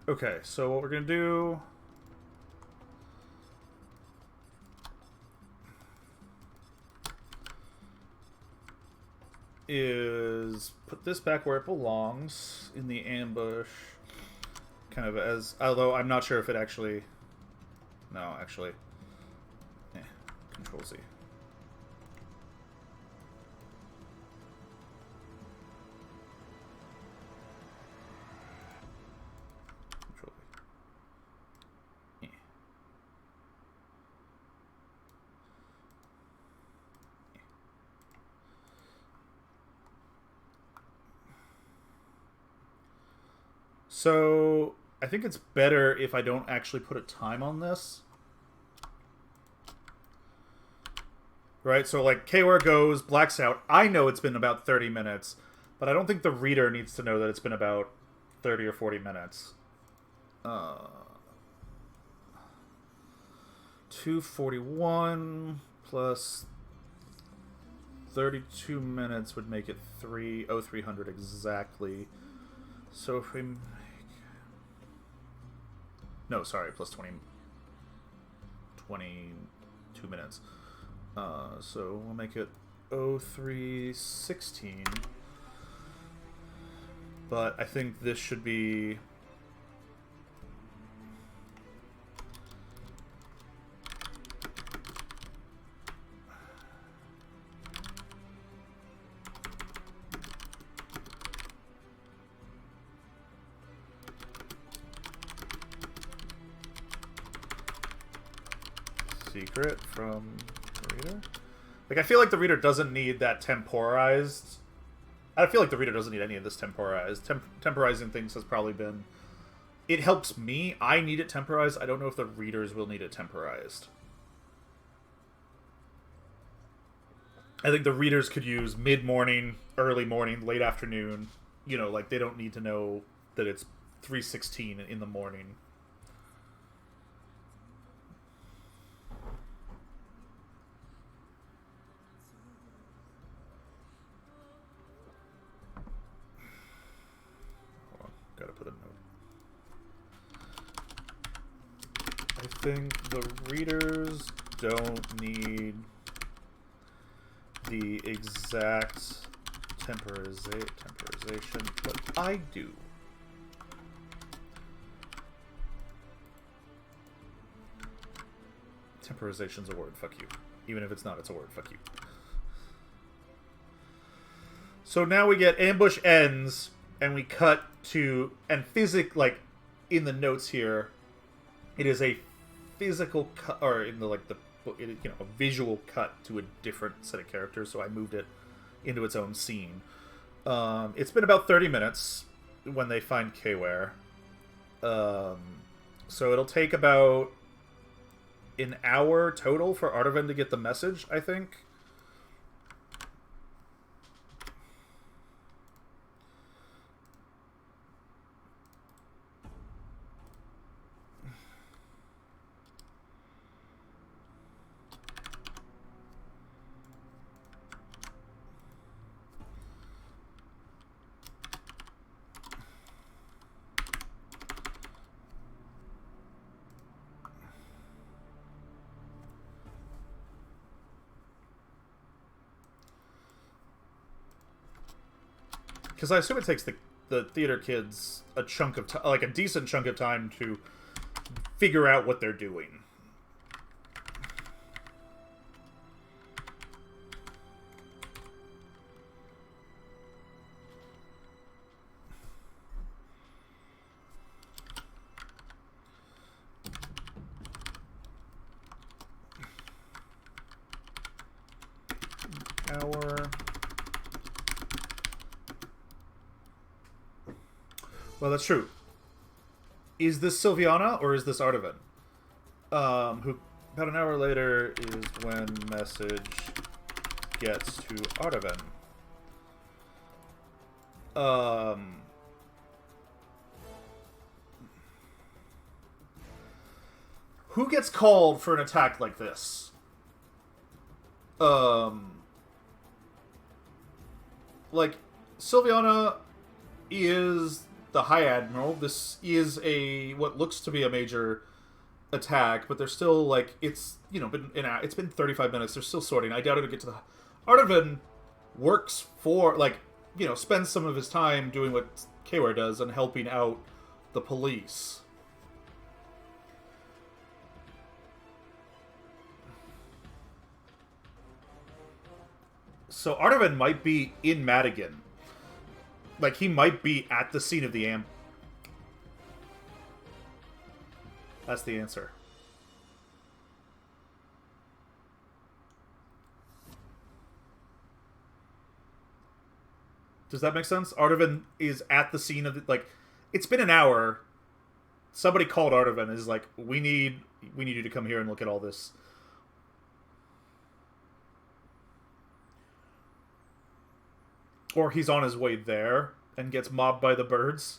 Okay, so what we're gonna do is put this back where it belongs in the ambush, kind of as, although I'm not sure if it actually, no, actually, Control Z. So, I think it's better if I don't actually put a time on this. Right? So, like, Kware goes, blacks out. I know it's been about 30 minutes, but I don't think the reader needs to know that it's been about 30 or 40 minutes. 241 plus 32 minutes would make it 300 exactly. So if we make... No, sorry, plus 22 minutes. So we'll make it 0316. But I think this should be... Secret from the reader? Like, I feel like the reader doesn't need that temporized. I feel like the reader doesn't need any of this temporized. Temporizing things has probably been... It helps me. I need it temporized. I don't know if the readers will need it temporized. I think the readers could use mid-morning, early morning, late afternoon. You know, like, they don't need to know that it's 3:16 in the morning. Gotta put a note. I think the readers don't need the exact temporization, but I do. Temporization's a word, fuck you. Even if it's not, it's a word, fuck you. So now we get ambush ends, and we cut to, and like, in the notes here, it is a physical cut, or in the, like, a visual cut to a different set of characters, so I moved it into its own scene. It's been about 30 minutes when they find Kware. So it'll take about an hour total for Artaven to get the message, I think. Because I assume it takes the theater kids a chunk of time, like a decent chunk of time to figure out what they're doing. Well, that's true. Is this Sylviana or is this Artaven? Who about an hour later is when message gets to Artaven. Who gets called for an attack like this? Like, Sylviana is the High Admiral. This is what looks to be a major attack, but they're still, like, it's, it's been 35 minutes. They're still sorting. I doubt it'll get to the... Artaven works for, like, spends some of his time doing what Kware does and helping out the police. So Artaven might be in Madigan. Like, he might be at the scene of the That's the answer. Does that make sense? Artaven is at the scene of the... Like, it's been an hour. Somebody called Artaven is like, we need you to come here and look at all this. Or he's on his way there and gets mobbed by the birds.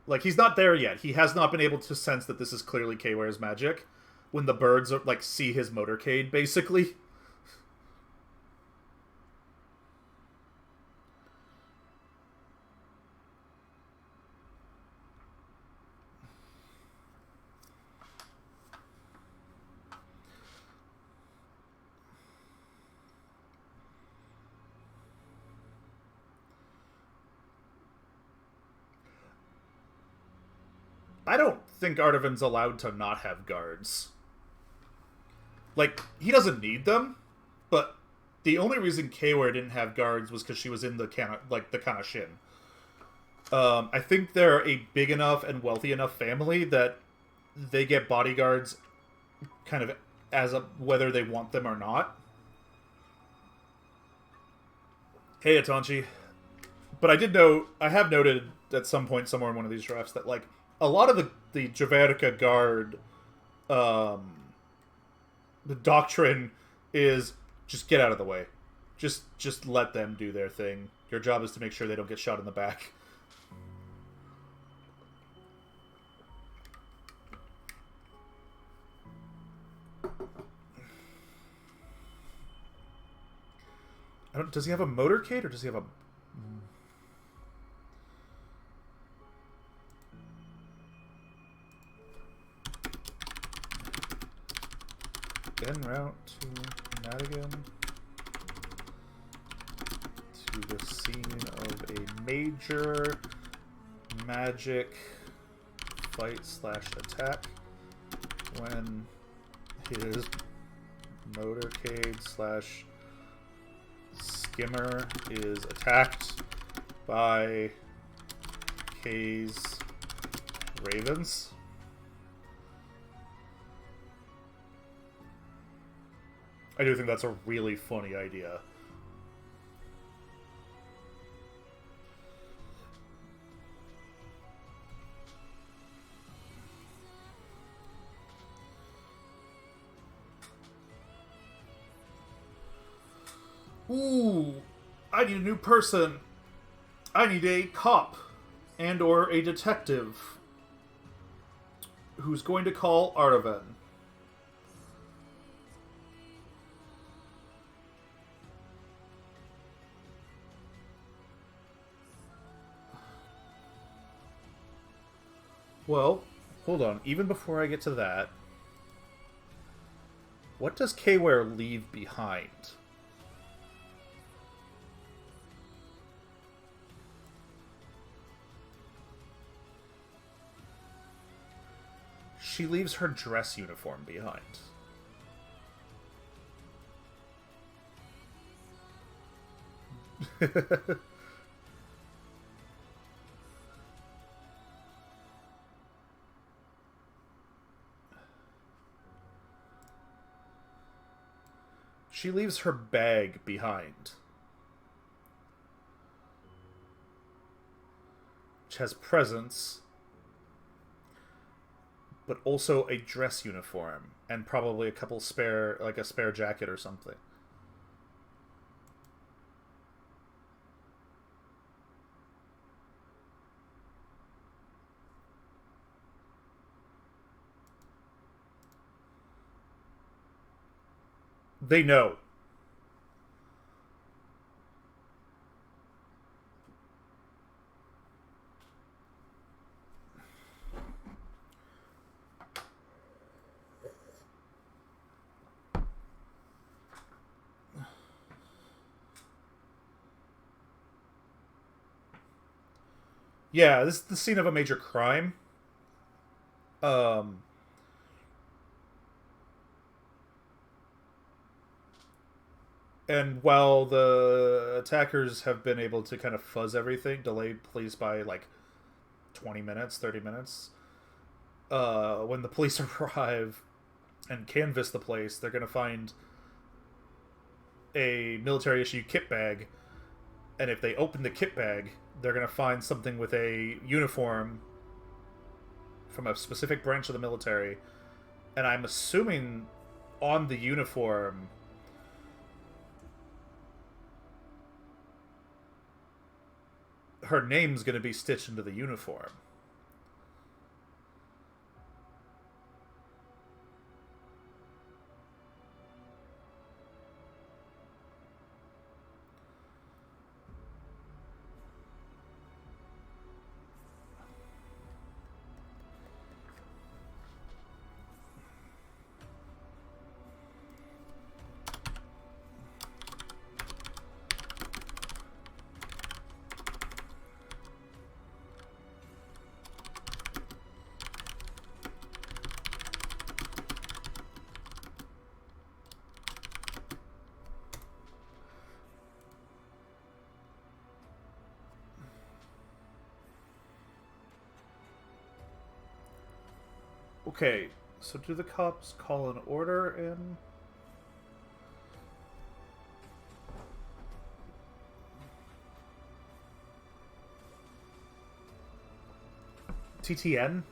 Like, he's not there yet. He has not been able to sense that this is clearly Kware's magic when the birds are, like, see his motorcade, basically. I don't think Artaven's allowed to not have guards. Like, he doesn't need them, but the only reason Kware didn't have guards was because she was in the Kanashin. I think they're a big enough and wealthy enough family that they get bodyguards kind of whether they want them or not. Hey, Atanchi. But I have noted at some point somewhere in one of these drafts that, like, a lot of the Javerka Guard, the doctrine is just get out of the way. Just let them do their thing. Your job is to make sure they don't get shot in the back. Does he have a motorcade or does he have a... En route to Madigan to the scene of a major magic fight/attack when his motorcade slash skimmer is attacked by Kay's ravens. I do think that's a really funny idea. Ooh, I need a new person. I need a cop and or a detective who's going to call Artaven. Well, hold on. Even before I get to that, what does K-Ware leave behind? She leaves her dress uniform behind. She leaves her bag behind, which has presents, but also a dress uniform and probably a couple spare, like a spare jacket or something. They know. Yeah, this is the scene of a major crime. Um, and while the attackers have been able to kind of fuzz everything, delay police by like 20 minutes, 30 minutes, when the police arrive and canvass the place, they're going to find a military issue kit bag. And if they open the kit bag, they're going to find something with a uniform from a specific branch of the military. And I'm assuming on the uniform, her name's going to be stitched into the uniform. Okay, so do the cops call an order in? TTN?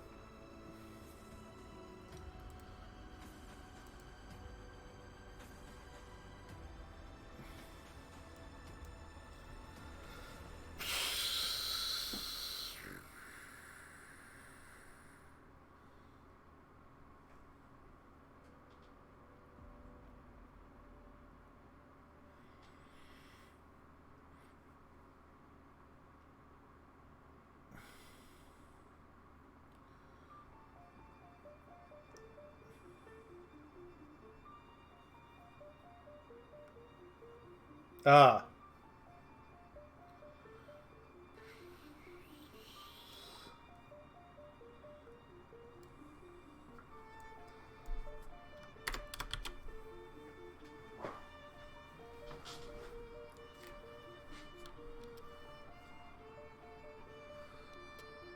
Ah.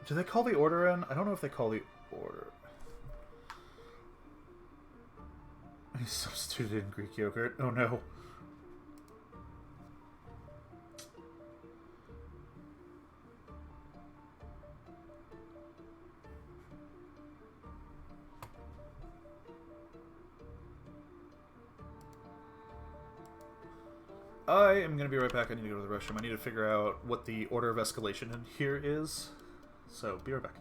Do they call the order in? I don't know if they call the order. He's substituted in Greek yogurt. Oh no. I am going to be right back. I need to go to the restroom. I need to figure out what the order of escalation in here is. So, be right back.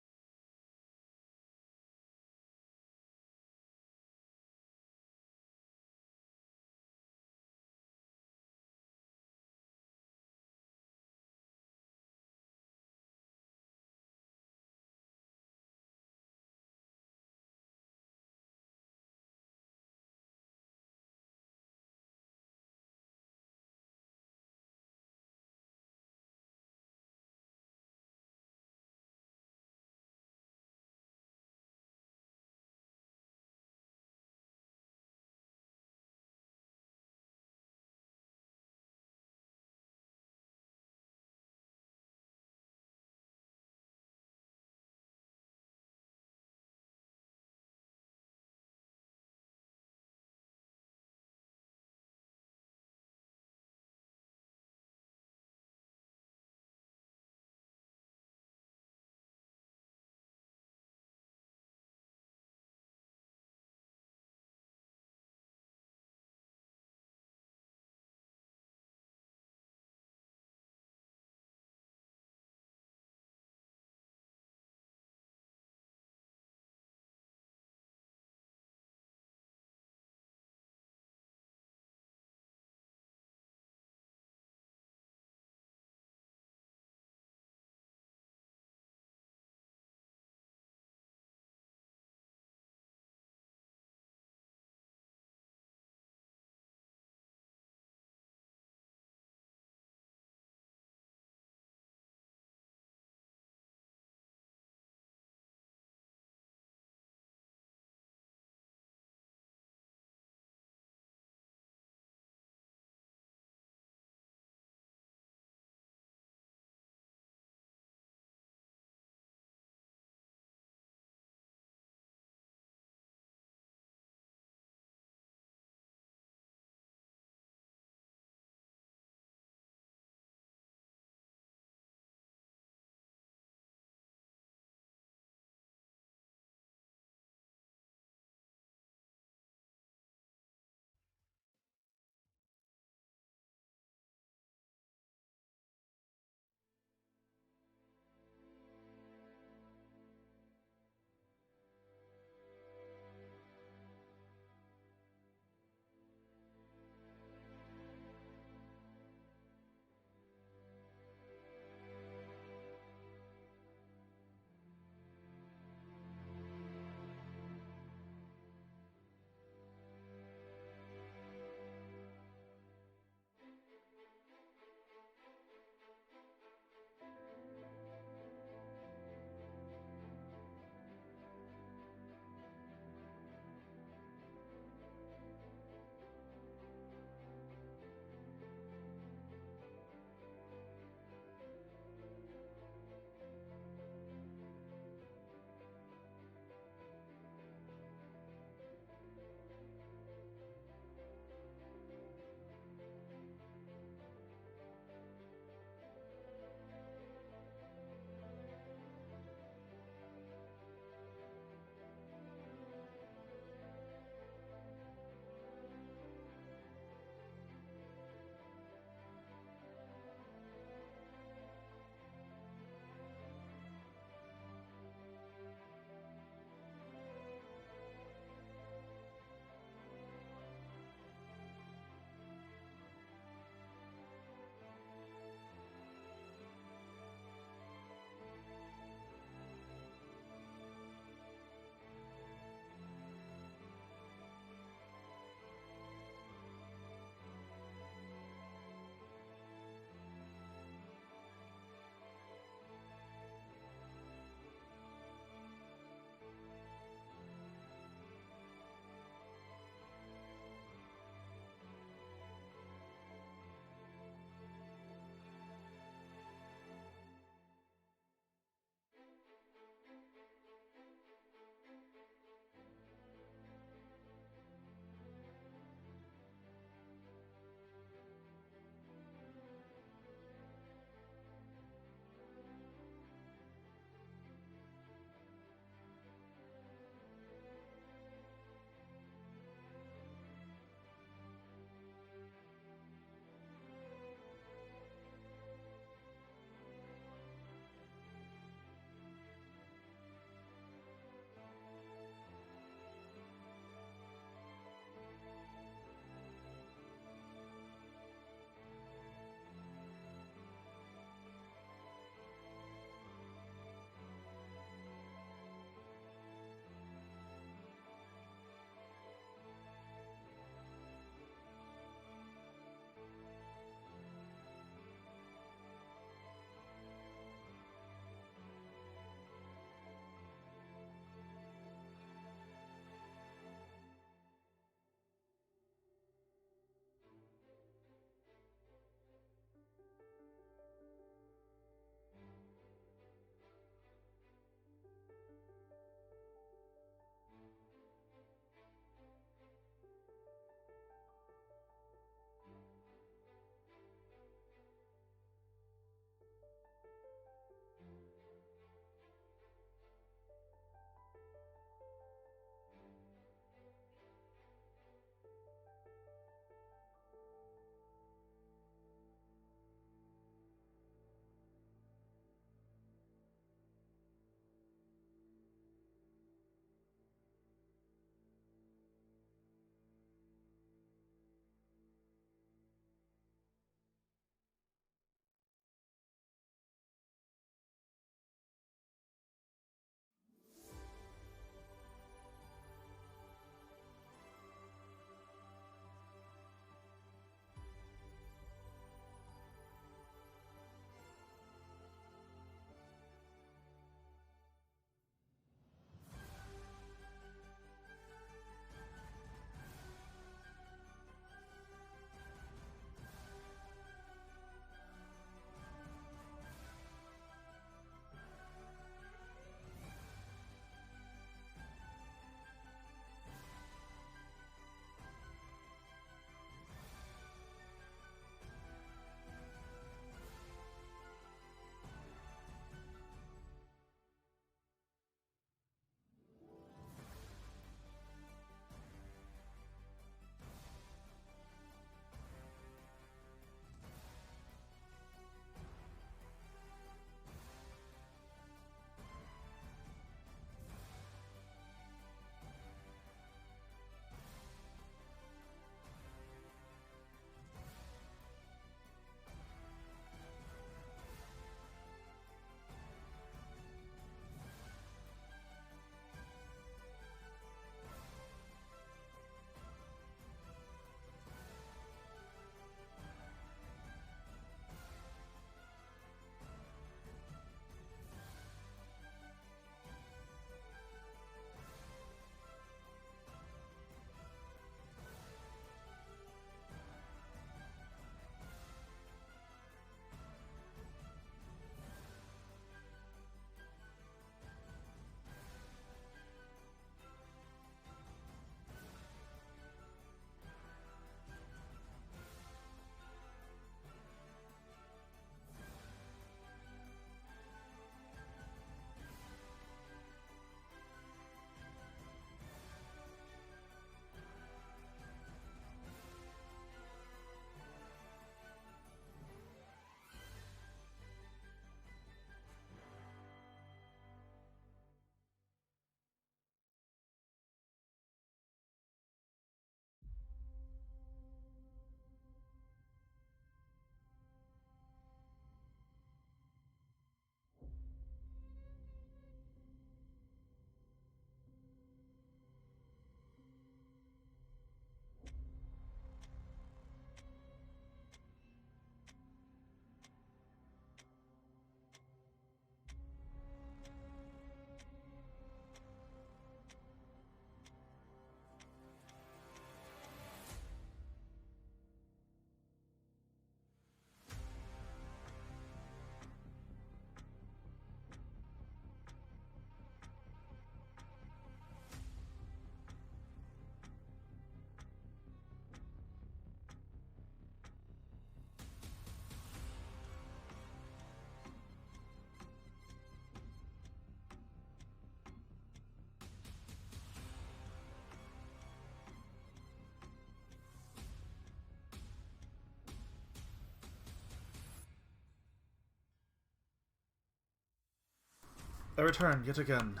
I return yet again.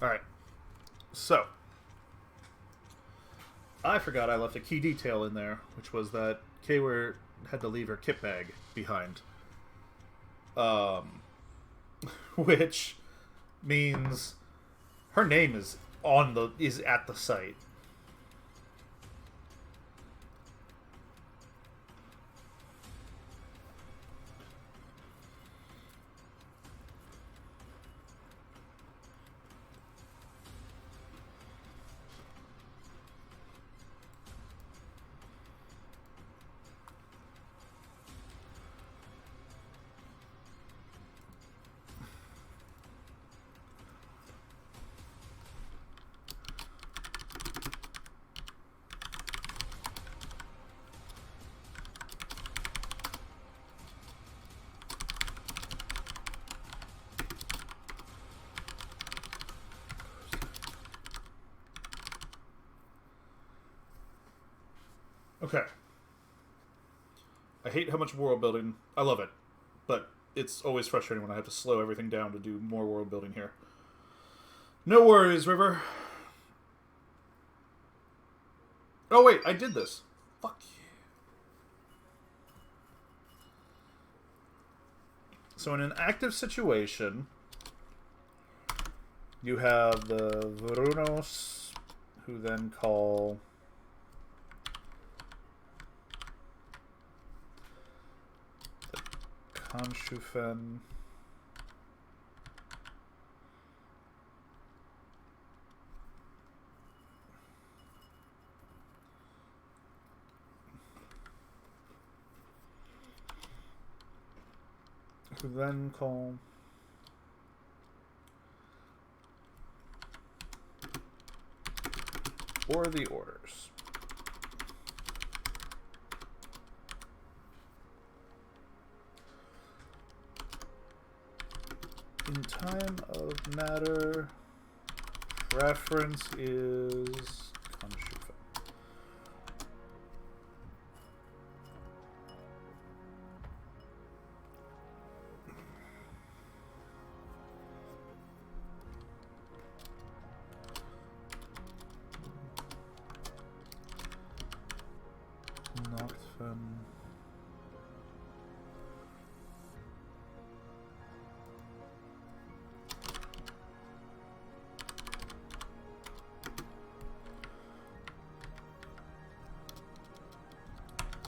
Alright. So. I forgot I left a key detail in there, which was that Kayware had to leave her kit bag behind. Which means her name is at the site. Okay. I hate how much world building. I love it, but it's always frustrating when I have to slow everything down to do more world building here. No worries, River. Oh wait, I did this. Fuck you. So in an active situation, you have the Vorunos, who then call Anshufen. Who then call or the orders. In time of matter, reference is Anshufen. Noctfen.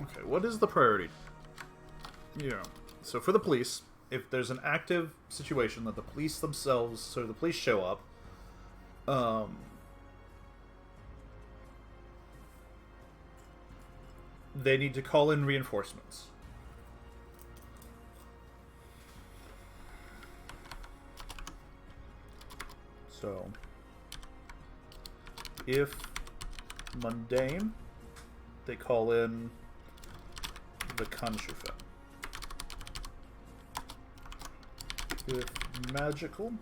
Okay, what is the priority? Yeah. So for the police, if there's an active situation that the police themselves, so the police show up, they need to call in reinforcements. So, if mundane, they call in the Anshufen. If magical,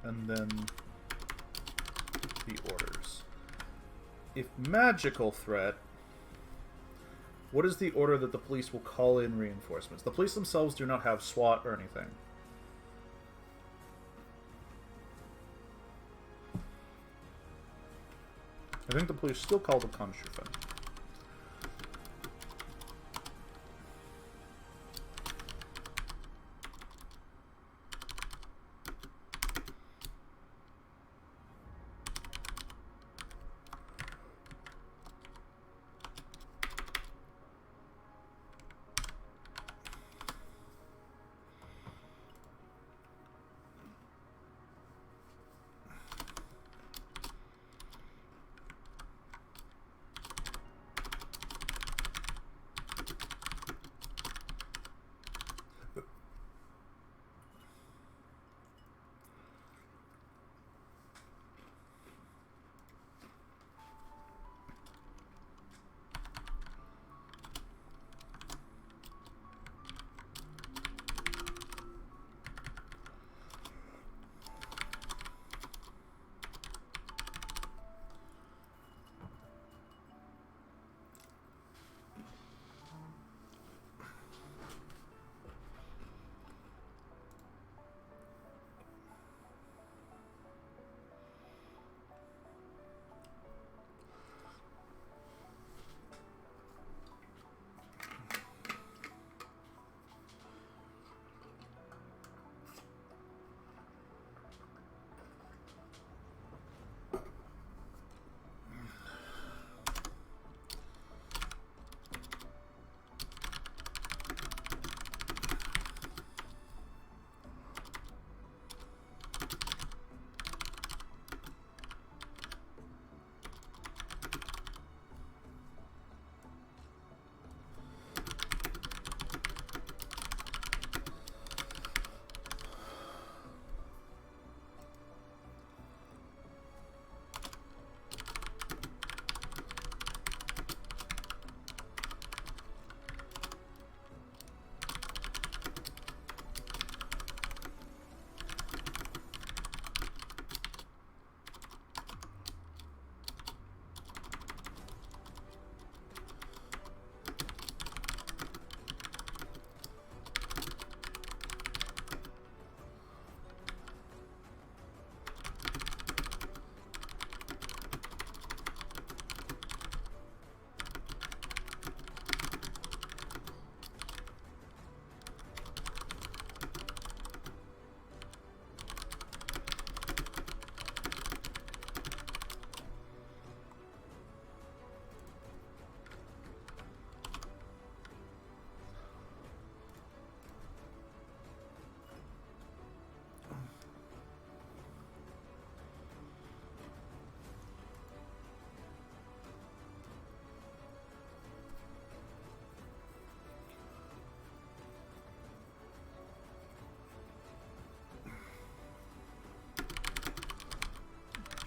and then the orders. If magical threat, what is the order that the police will call in reinforcements? The police themselves do not have SWAT or anything. I think the police still call the Anshufen.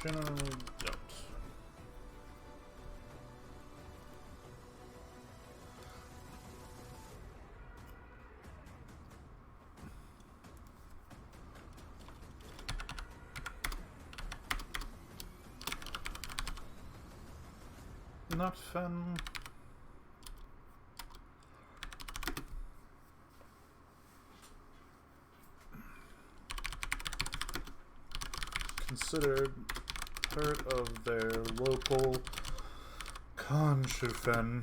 Generally don't. Not fun. Considered part of their local Conshufen.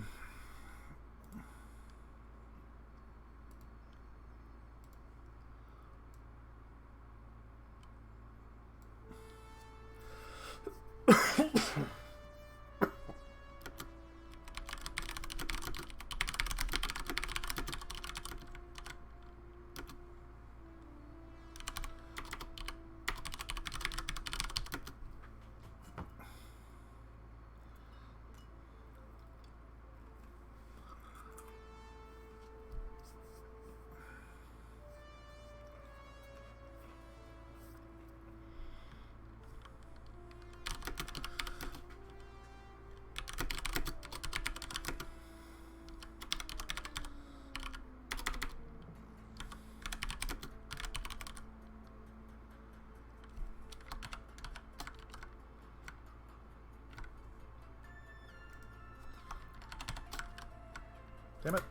Damn it.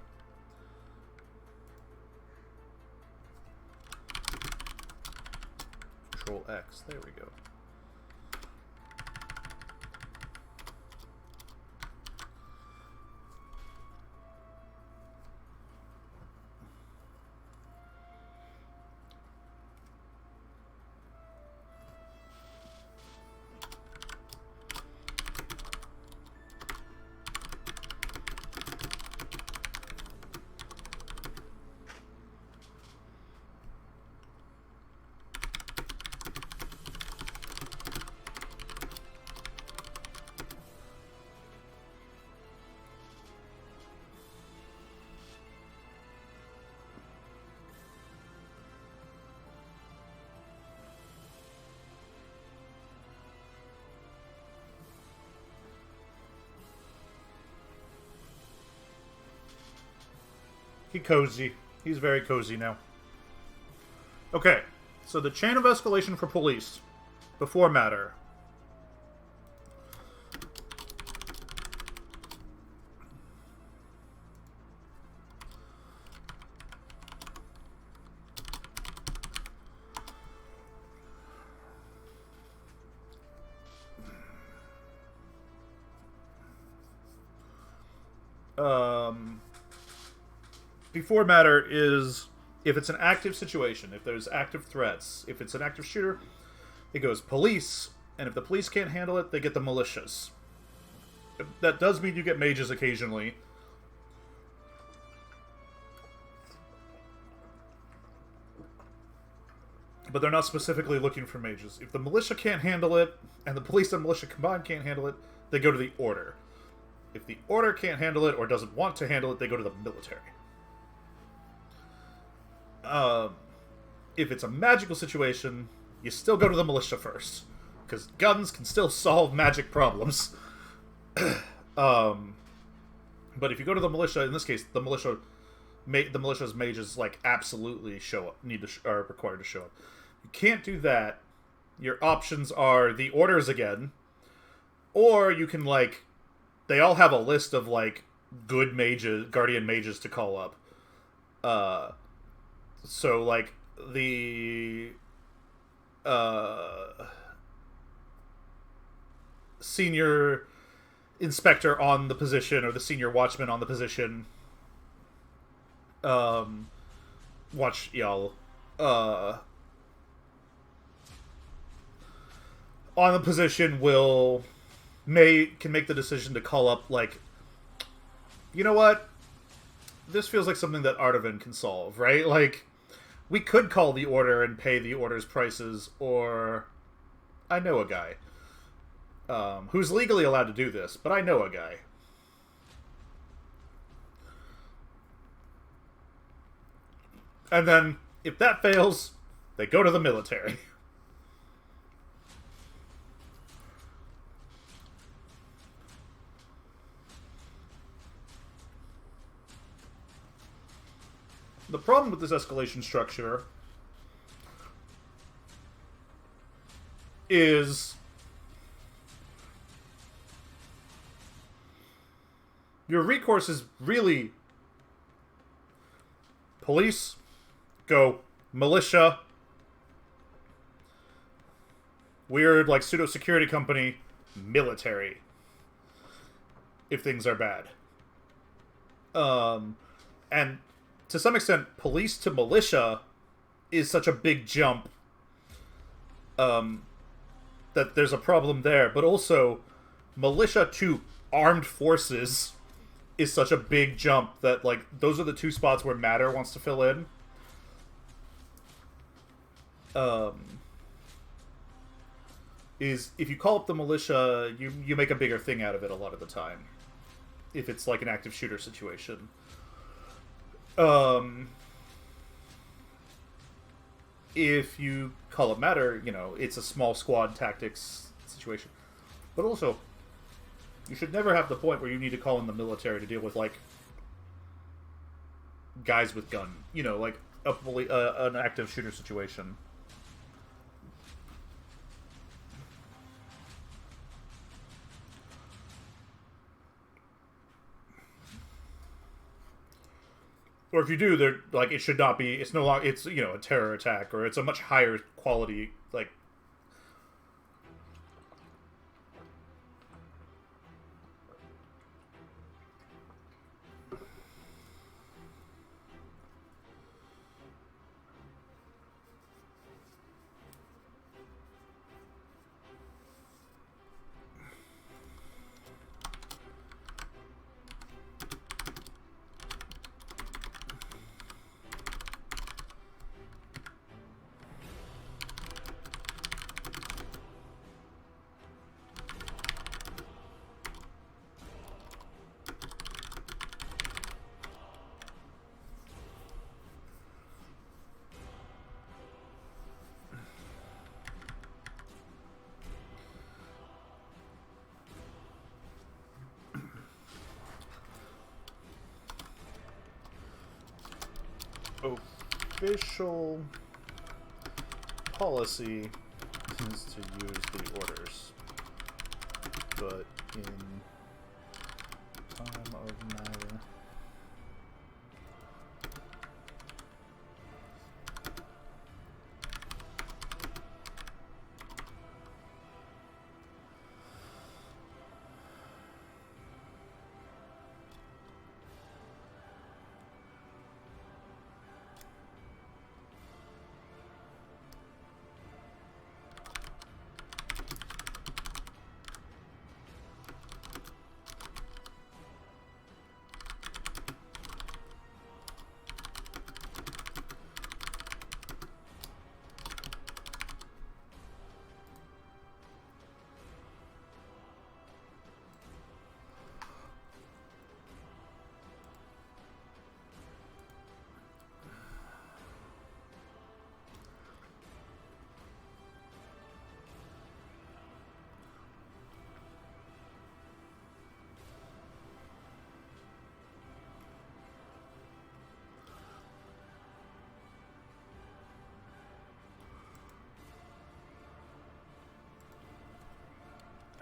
Control X. There we go. Cozy. He's very cozy now. Okay, so the chain of escalation for police before matter. Before matter is if it's an active situation, if there's active threats, if it's an active shooter, it goes police, and if the police can't handle it, they get the militias. That does mean you get mages occasionally. But they're not specifically looking for mages. If the militia can't handle it, and the police and militia combined can't handle it, they go to the order. If the order can't handle it, or doesn't want to handle it, they go to the military. If it's a magical situation, you still go to the militia first. Because guns can still solve magic problems. But if you go to the militia, in this case, the militia's mages, like, absolutely show up, are required to show up. You can't do that. Your options are the orders again, or you can, like, they all have a list of, like, good mages, guardian mages to call up. So, like, the senior inspector on the position, or the senior watchman on the position, watch y'all, on the position can make the decision to call up, like, you know what? This feels like something that Artavan can solve, right? Like, we could call the order and pay the order's prices, or I know a guy who's legally allowed to do this, but I know a guy. And then, if that fails, they go to the military. The problem with this escalation structure is your recourse is really police, go, militia, weird, like, pseudo-security company, military, if things are bad. And to some extent, police to militia is such a big jump that there's a problem there. But also, militia to armed forces is such a big jump that, like, those are the two spots where Matter wants to fill in. Is if you call up the militia, you make a bigger thing out of it a lot of the time. If it's like an active shooter situation. If you call it Matter, you know, it's a small squad tactics situation. But also, you should never have the point where you need to call in the military to deal with, like, guys with gun. You know, like an active shooter situation. Or if you do, they're like, it should not be. It's no longer. It's, you know, a terror attack, or it's a much higher quality, like. Official policy is to use the orders, but in time of Matter,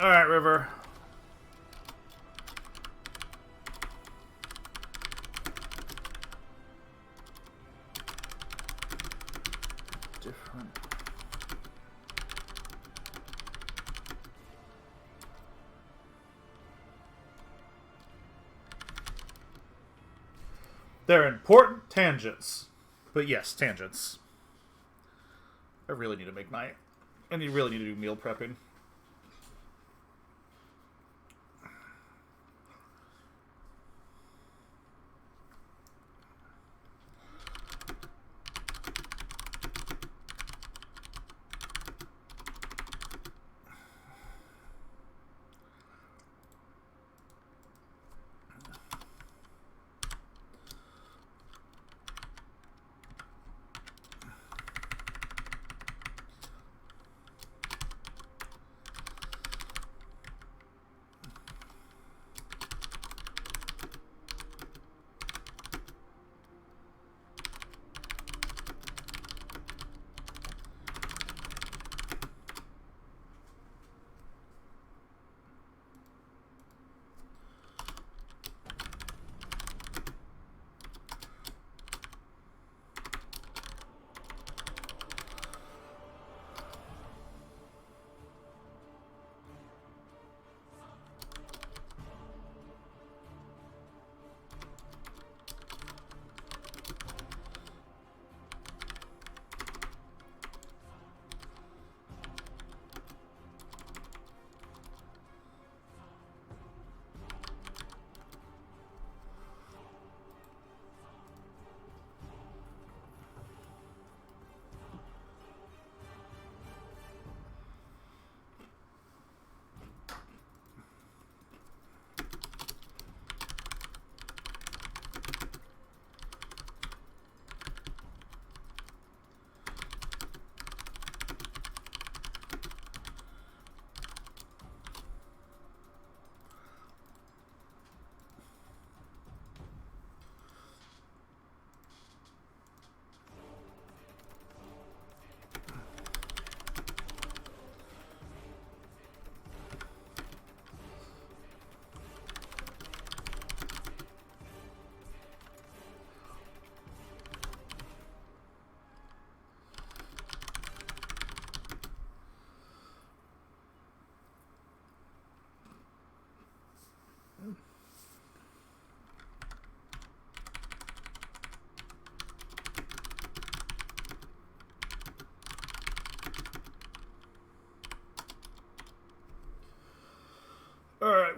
all right, River. Different. They're important tangents. But yes, tangents. I really need to make my... And you really need to do meal prepping.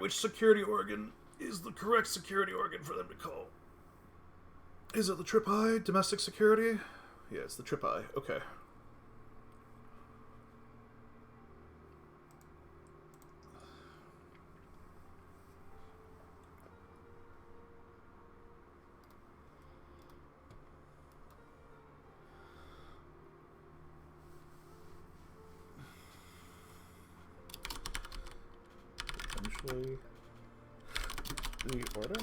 which security organ is the correct security organ for them to call? Is it the Trip-I, domestic security? Yeah, it's the Trip-I. Okay. Essentially, the order.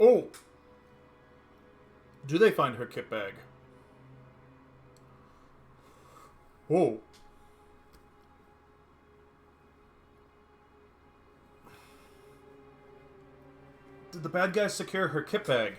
Oh! Do they find her kit bag? Oh. Did the bad guys secure her kit bag?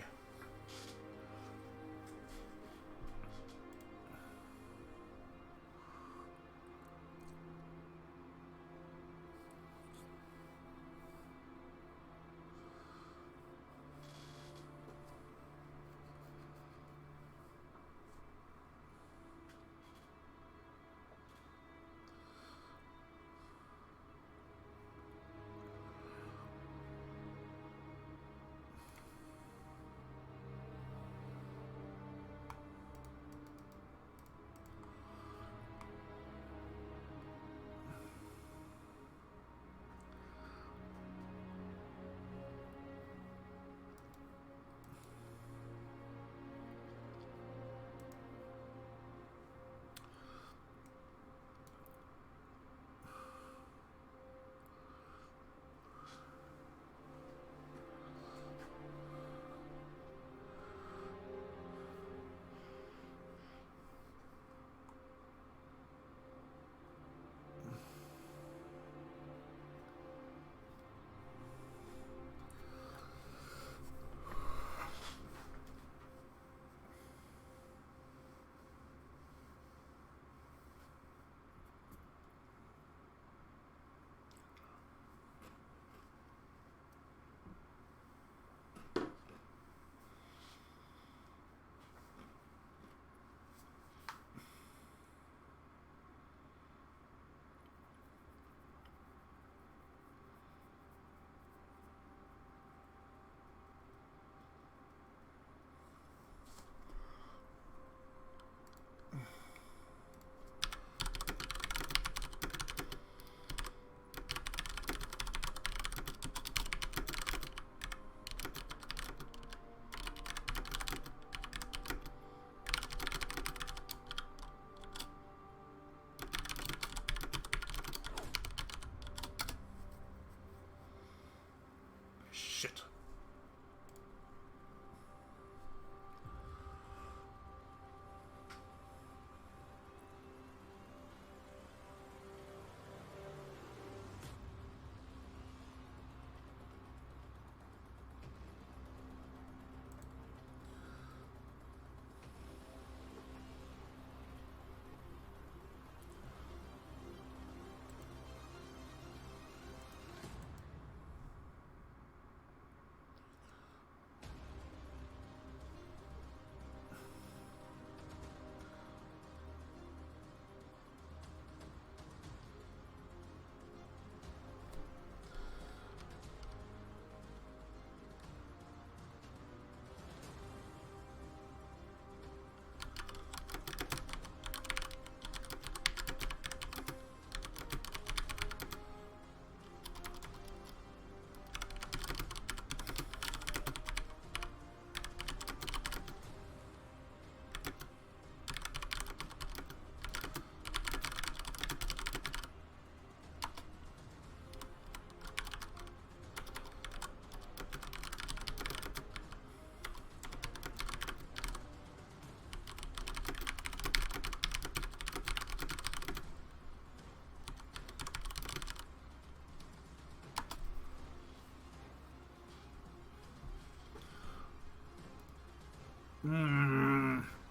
Shit.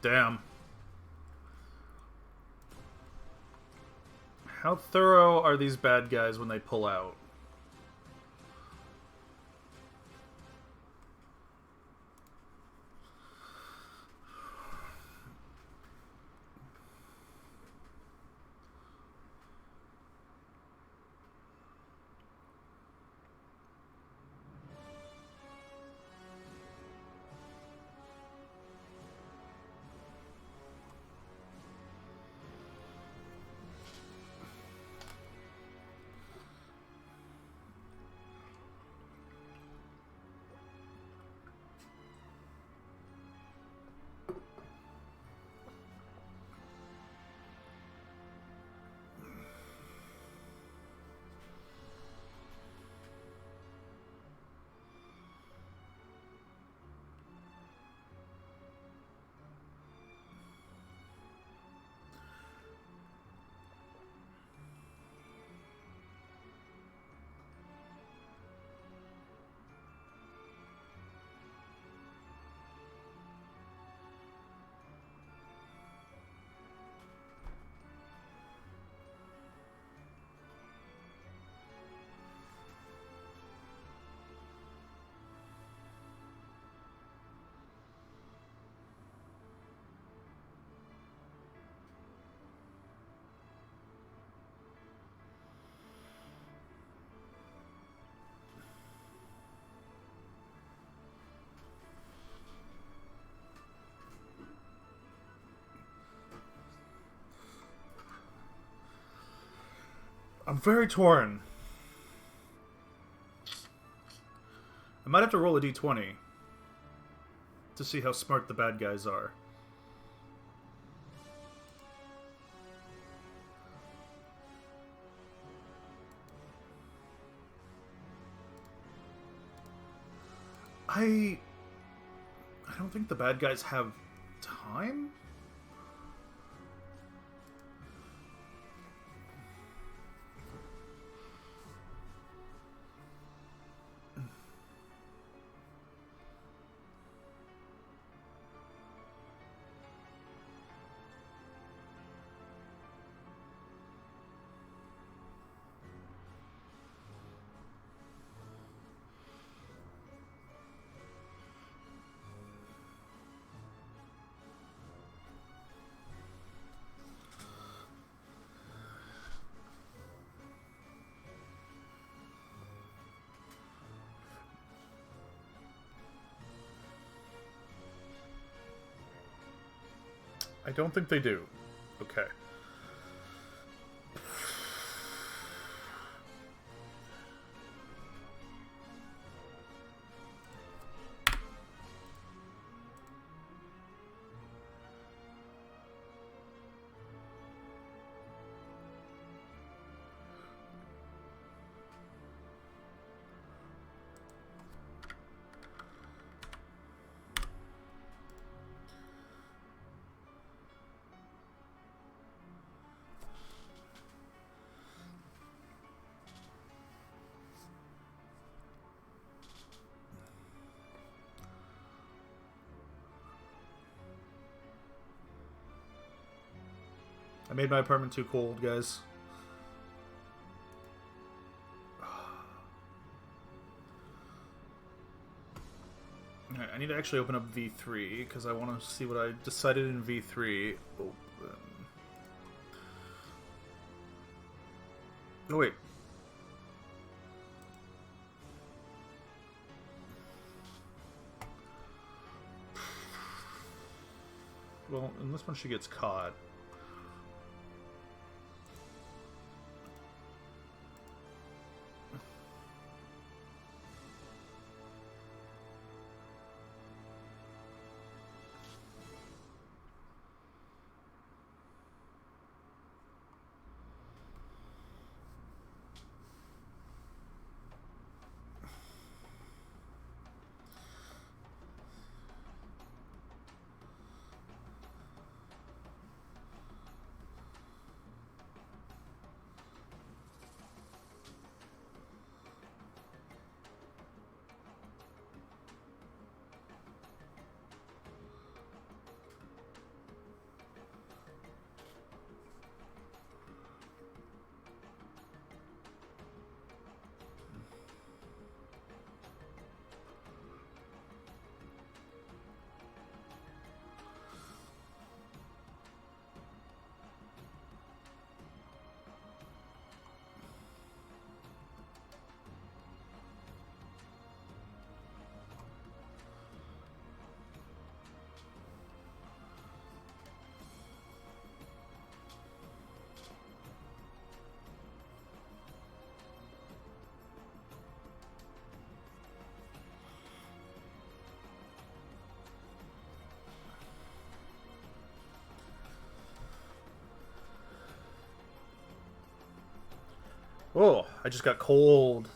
Damn. How thorough are these bad guys when they pull out? I'm very torn. I might have to roll a d20 to see how smart the bad guys are. I don't think the bad guys have time. I don't think they do. Okay. I made my apartment too cold, guys. Alright, I need to actually open up V3, because I want to see what I decided in V3. Open. Oh, wait. Well, in this one she gets caught. Oh, I just got cold.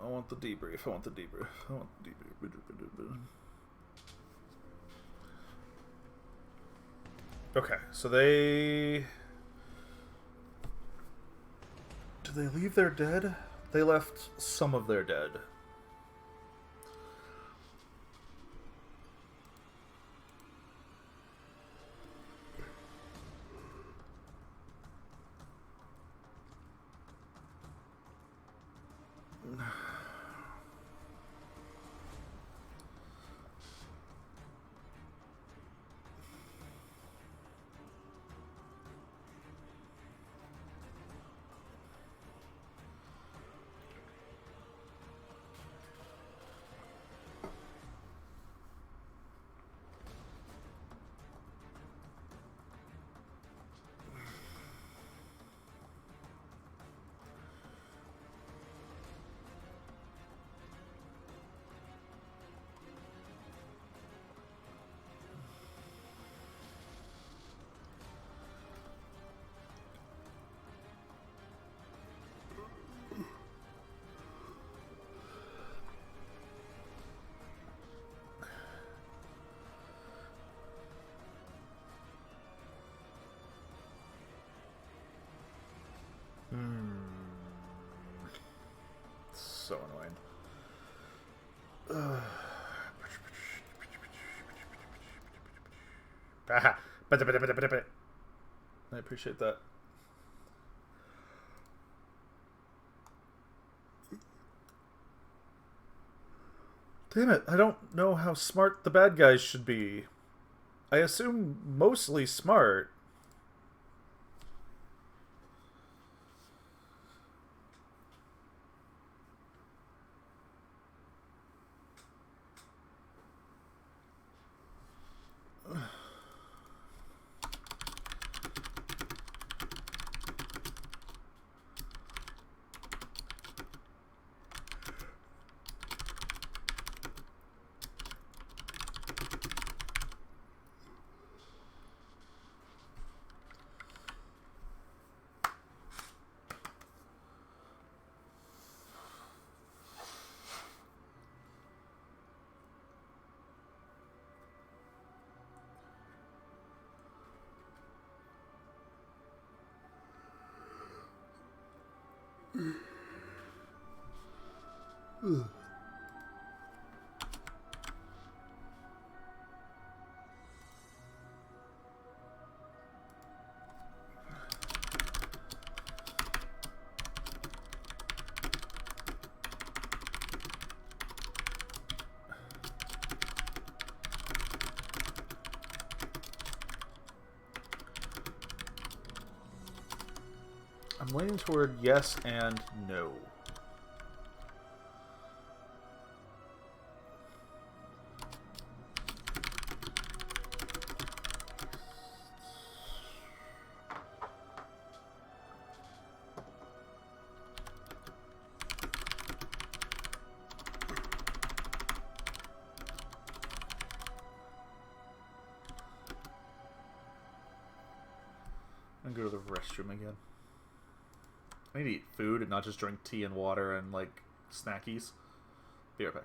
I want the debrief. I want the debrief. I want the debrief. Okay, so they... Did they leave their dead? They left some of their dead. So annoying. I appreciate that. Damn it, I don't know how smart the bad guys should be. I assume mostly smart. I'm leaning toward yes and no. I'm gonna go to the restroom again. I need to eat food and not just drink tea and water and, like, snackies. Be right back.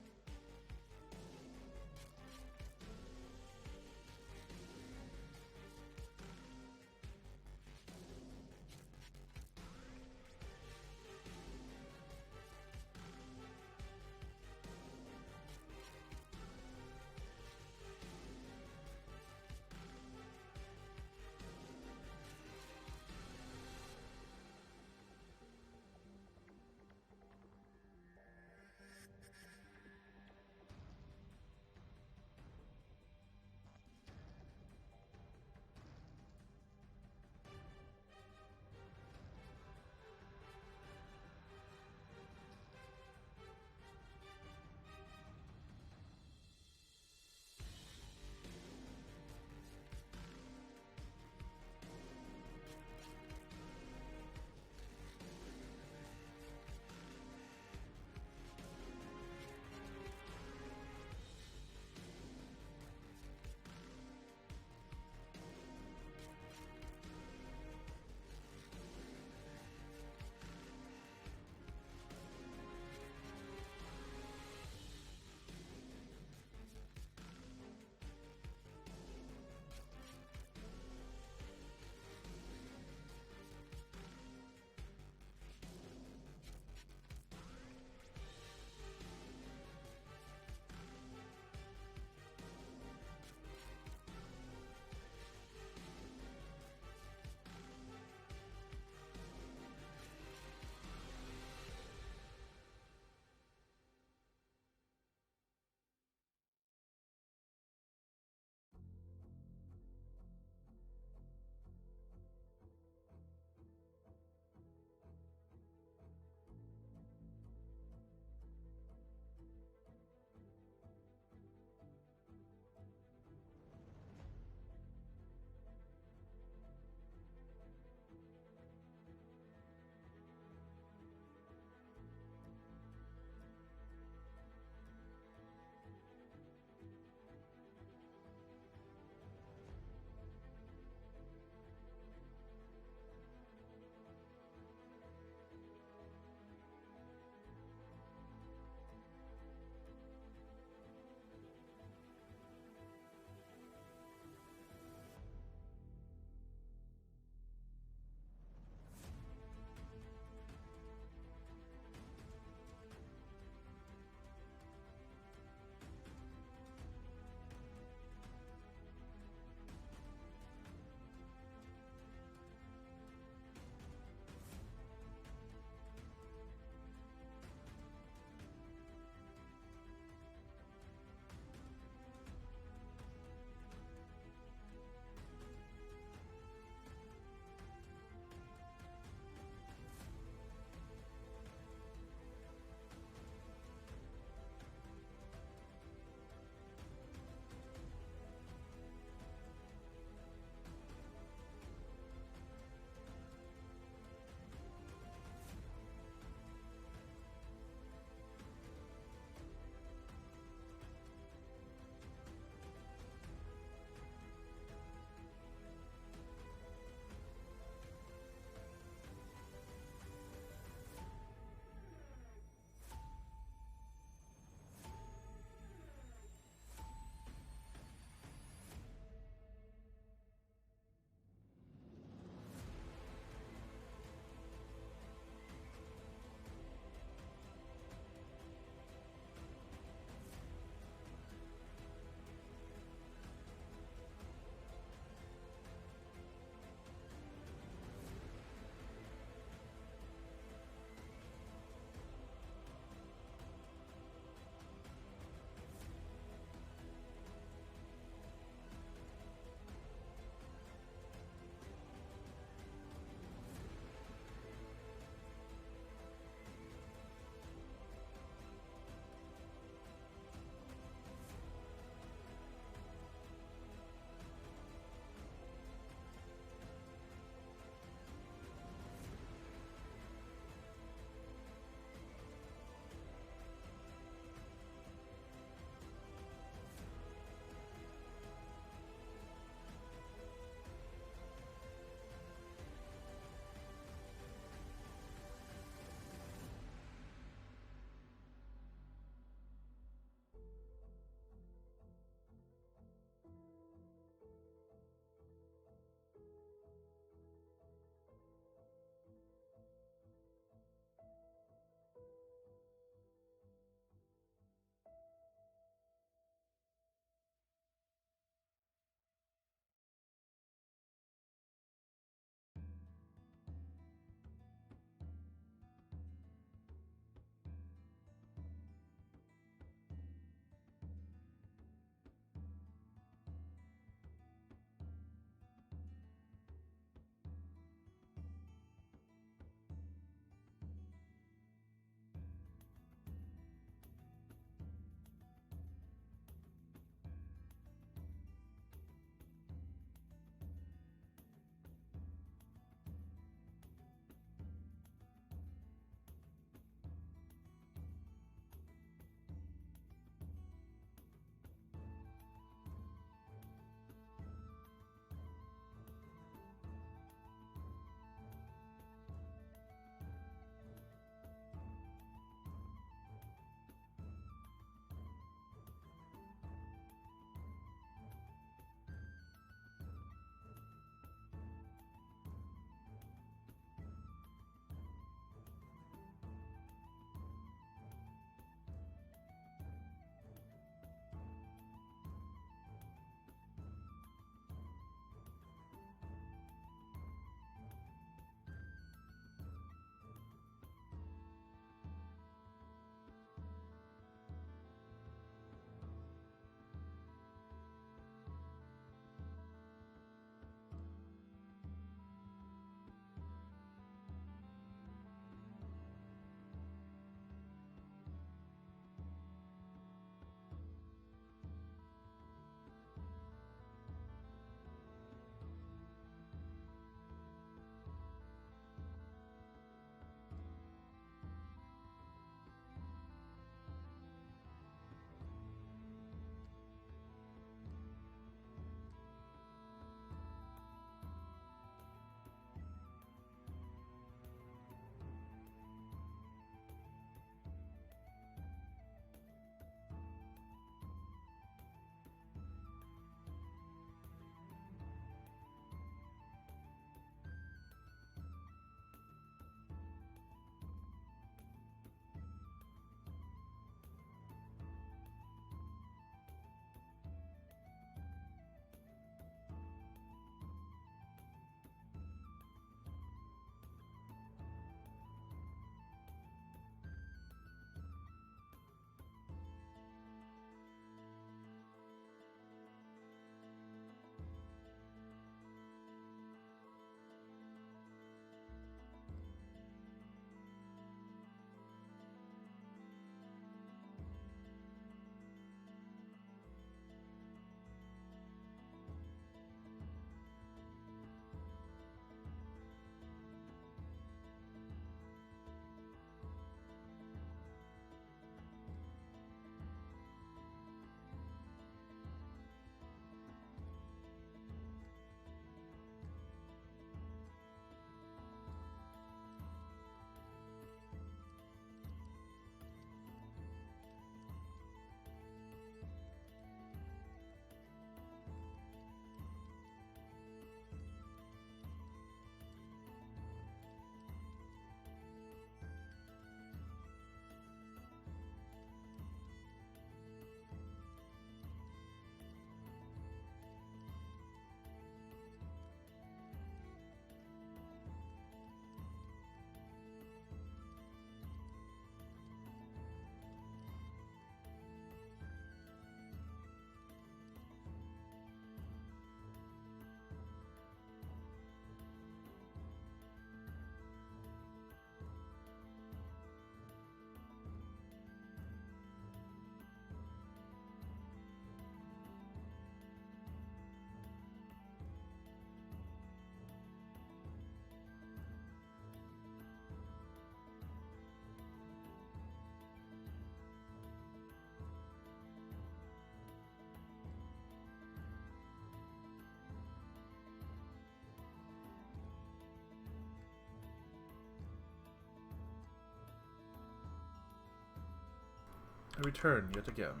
I return yet again.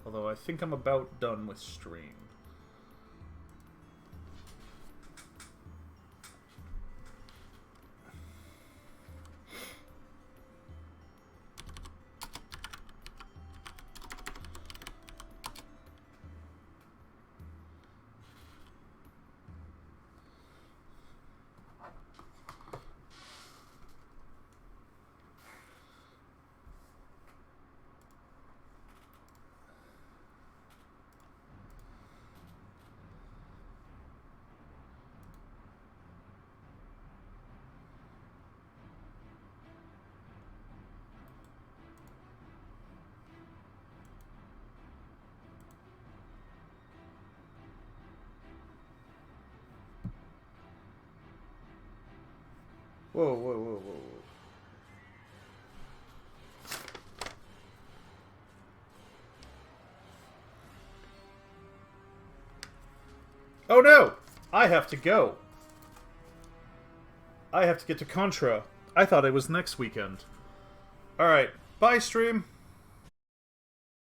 Although I think I'm about done with stream. Whoa, whoa, whoa, whoa, whoa. Oh no! I have to go. I have to get to Contra. I thought it was next weekend. Alright, bye stream.